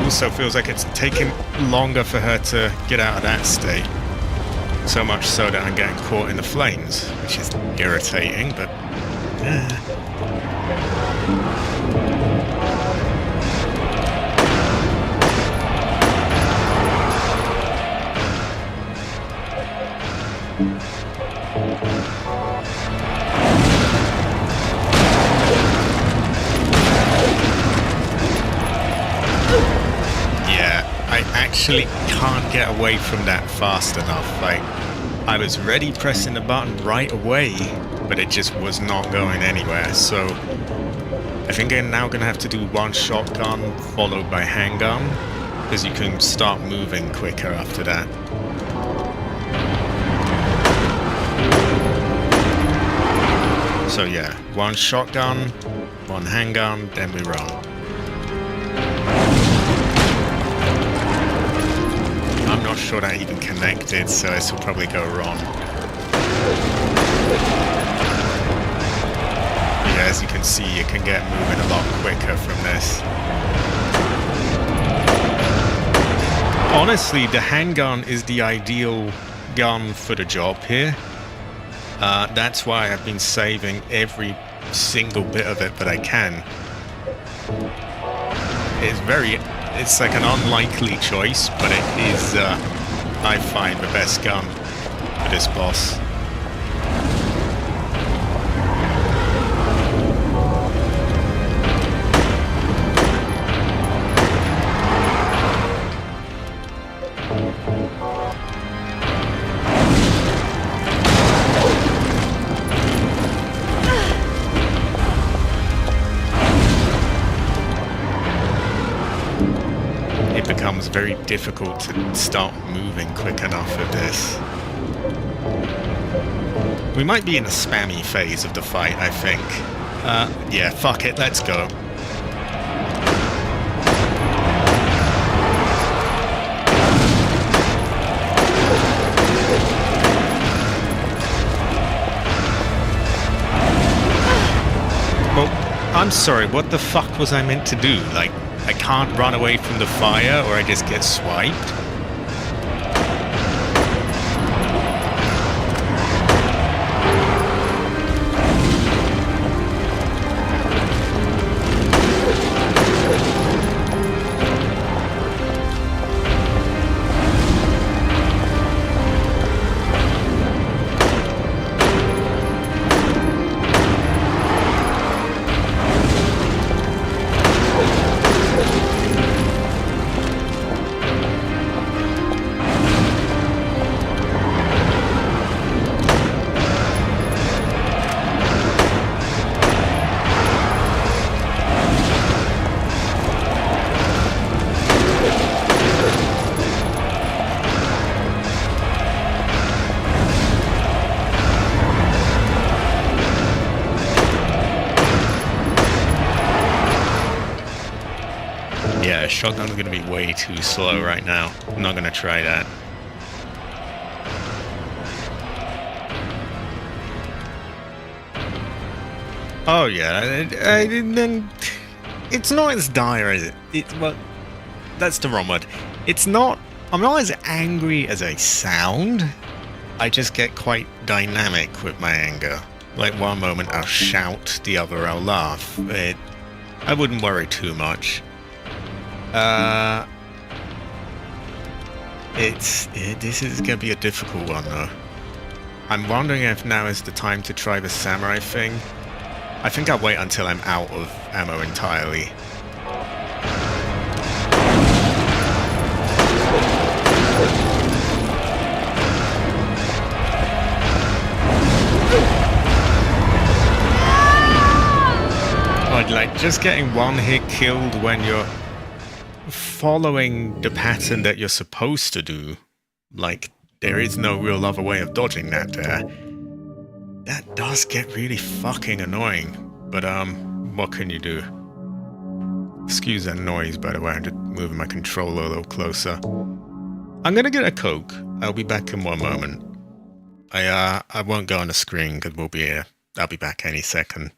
Also feels like it's taking longer for her to get out of that state. So much so that I'm getting caught in the flames, which is irritating, but... I actually can't get away from that fast enough. Like, I was ready pressing the button right away, but it just was not going anywhere. So I think I'm now going to have to do one shotgun followed by handgun, because you can start moving quicker after that. So yeah, one shotgun, one handgun, then we run. I'm not sure that even connected, so this will probably go wrong. Yeah, as you can see, you can get moving a lot quicker from this. Honestly, the handgun is the ideal gun for the job here. That's why I've been saving every single bit of it that I can. It's like an unlikely choice, but it is, I find, the best gun for this boss. Becomes very difficult to start moving quick enough with this. We might be in a spammy phase of the fight, I think. Yeah, fuck it, let's go. Well, I'm sorry, what the fuck was I meant to do? Like, I can't run away from the fire or I just get swiped. Yeah, shotgun's gonna be way too slow right now. I'm not gonna try that. Oh yeah, then it's not as dire as it. Well, that's the wrong word. It's not. I'm not as angry as I sound. I just get quite dynamic with my anger. Like one moment I'll shout, the other I'll laugh. I wouldn't worry too much. This is gonna be a difficult one though. I'm wondering if now is the time to try the samurai thing. I think I'll wait until I'm out of ammo entirely. Like just getting one hit killed when you're following the pattern that you're supposed to do, like there is no real other way of dodging that there. that does get really fucking annoying. But what can you do? Excuse that noise, by the way. I'm just moving my controller a little closer. I'm gonna get a Coke. I'll be back in one moment. I won't go on the screen because we'll be here. I'll be back any second.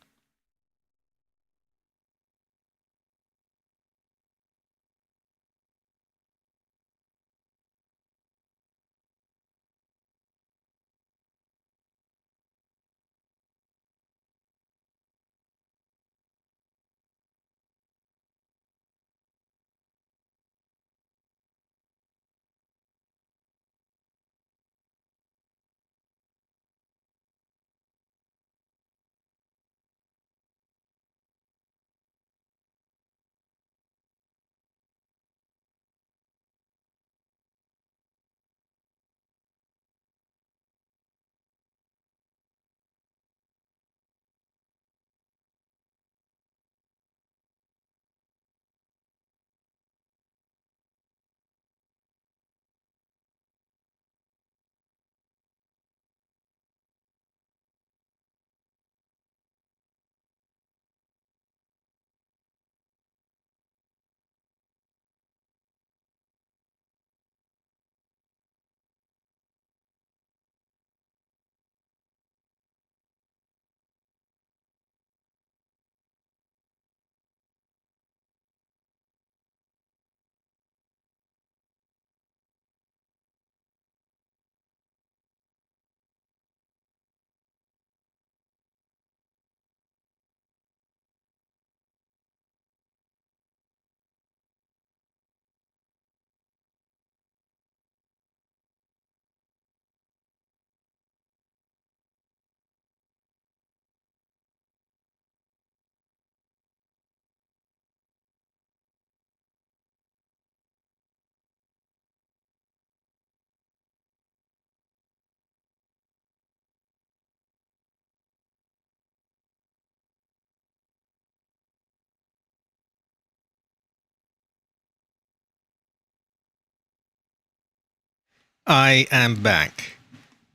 I am back.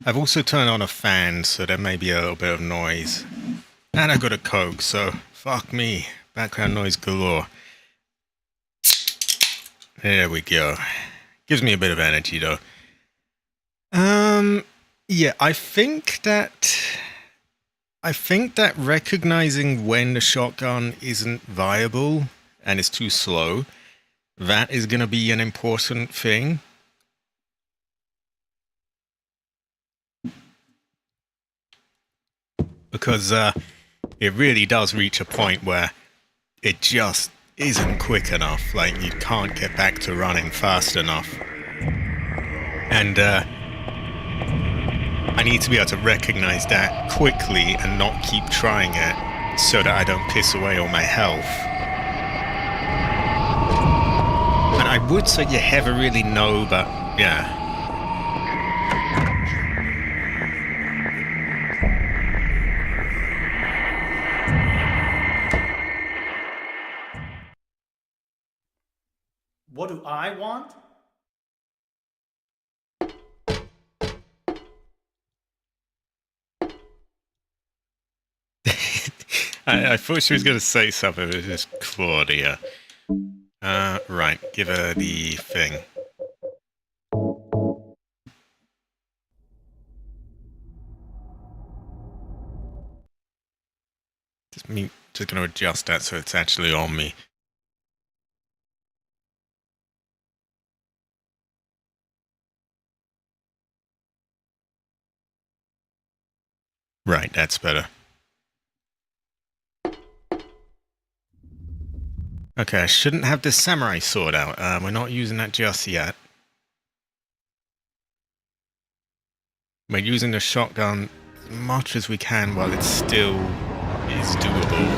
I've also turned on a fan, so there may be a little bit of noise. And I got a Coke, so fuck me. Background noise galore. There we go. Gives me a bit of energy, though. Yeah, I think that recognizing when the shotgun isn't viable and is too slow, that is going to be an important thing. Because it really does reach a point where it just isn't quick enough. Like, you can't get back to running fast enough. And I need to be able to recognize that quickly and not keep trying it so that I don't piss away all my health. And I would say you never really know, but yeah. What do I want? I thought she was going to say something. It was just Claudia. Right. Give her the thing. Just going to adjust that so it's actually on me. Right, that's better. Okay, I shouldn't have this samurai sword out. We're not using that just yet. We're using the shotgun as much as we can while it still is doable.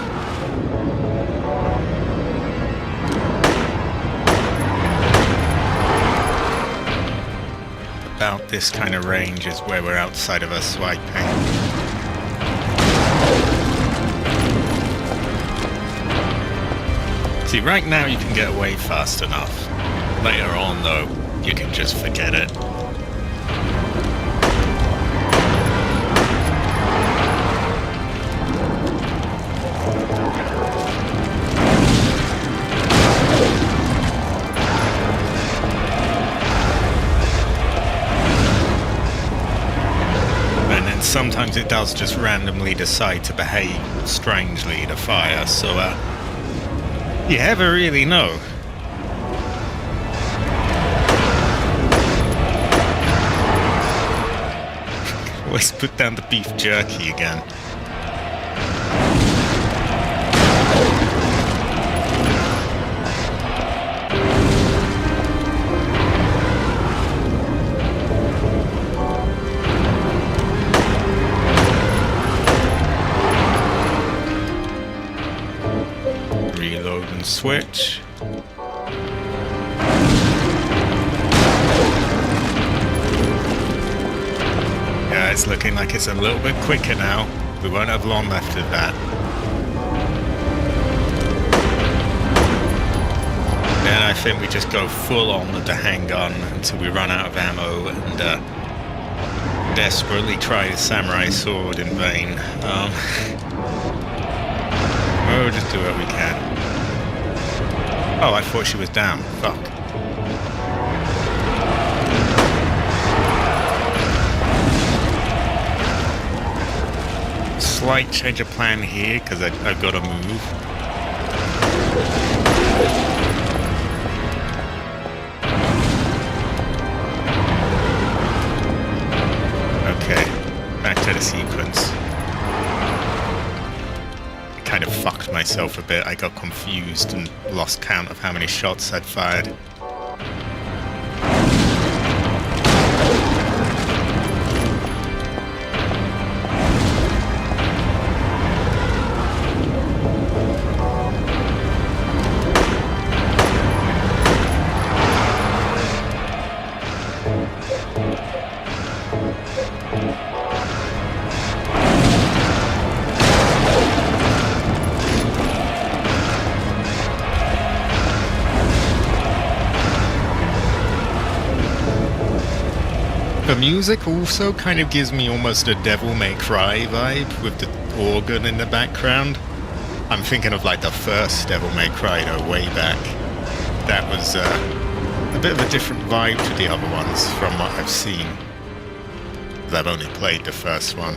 About this kind of range is where we're outside of our swiping. See, right now you can get away fast enough. Later on, though, you can just forget it. sometimes it does just randomly decide to behave strangely to fire, so you never really know. Always put down the beef jerky again. Reload and switch. Yeah, it's looking like it's a little bit quicker now. We won't have long left of that. Then I think we just go full on with the handgun until we run out of ammo and desperately try the samurai sword in vain. We'll just do what we can. Oh, I thought she was down. Fuck. Slight change of plan here, because I've got to move. Okay, back to the sequence. I kind of fucked myself a bit. I got confused and lost count of how many shots I'd fired. The music also kind of gives me almost a Devil May Cry vibe with the organ in the background. I'm thinking of like the first Devil May Cry though, way back. That was a bit of a different vibe to the other ones from what I've seen. I've only played the first one.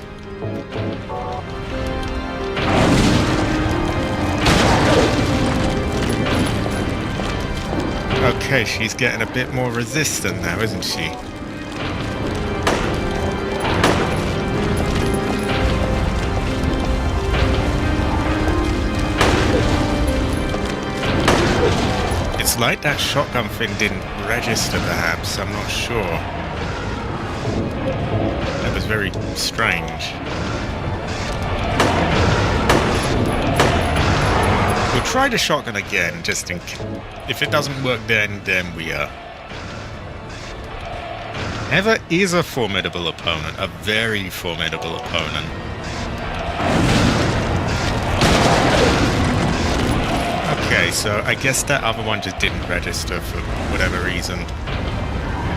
Okay, she's getting a bit more resistant now, isn't she? It's like that shotgun thing didn't register, perhaps. I'm not sure. That was very strange. We'll try the shotgun again, just in case. If it doesn't work then we are. Eva is a formidable opponent, a very formidable opponent. Okay, so I guess that other one just didn't register for whatever reason.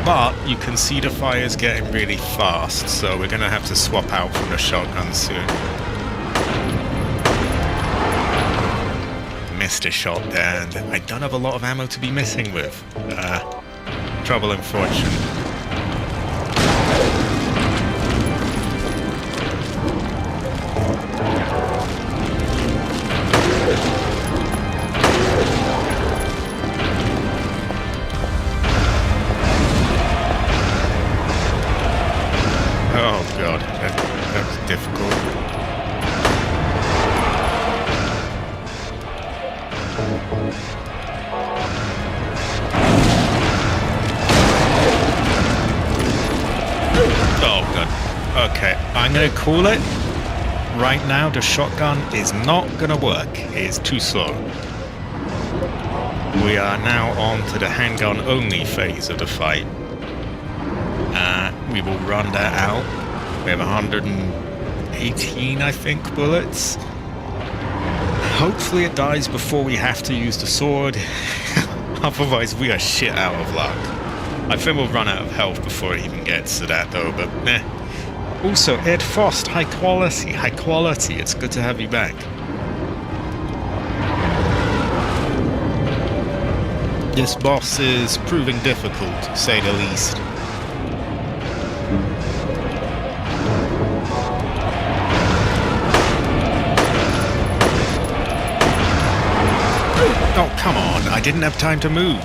But you can see the fire's getting really fast, so we're gonna have to swap out from the shotgun soon. Missed a shot there, and I don't have a lot of ammo to be missing with. Trouble and fortune. Oh god, that was difficult. Oh god. Okay, I'm gonna call it. Right now the shotgun is not gonna work. It is too slow. We are now on to the handgun only phase of the fight. We will run that out. We have 118, I think, bullets. Hopefully it dies before we have to use the sword. Otherwise we are shit out of luck. I think we'll run out of health before it even gets to that though, but meh. Also, Ed Frost, high quality. It's good to have you back. This boss is proving difficult, to say the least. Come on, I didn't have time to move.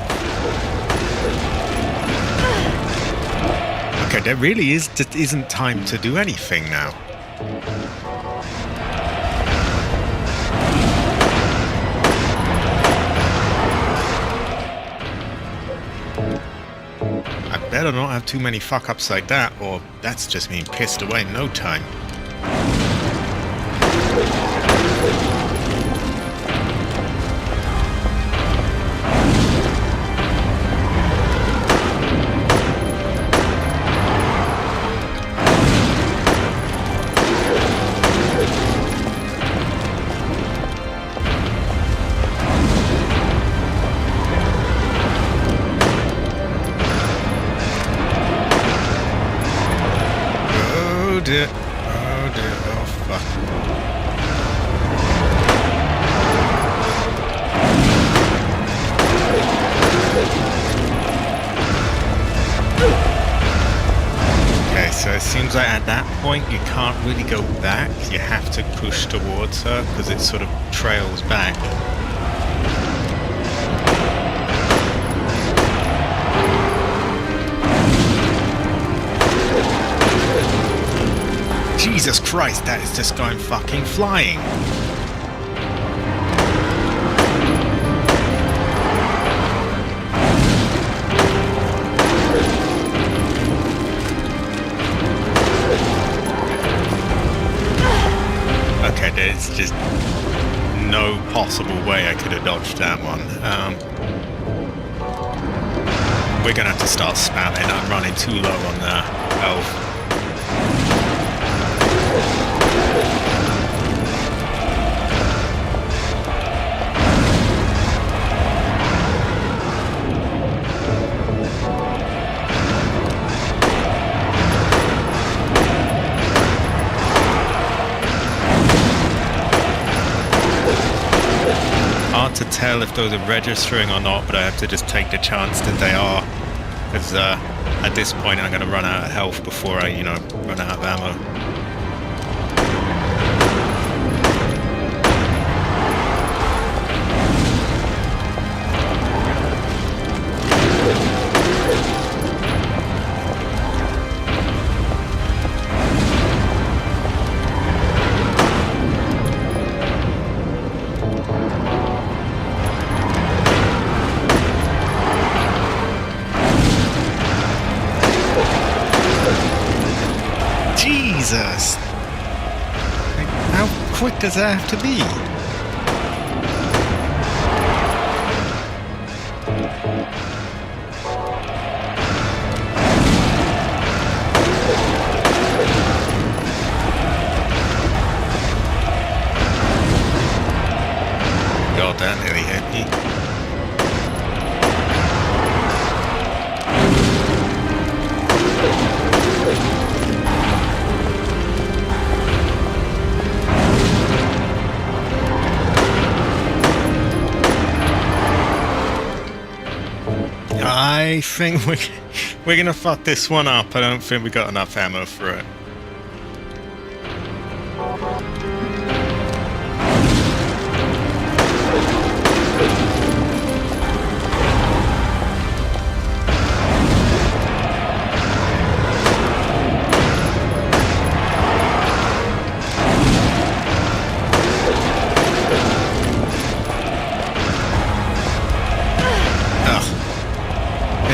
Okay, there really just isn't time to do anything now. I better not have too many fuck-ups like that, or that's just being pissed away in no time. Oh dear, oh fuck. Okay, so it seems like at that point you can't really go back, you have to push towards her because it sort of trails back. Jesus Christ, that is just going fucking flying. Okay, there's just no possible way I could have dodged that one. We're gonna have to start spamming. I'm running too low on the health. Hard to tell if those are registering or not, but I have to just take the chance that they are, because at this point I'm going to run out of health before I, run out of ammo. Jesus! How quick does that have to be? God, that nearly hit me. I think we're gonna fuck this one up. I don't think we got enough ammo for it.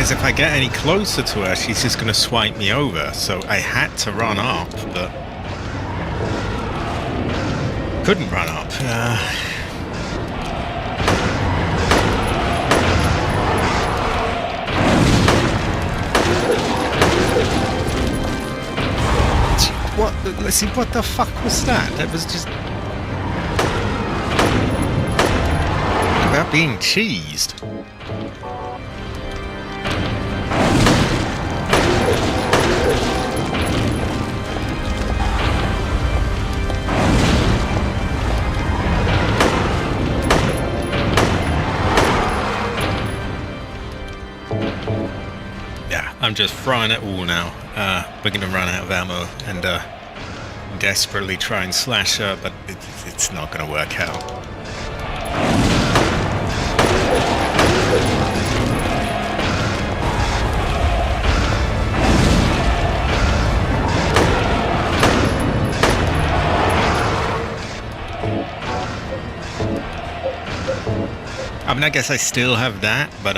If I get any closer to her, she's just going to swipe me over. So I had to run up, but couldn't run up. What? Let's see. What the fuck was that? That was just about being cheesed. I'm just throwing it all now. We're going to run out of ammo and desperately try and slash her, but it's not going to work out. I guess I still have that, but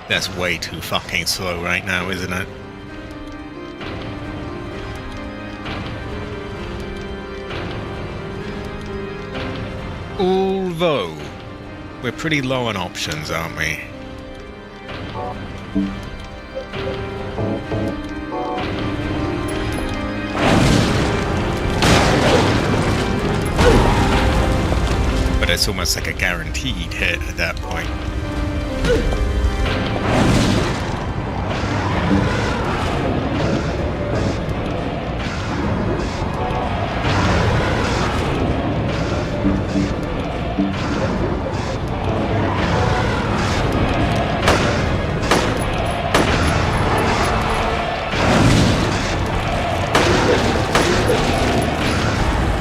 that's way too fucking slow right now, isn't it? Although, we're pretty low on options, aren't we? But it's almost like a guaranteed hit at that point.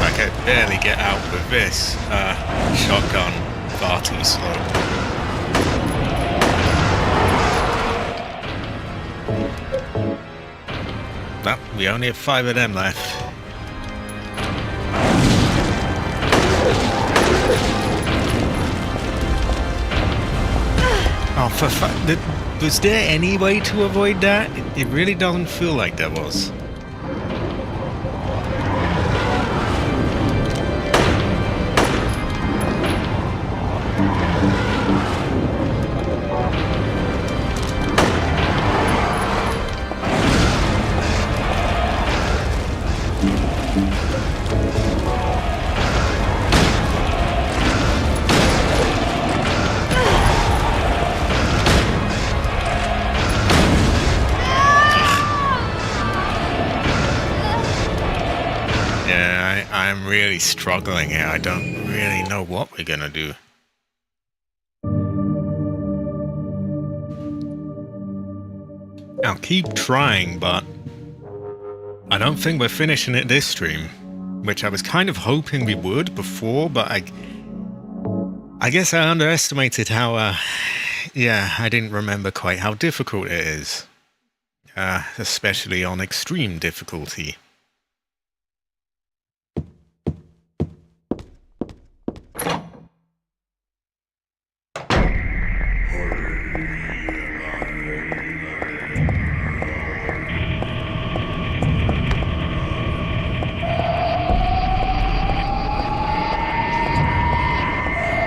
I could barely get out with this shotgun, far too slow. Well, we only have 5 of them left. Oh, for fuck! Was there any way to avoid that? It really doesn't feel like there was. I'm really struggling here. I don't really know what we're gonna do. I'll keep trying, but I don't think we're finishing it this stream, which I was kind of hoping we would before, but I guess I underestimated how, I didn't remember quite how difficult it is, especially on extreme difficulty.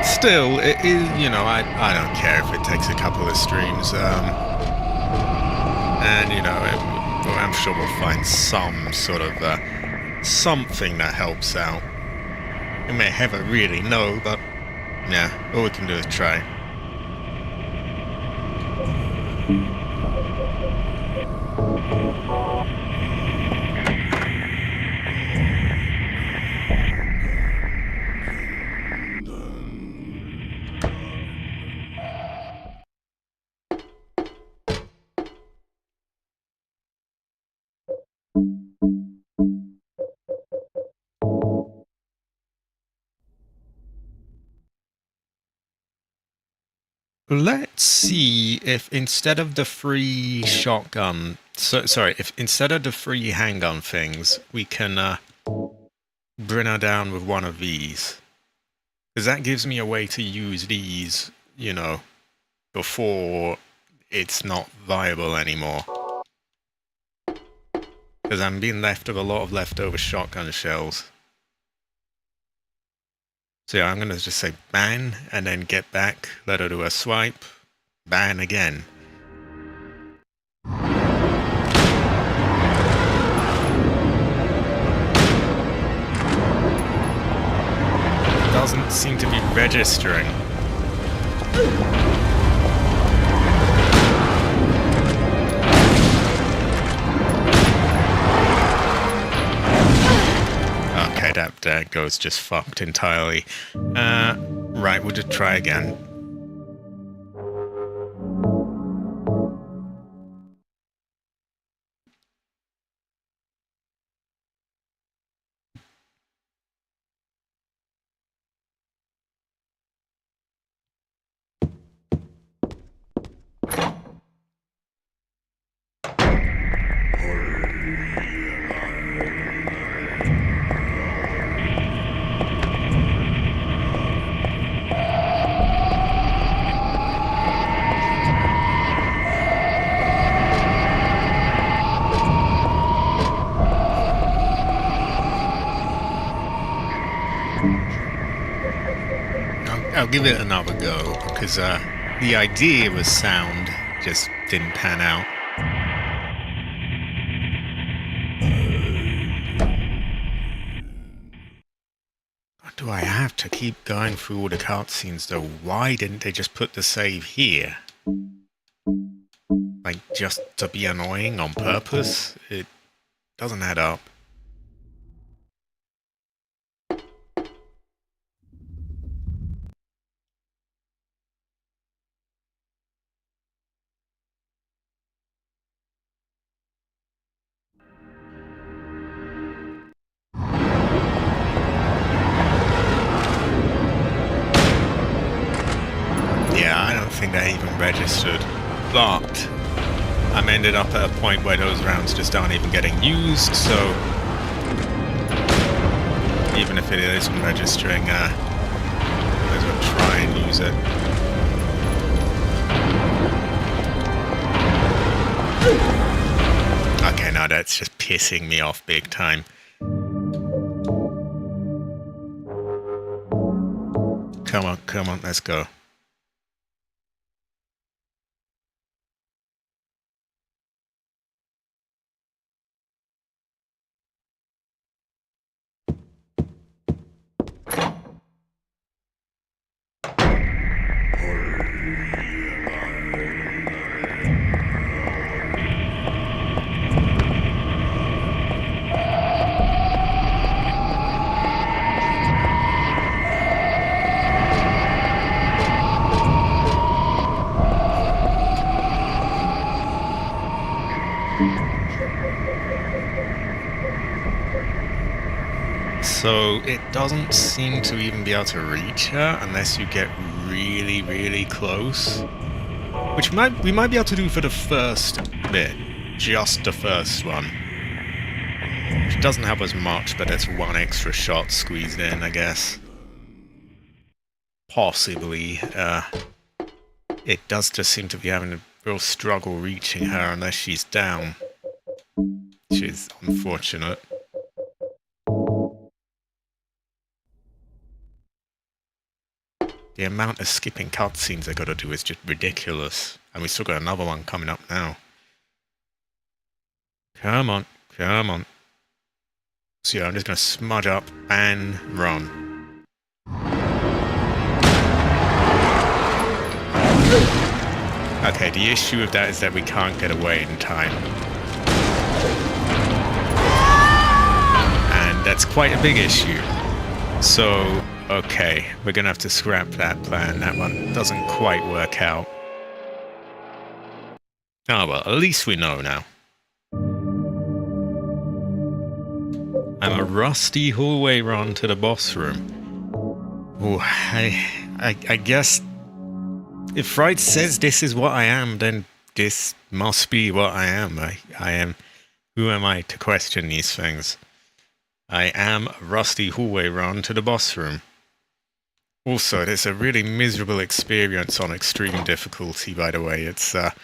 Still, it is, you know, I don't care if it takes a couple of streams, and, you know, I'm sure we'll find some sort of, something that helps out. We may never really know, but, yeah, all we can do is try. Let's see if instead of the free shotgun, if instead of the free handgun things, we can bring her down with one of these. Because that gives me a way to use these, you know, before it's not viable anymore. Because I'm being left with a lot of leftover shotgun shells. So yeah, I'm going to just say ban, and then get back, let her do a swipe, ban again. Doesn't seem to be registering. Okay, that goes just fucked entirely. Right, we'll just try again. give it another go, because the idea was sound, just didn't pan out. Do I have to keep going through all the cutscenes though? Why didn't they just put the save here? Like, just to be annoying on purpose? It doesn't add up. Yeah, I don't think that even registered. But I'm ended up at a point where those rounds just aren't even getting used, so even if it isn't registering, might as well try and use it. Okay, now that's just pissing me off big time. Come on, let's go. So it doesn't seem to even be able to reach her unless you get really, really close. Which we might be able to do for the first bit. Just the first one. Which doesn't help us much, but that's one extra shot squeezed in, I guess. Possibly. It does just seem to be having a real struggle reaching her unless she's down. Which is unfortunate. The amount of skipping cutscenes I gotta do is just ridiculous. And we still got another one coming up now. Come on, come on. So yeah, I'm just gonna smudge up and run. Okay, the issue with that is that we can't get away in time. And that's quite a big issue. So, okay, we're gonna have to scrap that plan. That one doesn't quite work out. Oh well, at least we know now. I'm a rusty hallway run to the boss room. Oh, I guess if Fright says this is what I am, then this must be what I am. I am. Who am I to question these things? I am a rusty hallway run to the boss room. Also, it's a really miserable experience on extreme difficulty, by the way. It's, I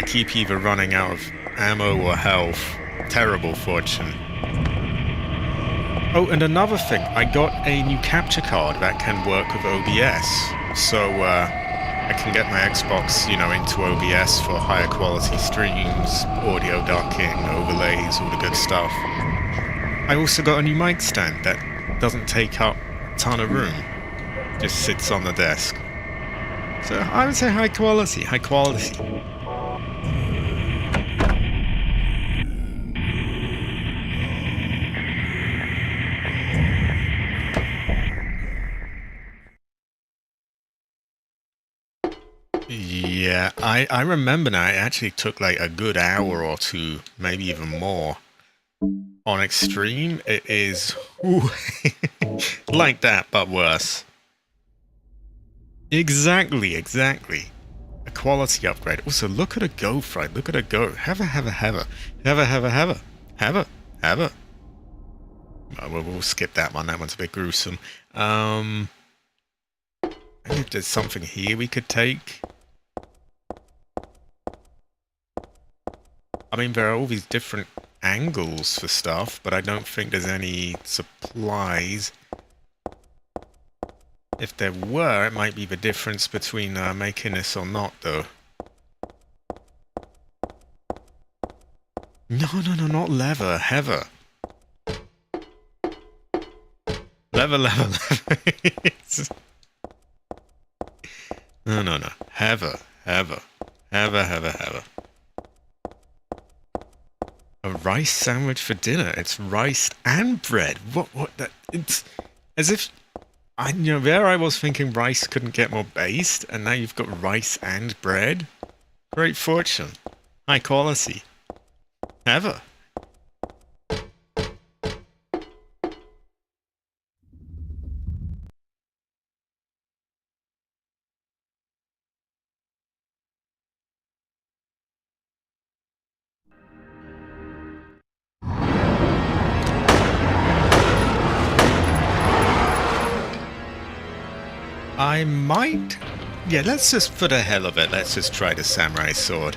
keep either running out of ammo or health. Terrible fortune. Oh, and another thing. I got a new capture card that can work with OBS. So, I can get my Xbox, into OBS for higher quality streams, audio ducking, overlays, all the good stuff. I also got a new mic stand that doesn't take up a ton of room. Just sits on the desk. So I would say high quality. Yeah, I remember now, it actually took like a good hour or two, maybe even more. On extreme, it is like that, but worse. Exactly. A quality upgrade. Also, look at her go, Fright. Look at her go. Have a. We'll skip that one. That one's a bit gruesome. Maybe if there's something here we could take. I mean, there are all these different angles for stuff, but I don't think there's any supplies. If there were, it might be the difference between making this or not, though. No, not leather, heather. Leather. No. Heather. A rice sandwich for dinner. It's rice and bread. What that? It's as if there I was thinking rice couldn't get more based, and now you've got rice and bread. Great fortune. High quality. Ever. I might... Yeah, let's just, for the hell of it, let's just try the samurai sword.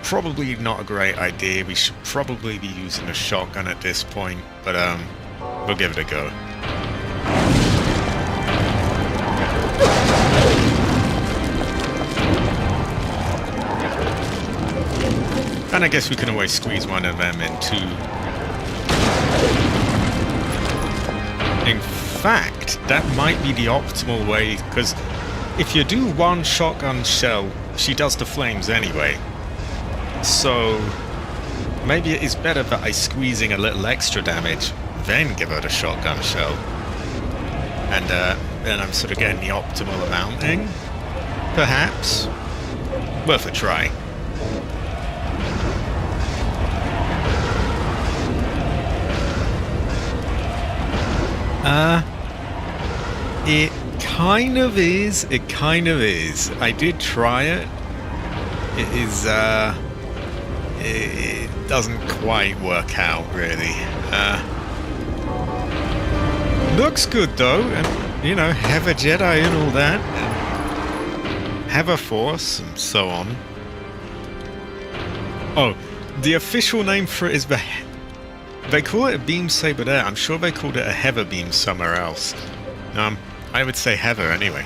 Probably not a great idea. We should probably be using a shotgun at this point, but we'll give it a go. And I guess we can always squeeze one of them in too. In fact, that might be the optimal way, because if you do one shotgun shell, she does the flames anyway. So maybe it is better that I squeezing a little extra damage, then give her the shotgun shell. And then I'm sort of getting the optimal amounting. Perhaps. Worth a try. It kind of is. I did try it. It is, it doesn't quite work out, really. Looks good, though, and, have a Jedi and all that, and have a Force, and so on. Oh, the official name for it is they call it a beam saber there. I'm sure they called it a heather beam somewhere else. I would say heather anyway.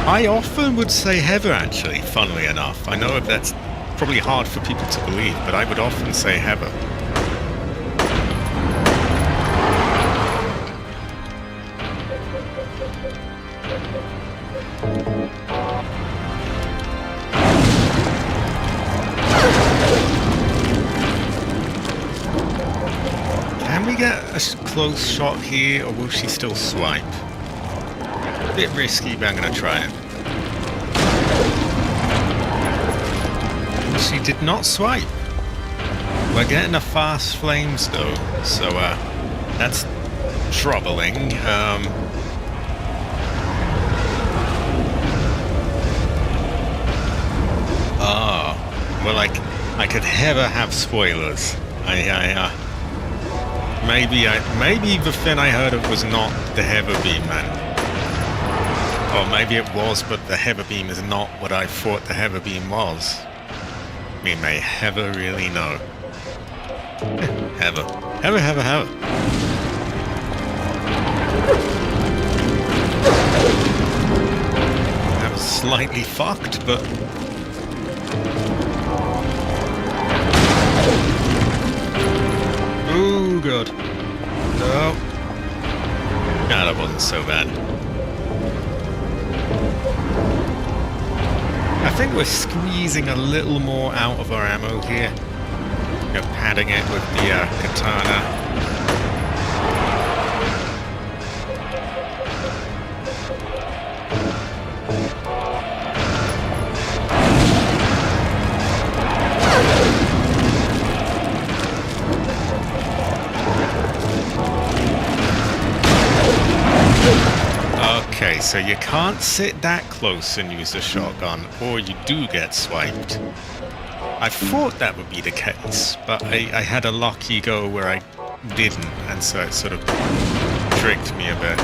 I often would say heather, actually, funnily enough. I know that's probably hard for people to believe, but I would often say heather. Can we get a close shot here, or will she still swipe? A bit risky, but I'm going to try it. She did not swipe. We're getting a fast flames though, so that's troubling. Well, I could never have spoilers. Maybe the thing I heard of was not the heather beam, man. Or maybe it was, but the heather beam is not what I thought the heather beam was. We may never really know. Heather. That was slightly fucked, but... Ooh, good. No. No, that wasn't so bad. I think we're squeezing a little more out of our ammo here. Padding it with the katana. Okay, so you can't sit that close and use the shotgun, or you do get swiped. I thought that would be the case, but I had a lucky go where I didn't, and so it sort of tricked me a bit.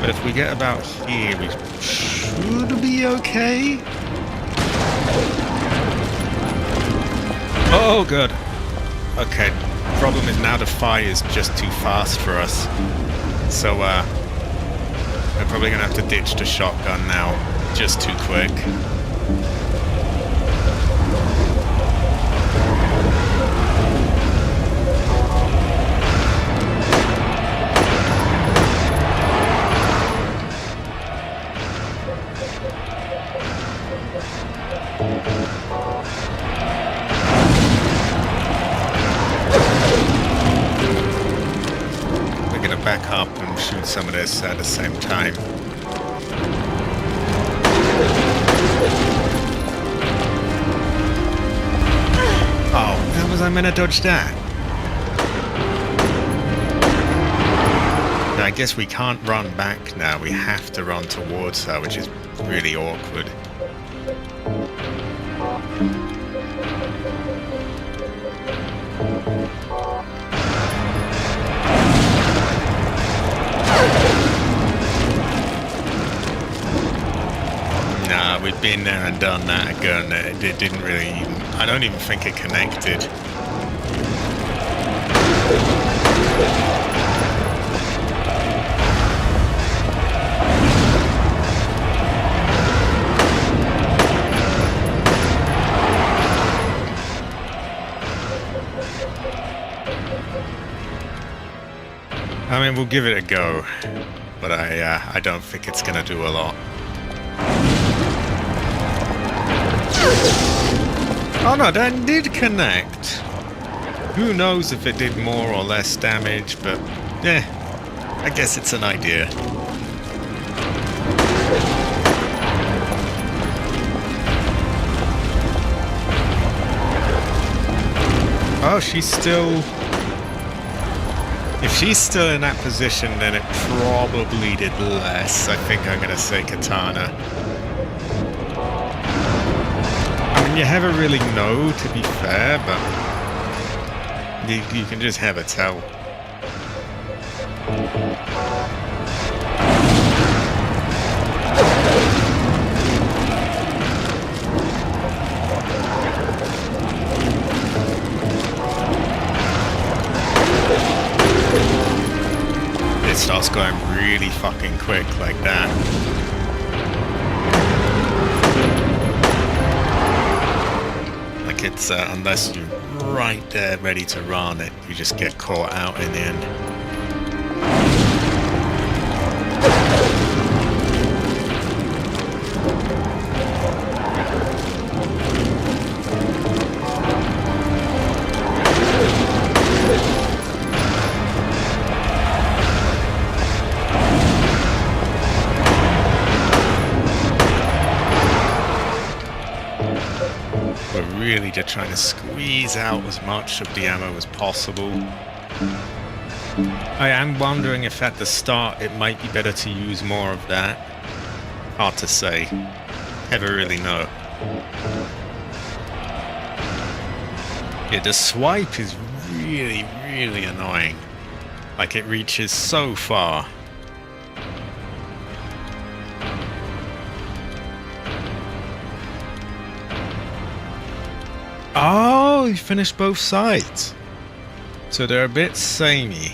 But if we get about here, we should be okay. Oh, good. Okay, problem is now the fire is just too fast for us. So, we're probably gonna have to ditch the shotgun now. Just too quick. We're gonna back up and shoot some of this at the same time. Oh, how was I meant to dodge that? I guess we can't run back now. We have to run towards her, which is really awkward. Nah, we've been there and done that again. It didn't really even... I don't even think it connected. I mean, we'll give it a go, but I don't think it's gonna do a lot. Oh no, that did connect. Who knows if it did more or less damage, but I guess it's an idea. Oh, she's still... If she's still in that position, then it probably did less. I think I'm gonna say katana. I mean, you never really know, to be fair, but you can just have a tell. It starts going really fucking quick like that. Like it's, unless you're right there ready to run it, you just get caught out in the end. We're really just trying to squeeze out as much of the ammo as possible. I am wondering if at the start it might be better to use more of that. Hard to say. Never really know. Yeah, the swipe is really, really annoying. Like it reaches so far. Oh, you finished both sides. So they're a bit samey.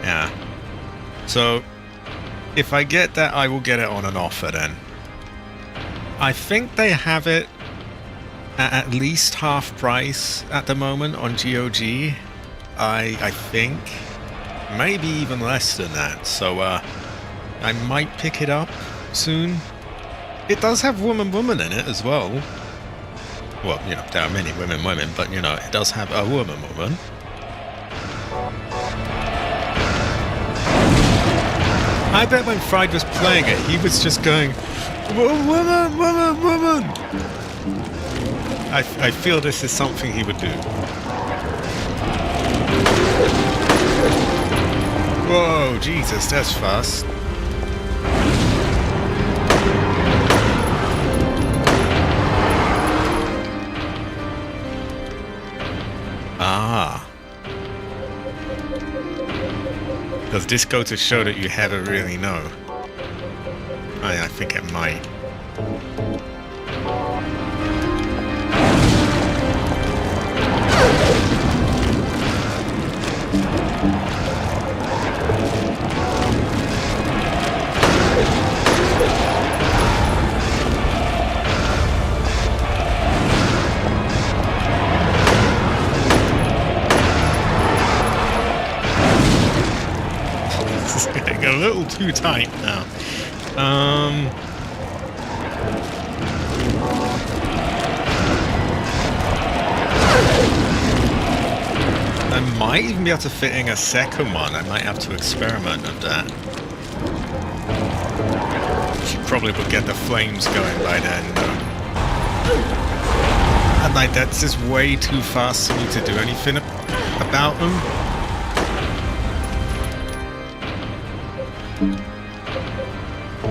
Yeah. So, if I get that, I will get it on an offer then. I think they have it at least half price at the moment on GOG. I think. Maybe even less than that. So, I might pick it up soon. It does have woman in it as well. Well, you know, there are many women, but, you know, it does have a woman. I bet when Fried was playing it, he was just going, woman. I feel this is something he would do. Whoa, Jesus, that's fast. Ah. Does this go to show that you never really know? I think it might. This is getting a little too tight now. I might even be able to fit in a second one. I might have to experiment with that. She probably would get the flames going by then, though. And like, that's just way too fast for me to do anything about them.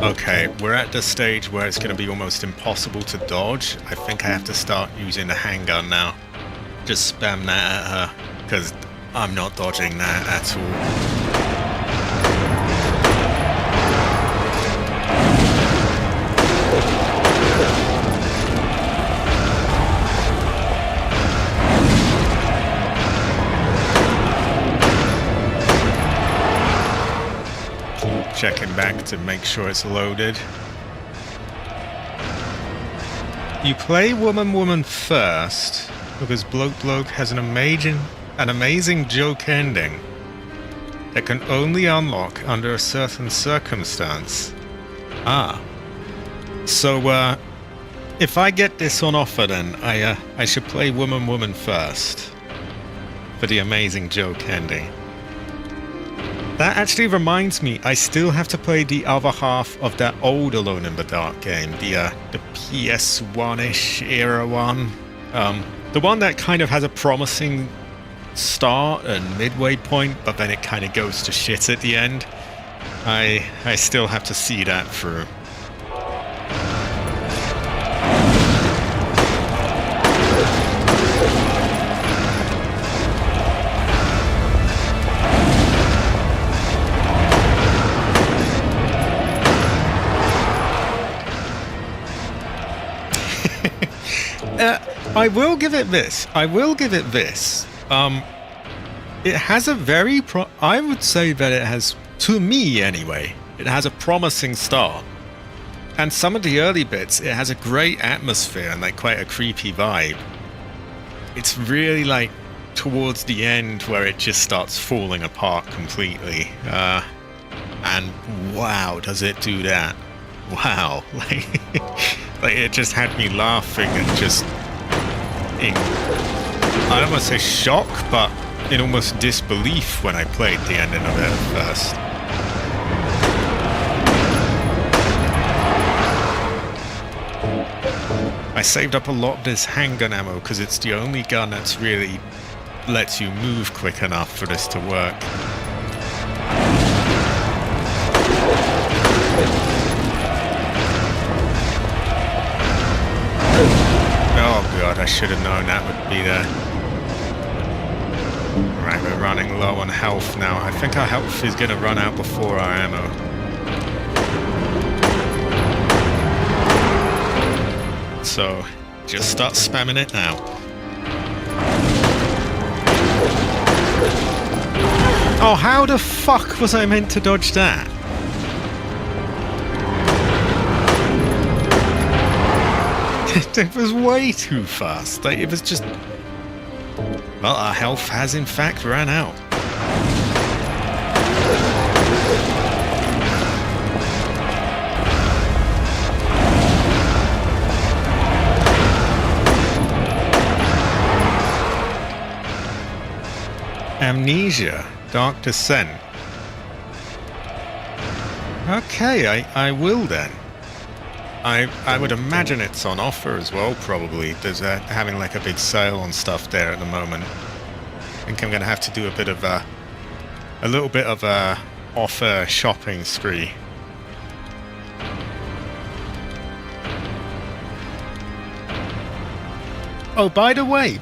Okay, we're at the stage where it's going to be almost impossible to dodge. I think I have to start using the handgun now. Just spam that at her, because I'm not dodging that at all. Checking back to make sure it's loaded. You play Woman first because Bloke has an amazing joke ending that can only unlock under a certain circumstance. Ah. So, if I get this on offer then, I should play Woman first for the amazing joke ending. That actually reminds me, I still have to play the other half of that old Alone in the Dark game, the PS1-ish era one. The one that kind of has a promising start and midway point, but then it kind of goes to shit at the end. I still have to see that through. I will give it this. It has a very I would say that it has, to me anyway, it has a promising start. And some of the early bits, it has a great atmosphere and like quite a creepy vibe. It's really like towards the end where it just starts falling apart completely. And wow, does it do that? Wow, like it just had me laughing and just in, I don't want to say shock, but in almost disbelief when I played the ending of it at first. I saved up a lot of this handgun ammo because it's the only gun that's really lets you move quick enough for this to work. Oh god, I should have known that would be there. Right, we're running low on health now. I think our health is going to run out before our ammo. So, just start spamming it now. Oh, how the fuck was I meant to dodge that? It was way too fast. Like, it was just... Well, our health has in fact ran out. Amnesia, Dark Descent. Okay, I will then. I would imagine it's on offer as well, probably. There's having like a big sale on stuff there at the moment. I think I'm going to have to do a little bit of a offer shopping spree. Oh, by the way,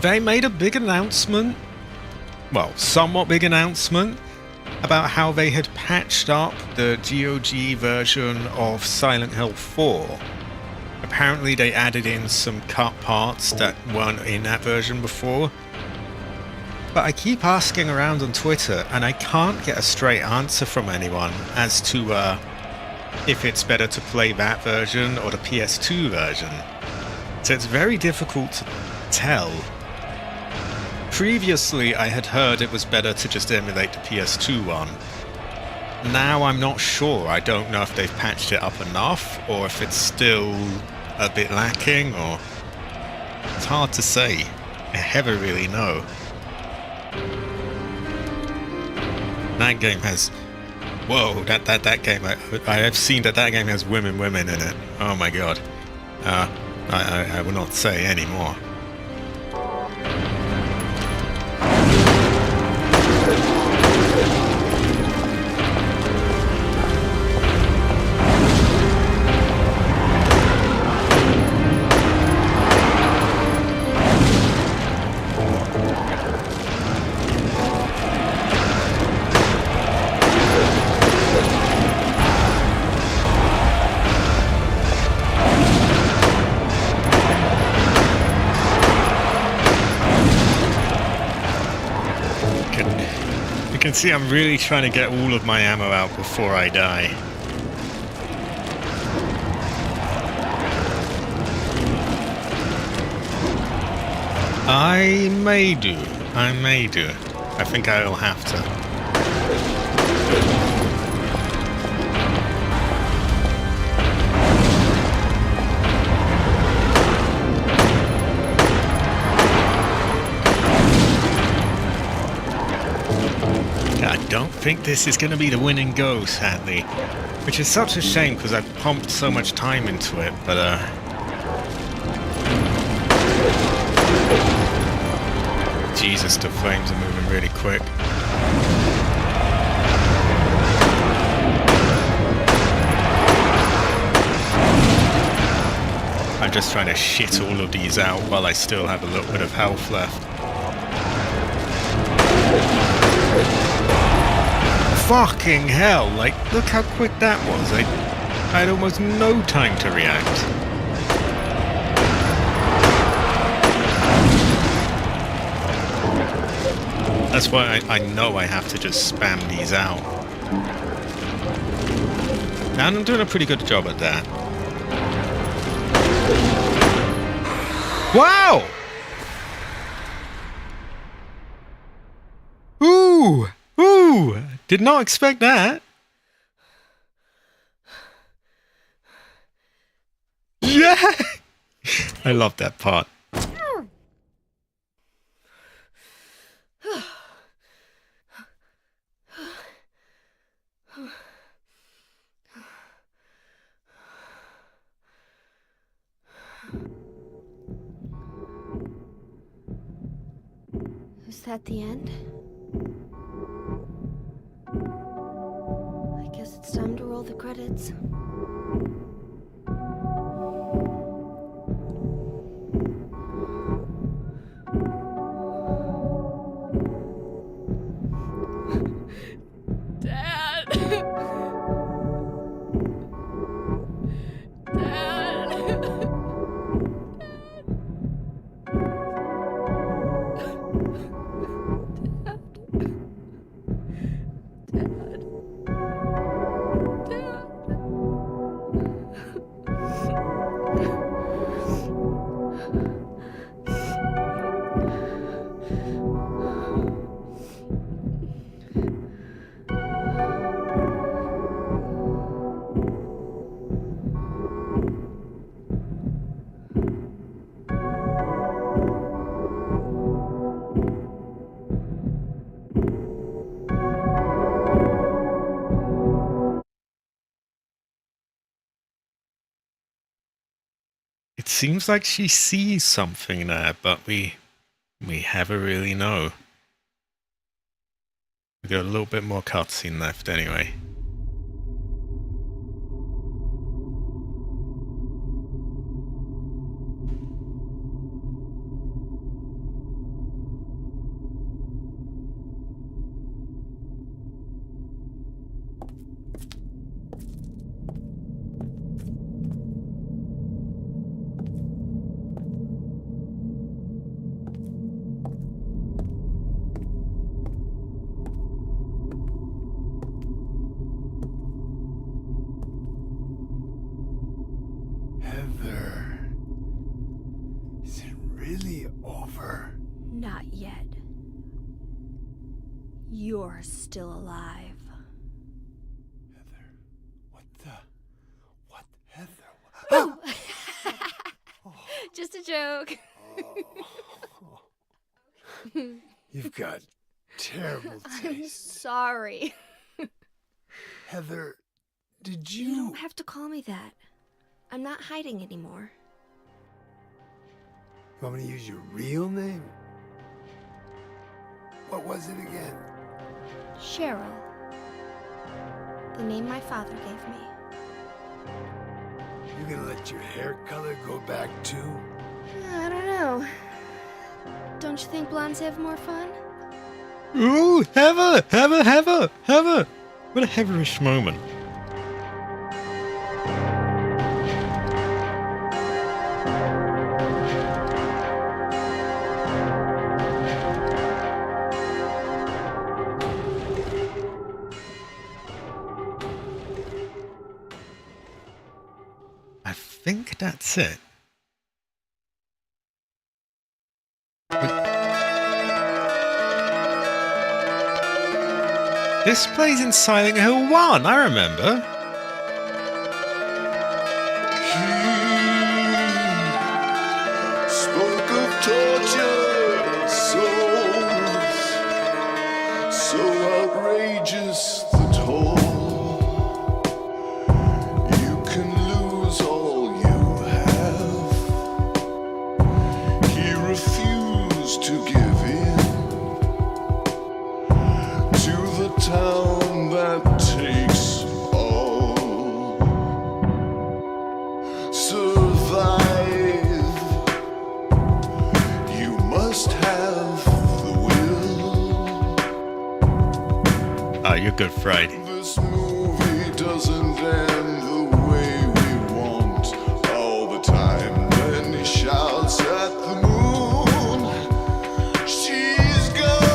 they made a big announcement, well, somewhat big announcement, about how they had patched up the GOG version of Silent Hill 4. Apparently they added in some cut parts that weren't in that version before. But I keep asking around on Twitter and I can't get a straight answer from anyone as to if it's better to play that version or the PS2 version. So it's very difficult to tell. Previously I had heard it was better to just emulate the PS2 one. Now I'm not sure. I don't know if they've patched it up enough or if it's still a bit lacking, or it's hard to say. I never really know. That game has... Whoa, that game... I have seen that game has women in it. Oh my god. I will not say any more. You can see I'm really trying to get all of my ammo out before I die. I may do. I think I'll have to. I don't think this is going to be the winning go, sadly. Which is such a shame because I've pumped so much time into it, but Jesus, the flames are moving really quick. I'm just trying to shit all of these out while I still have a little bit of health left. Fucking hell, like, look how quick that was. I had almost no time to react. That's why I know I have to just spam these out. And I'm doing a pretty good job at that. Wow! Ooh! Ooh! Did not expect that. Yeah! I love that part. Is that the end? I guess it's time to roll the credits. Dad! Dad! Dad. seems like she sees something there, but we never really know. We got a little bit more cutscene left anyway. Heather, is it really over? Not yet. You're still alive. Heather, what, Heather? Just a joke. You've got terrible I'm taste. sorry. Heather, did You you... don't have to call me that. I'm not hiding anymore. You want me to use your real name? What was it again? Cheryl. The name my father gave me. You gonna let your hair color go back too? I don't know. Don't you think blondes have more fun? Ooh, Heather! What a Heatherish moment. I think that's it. This plays in Silent Hill 1, I remember. Spoke of tortured souls, so outrageous the toll. You can lose all you have. He refused to give in to the town that takes all. Survive. You must have the will. Oh, you're Good Friday. This movie doesn't end the way we want. All the time when he shouts at the moon, she's gone,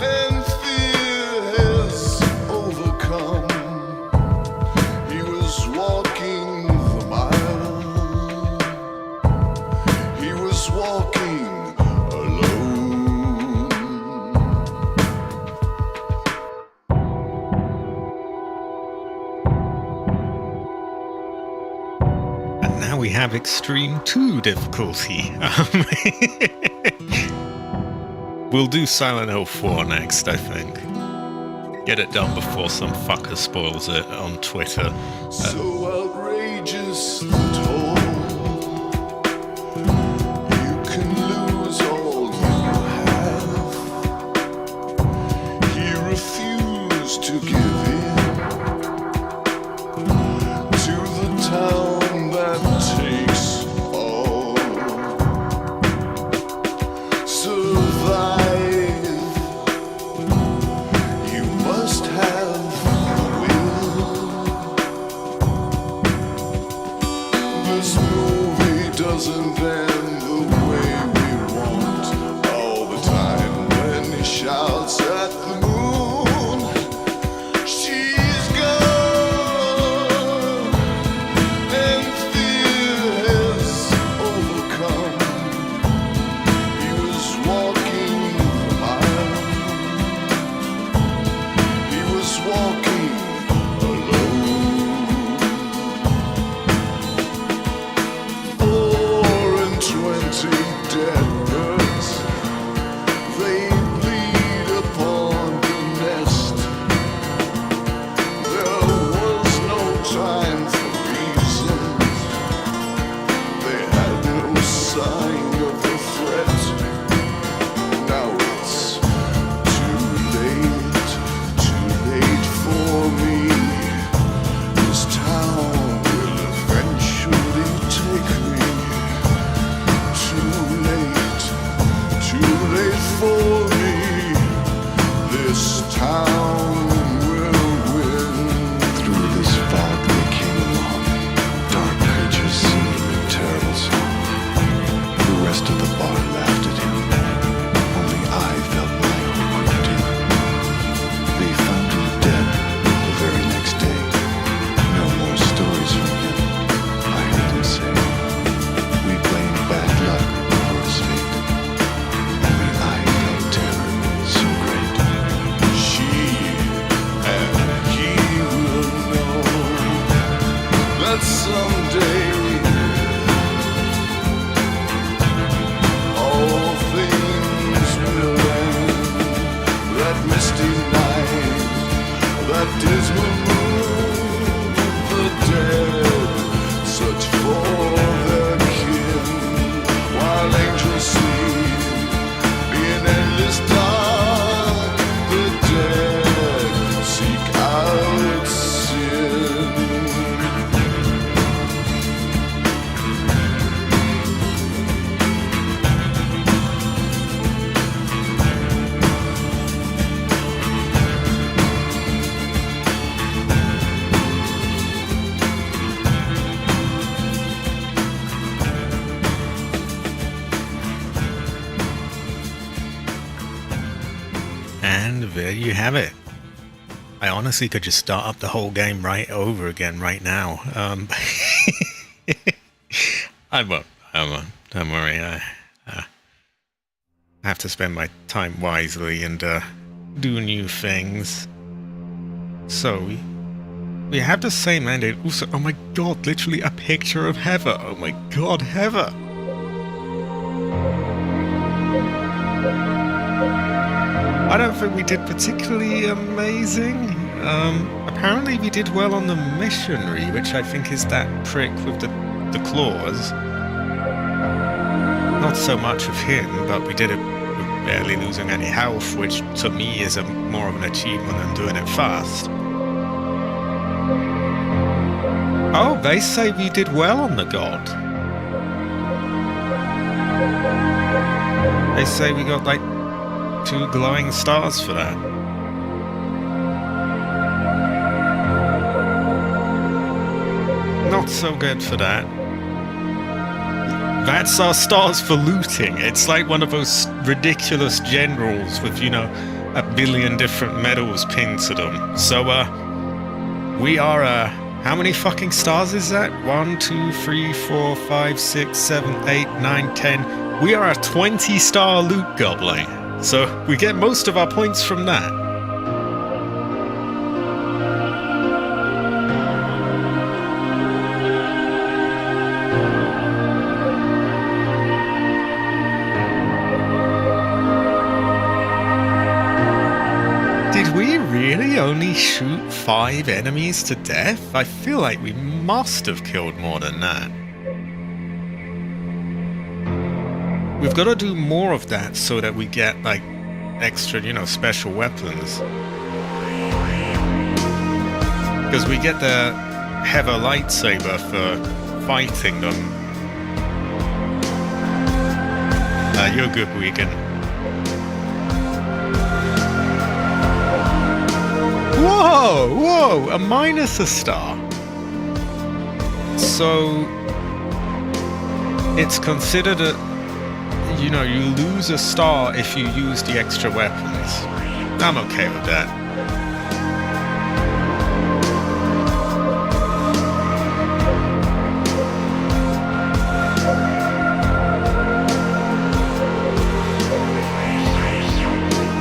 and fear has overcome. He was walking the mile. He was walking alone. And now we have Extreme 2 difficulty. We'll do Silent Hill 4 next, I think. Get it done before some fucker spoils it on Twitter. So outrageous the toll. You can lose all you have. He refused to give in to the town that takes all. Survive. You must have the will. And there you have it. I honestly could just start up the whole game right over again right now. I won't. Don't worry. I have to spend my time wisely and do new things. So we have the same ending. Also, oh my god, literally a picture of Heather. Oh my god, Heather. I don't think we did particularly amazing. Apparently we did well on the missionary, which I think is that prick with the claws. Not so much of him, but we did it with barely losing any health, which to me is more of an achievement than doing it fast. Oh, they say we did well on the god. They say we got like 2 glowing stars for that. Not so good for that. That's our stars for looting. It's like one of those ridiculous generals with, you know, 1 billion different medals pinned to them. So, we are, how many fucking stars is that? 1, 2, 3, 4, 5, 6, 7, 8, 9, 10. We are a 20-star loot goblin. So we get most of our points from that. Did we really only shoot 5 enemies to death? I feel like we must have killed more than that. We've got to do more of that so that we get, like, extra, you know, special weapons. Because we get the Heather lightsaber for fighting them. You're good, Wigan. Whoa! Whoa! A minus a star. So it's considered a... You know, you lose a star if you use the extra weapons. I'm okay with that.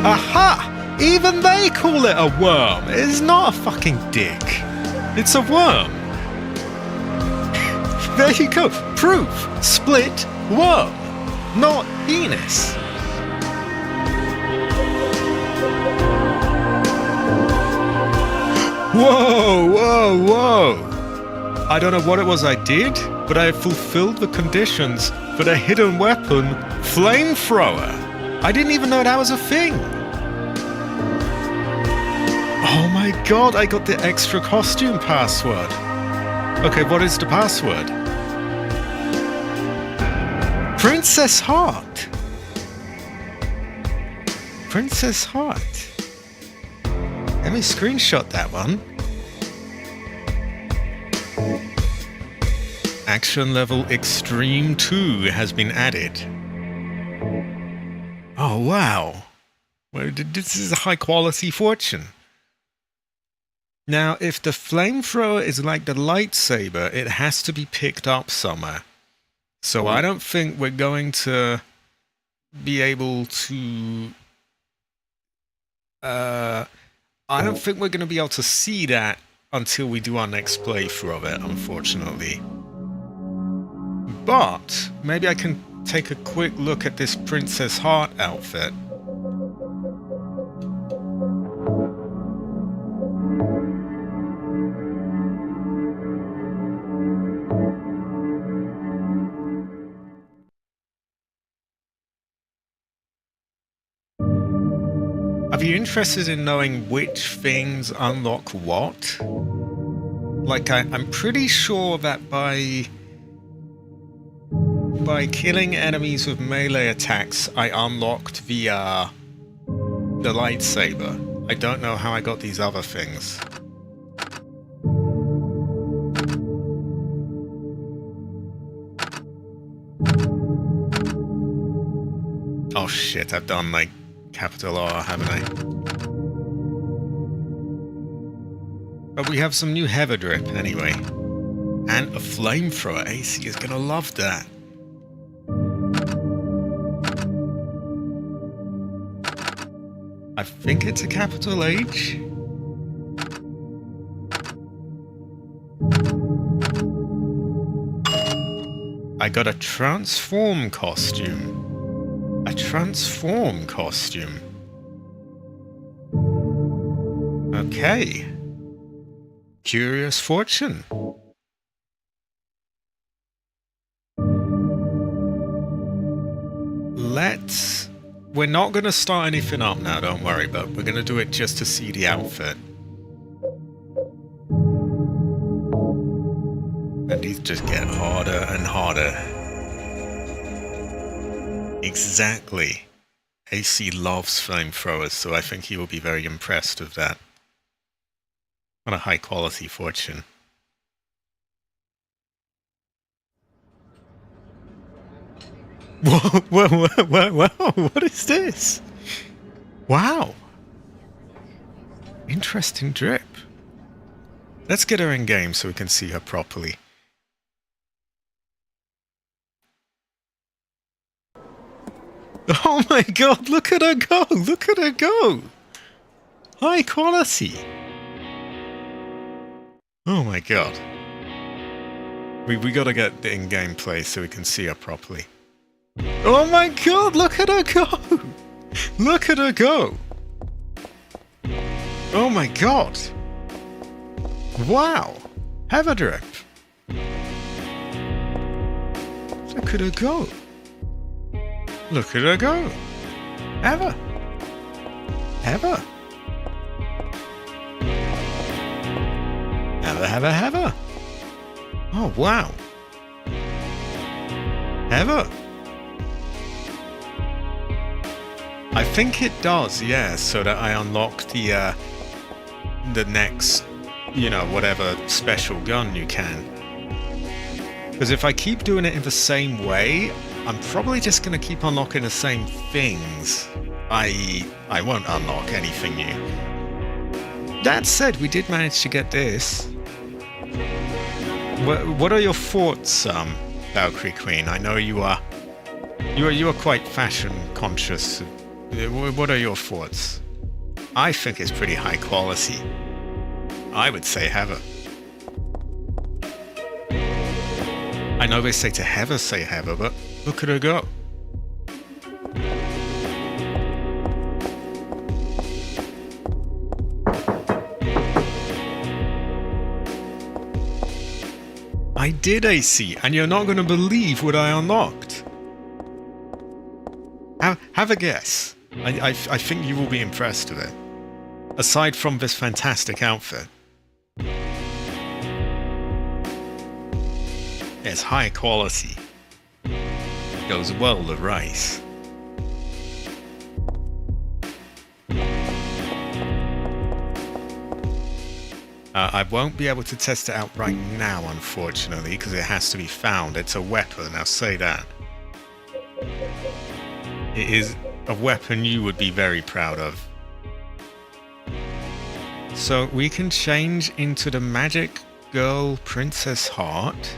Aha! Even they call it a worm. It's not a fucking dick. It's a worm. There you go. Proof. Split worm. Not penis. Whoa, whoa, whoa. I don't know what it was I did, but I fulfilled the conditions for the hidden weapon, flamethrower. I didn't even know that was a thing. Oh my god, I got the extra costume password. Okay, what is the password? Princess Heart. Princess Heart. Let me screenshot that one. Action level Extreme 2 has been added. Oh wow. Well, this is a high quality fortune. Now, if the flamethrower is like the lightsaber, it has to be picked up somewhere. So I don't think we're going to be able to... I don't think we're going to be able to see that until we do our next playthrough of it, unfortunately. But maybe I can take a quick look at this Princess Heart outfit. Are you interested in knowing which things unlock what? Like, I'm pretty sure that by killing enemies with melee attacks, I unlocked the lightsaber. I don't know how I got these other things. Oh shit, I've done like capital R, haven't I? But we have some new Heather drip anyway. And a flamethrower. AC is gonna love that. I think it's a capital H. I got a transform costume. A transform costume. Okay. Curious fortune. We're not going to start anything up now, don't worry, but we're going to do it just to see the outfit. And these just get harder and harder. Exactly. AC loves flamethrowers, so I think he will be very impressed with that. What a high quality fortune. Whoa, what is this? Wow. Interesting drip. Let's get her in game so we can see her properly. Oh my god, look at her go! Look at her go! High quality! Oh my god. We gotta get it in gameplay so we can see her properly. Oh my god, look at her go! Look at her go! Oh my god! Wow! Have a drip! Look at her go! Look at her go! Ever! Ever! Ever! Oh wow! Ever! I think it does, yeah, so that I unlock the next, you know, whatever special gun you can. Because if I keep doing it in the same way, I'm probably just going to keep unlocking the same things. I won't unlock anything new. That said, we did manage to get this. What are your thoughts, Valkyrie Queen? I know you are quite fashion conscious. What are your thoughts? I think it's pretty high quality. I would say Heather. I know they say to Heather, say Heather, but look at her go. I did, AC, and you're not going to believe what I unlocked. Have a guess. I think you will be impressed with it. Aside from this fantastic outfit. It's high quality. Goes well with rice. I won't be able to test it out right now, unfortunately, because it has to be found. It's a weapon, I'll say that. It is a weapon you would be very proud of. So we can change into the Magic Girl Princess Heart.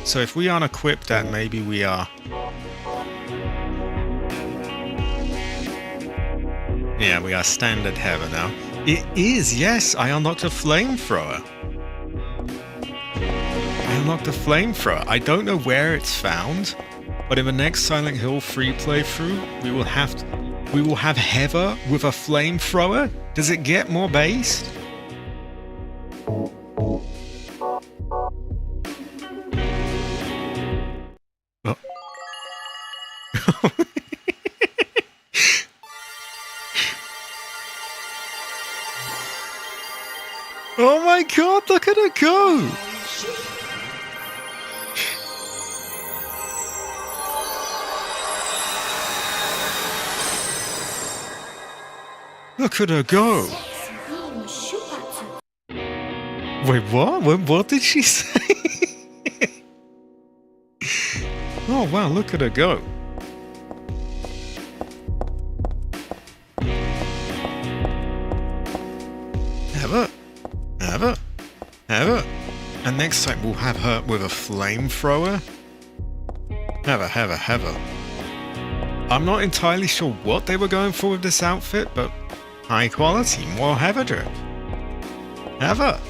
So if we unequip that, maybe we are... Yeah, we are standard Heather now. It is, yes, I unlocked a flamethrower. I unlocked a flamethrower. I don't know where it's found, but in the next Silent Hill free playthrough, we will have Heather with a flamethrower. Does it get more based? Oh. Oh my god, look at her go! Look at her go! Wait, what? What did she say? Oh wow, look at her go. next time we'll have her with a flamethrower. Heather. I'm not entirely sure what they were going for with this outfit, but high quality, more Heather drip. Heather.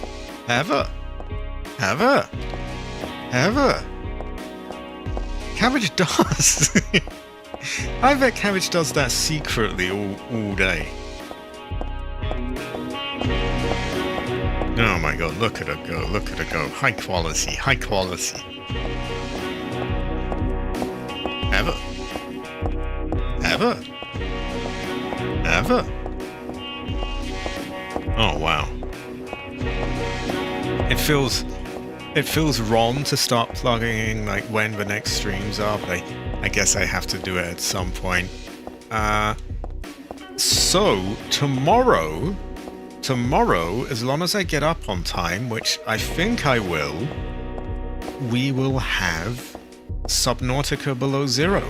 Cabbage does. I bet Cabbage does that secretly all day. Oh my god, look at her go. High quality. Ever? Oh wow. It feels wrong to start plugging like when the next streams are, but I guess I have to do it at some point. So tomorrow, as long as I get up on time, which I think I will, we will have Subnautica Below Zero.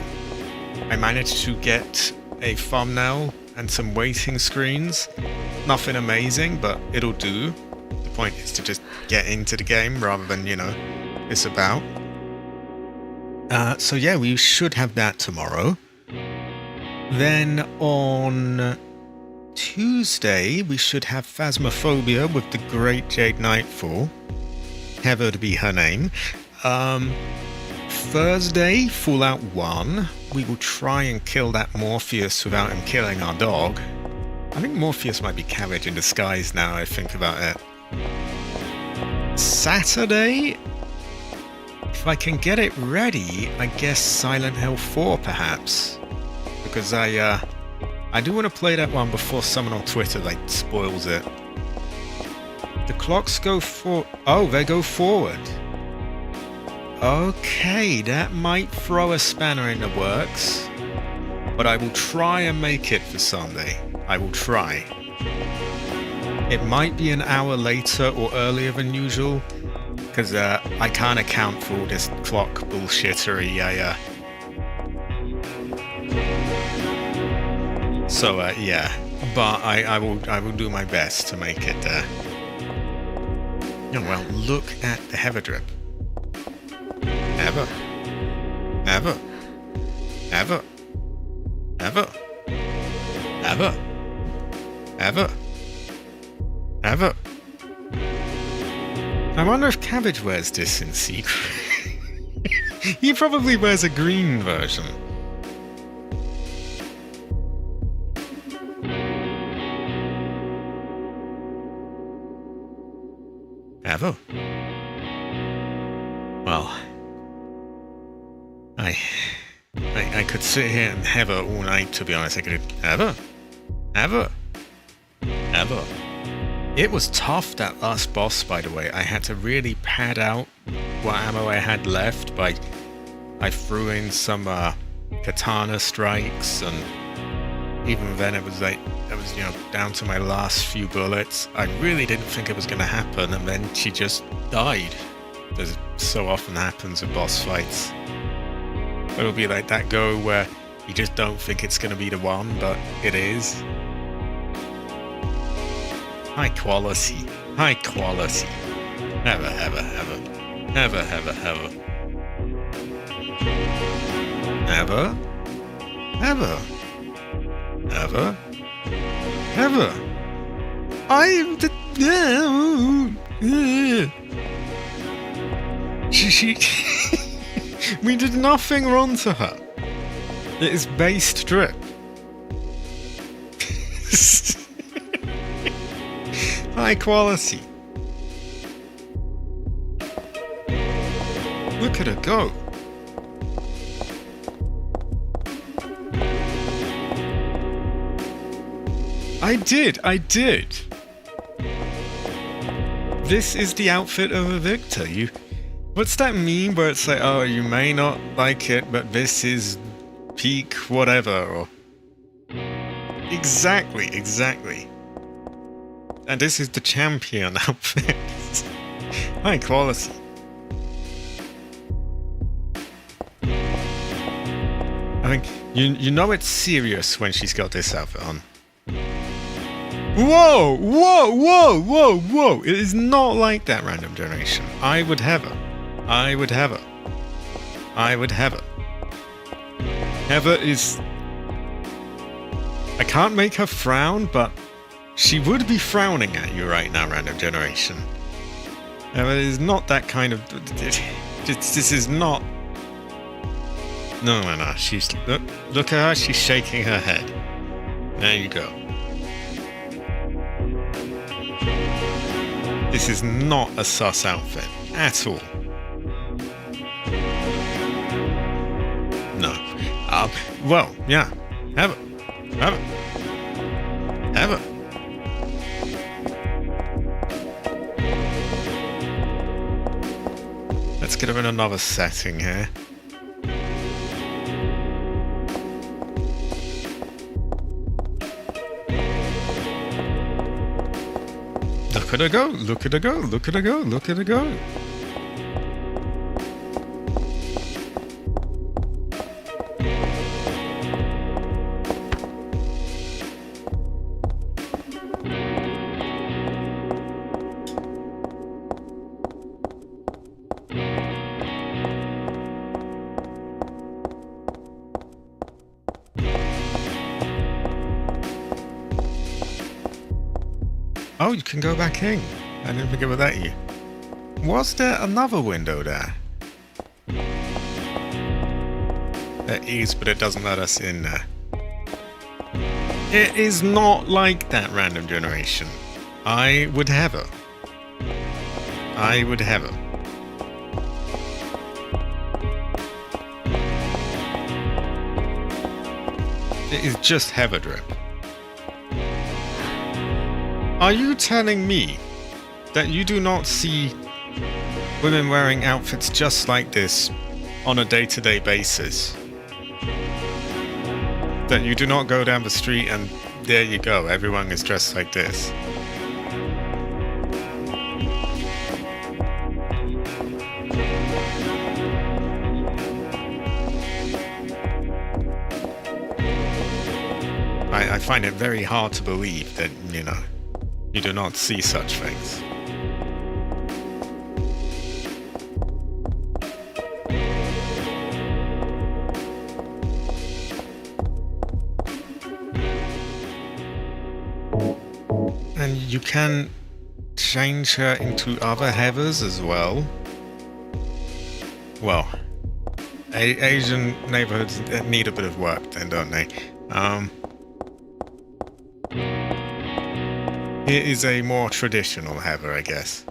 I managed to get a thumbnail and some waiting screens. Nothing amazing, but it'll do. The point is to just get into the game rather than, it's about. So yeah, we should have that tomorrow. Then on Tuesday, we should have Phasmophobia with the Great Jade Nightfall. Heather to be her name. Thursday, Fallout 1. We will try and kill that Morpheus without him killing our dog. I think Morpheus might be Cabbage in disguise now I think about it. Saturday, if I can get it ready, I guess Silent Hill 4 perhaps. Because I do want to play that one before someone on Twitter spoils it. The clocks go they go forward. Okay, that might throw a spanner in the works, but I will try and make it for Sunday. I will try. It might be an hour later or earlier than usual, because I can't account for all this clock bullshittery. Yeah, but I will do my best to make it. Oh well, look at the Heather drip. Ever. I wonder if Cabbage wears this in secret. He probably wears a green version. Ever? Well, I could sit here and Heather all night, to be honest. I could Ever. It was tough, that last boss, by the way. I had to really pad out what ammo I had left I threw in some katana strikes, and even then it was down to my last few bullets. I really didn't think it was going to happen, and then she just died. As so often happens with boss fights. It'll be like that go where you just don't think it's going to be the one, but it is. High quality. Ever. I'm the... She we did nothing wrong to her. It is based drip. High quality. Look at her go. I did. This is the outfit of a victor. What's that meme where it's like, oh, you may not like it, but this is peak whatever, or... Exactly. And this is the champion outfit. High quality. I think, you know it's serious when she's got this outfit on. Whoa, whoa, whoa, whoa, whoa. It is not like that, random generation. I would have her. I would have her. I would have her. Heather is... I can't make her frown, but she would be frowning at you right now, random generation. Heather is not that kind of... This is not... No. She's... Look at her, she's shaking her head. There you go. This is not a sus outfit at all. No. Well, yeah. Have it. Let's get her in another setting here. Look at her go, look at her go, look at her go, look at her go. Oh, you can go back in. I didn't think about that. Was there another window there? There is, but it doesn't let us in there. It is not like that, random generation. I would have her. I would have her. It is just Heather drip. Are you telling me that you do not see women wearing outfits just like this on a day-to-day basis? That you do not go down the street and there you go, everyone is dressed like this? I find it very hard to believe that, you do not see such things. And you can change her into other Heathers as well. Well, Asian neighborhoods need a bit of work then, don't they? It is a more traditional Heather, I guess.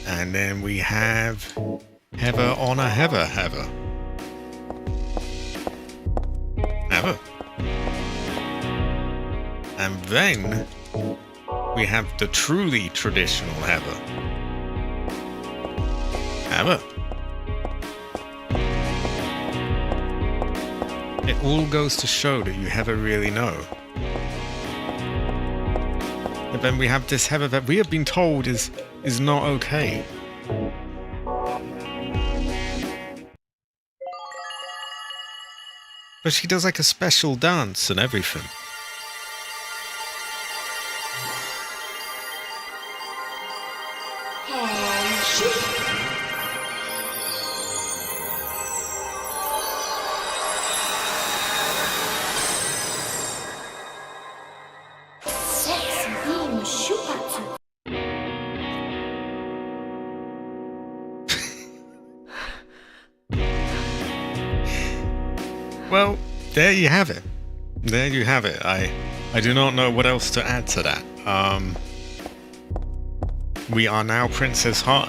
And then we have Heather on a Heather. Heather. And then we have the truly traditional Heather. Heather. It all goes to show that you Heather really know. But then we have this Heather that we have been told is not okay. But she does like a special dance and everything. Well, there you have it. There you have it. I do not know what else to add to that. We are now Princess Heart.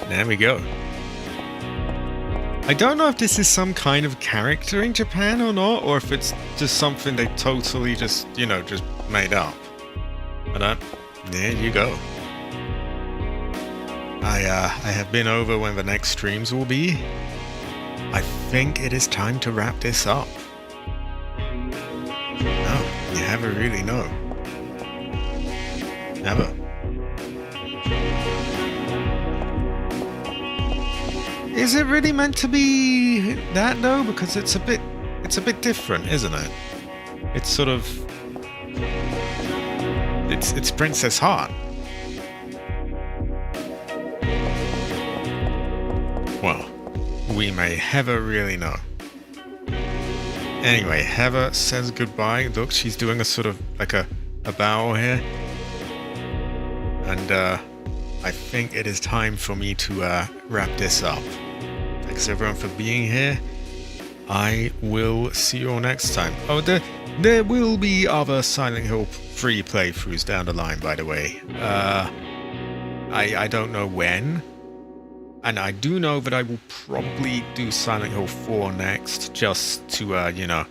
There we go. I don't know if this is some kind of character in Japan or not, or if it's just something they totally just made up. But there you go. I have been over when the next streams will be. I think it is time to wrap this up. No, you never really know. Never. Is it really meant to be that though? Because it's a bit different, isn't it? It's sort of, it's Princess Heart. Well, we may never really know. Anyway, Heather says goodbye. Look, she's doing a sort of like a bow here. And I think it is time for me to wrap this up. Thanks everyone for being here. I will see you all next time. Oh, there will be other Silent Hill free playthroughs down the line, by the way. I don't know when. And I do know that I will probably do Silent Hill 4 next, just to, you know,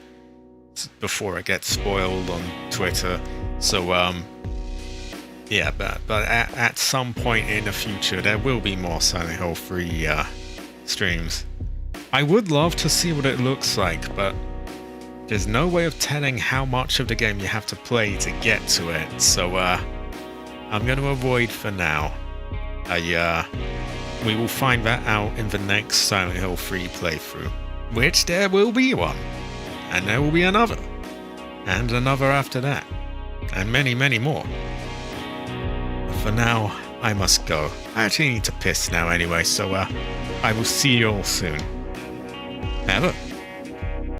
before it gets spoiled on Twitter. So, yeah, but at some point in the future, there will be more Silent Hill 3 streams. I would love to see what it looks like, but there's no way of telling how much of the game you have to play to get to it. So, I'm going to avoid for now. We will find that out in the next Silent Hill 3 playthrough, which there will be one, and there will be another, and another after that, and many, many more. But for now, I must go. I actually need to piss now anyway, so I will see you all soon. Ever.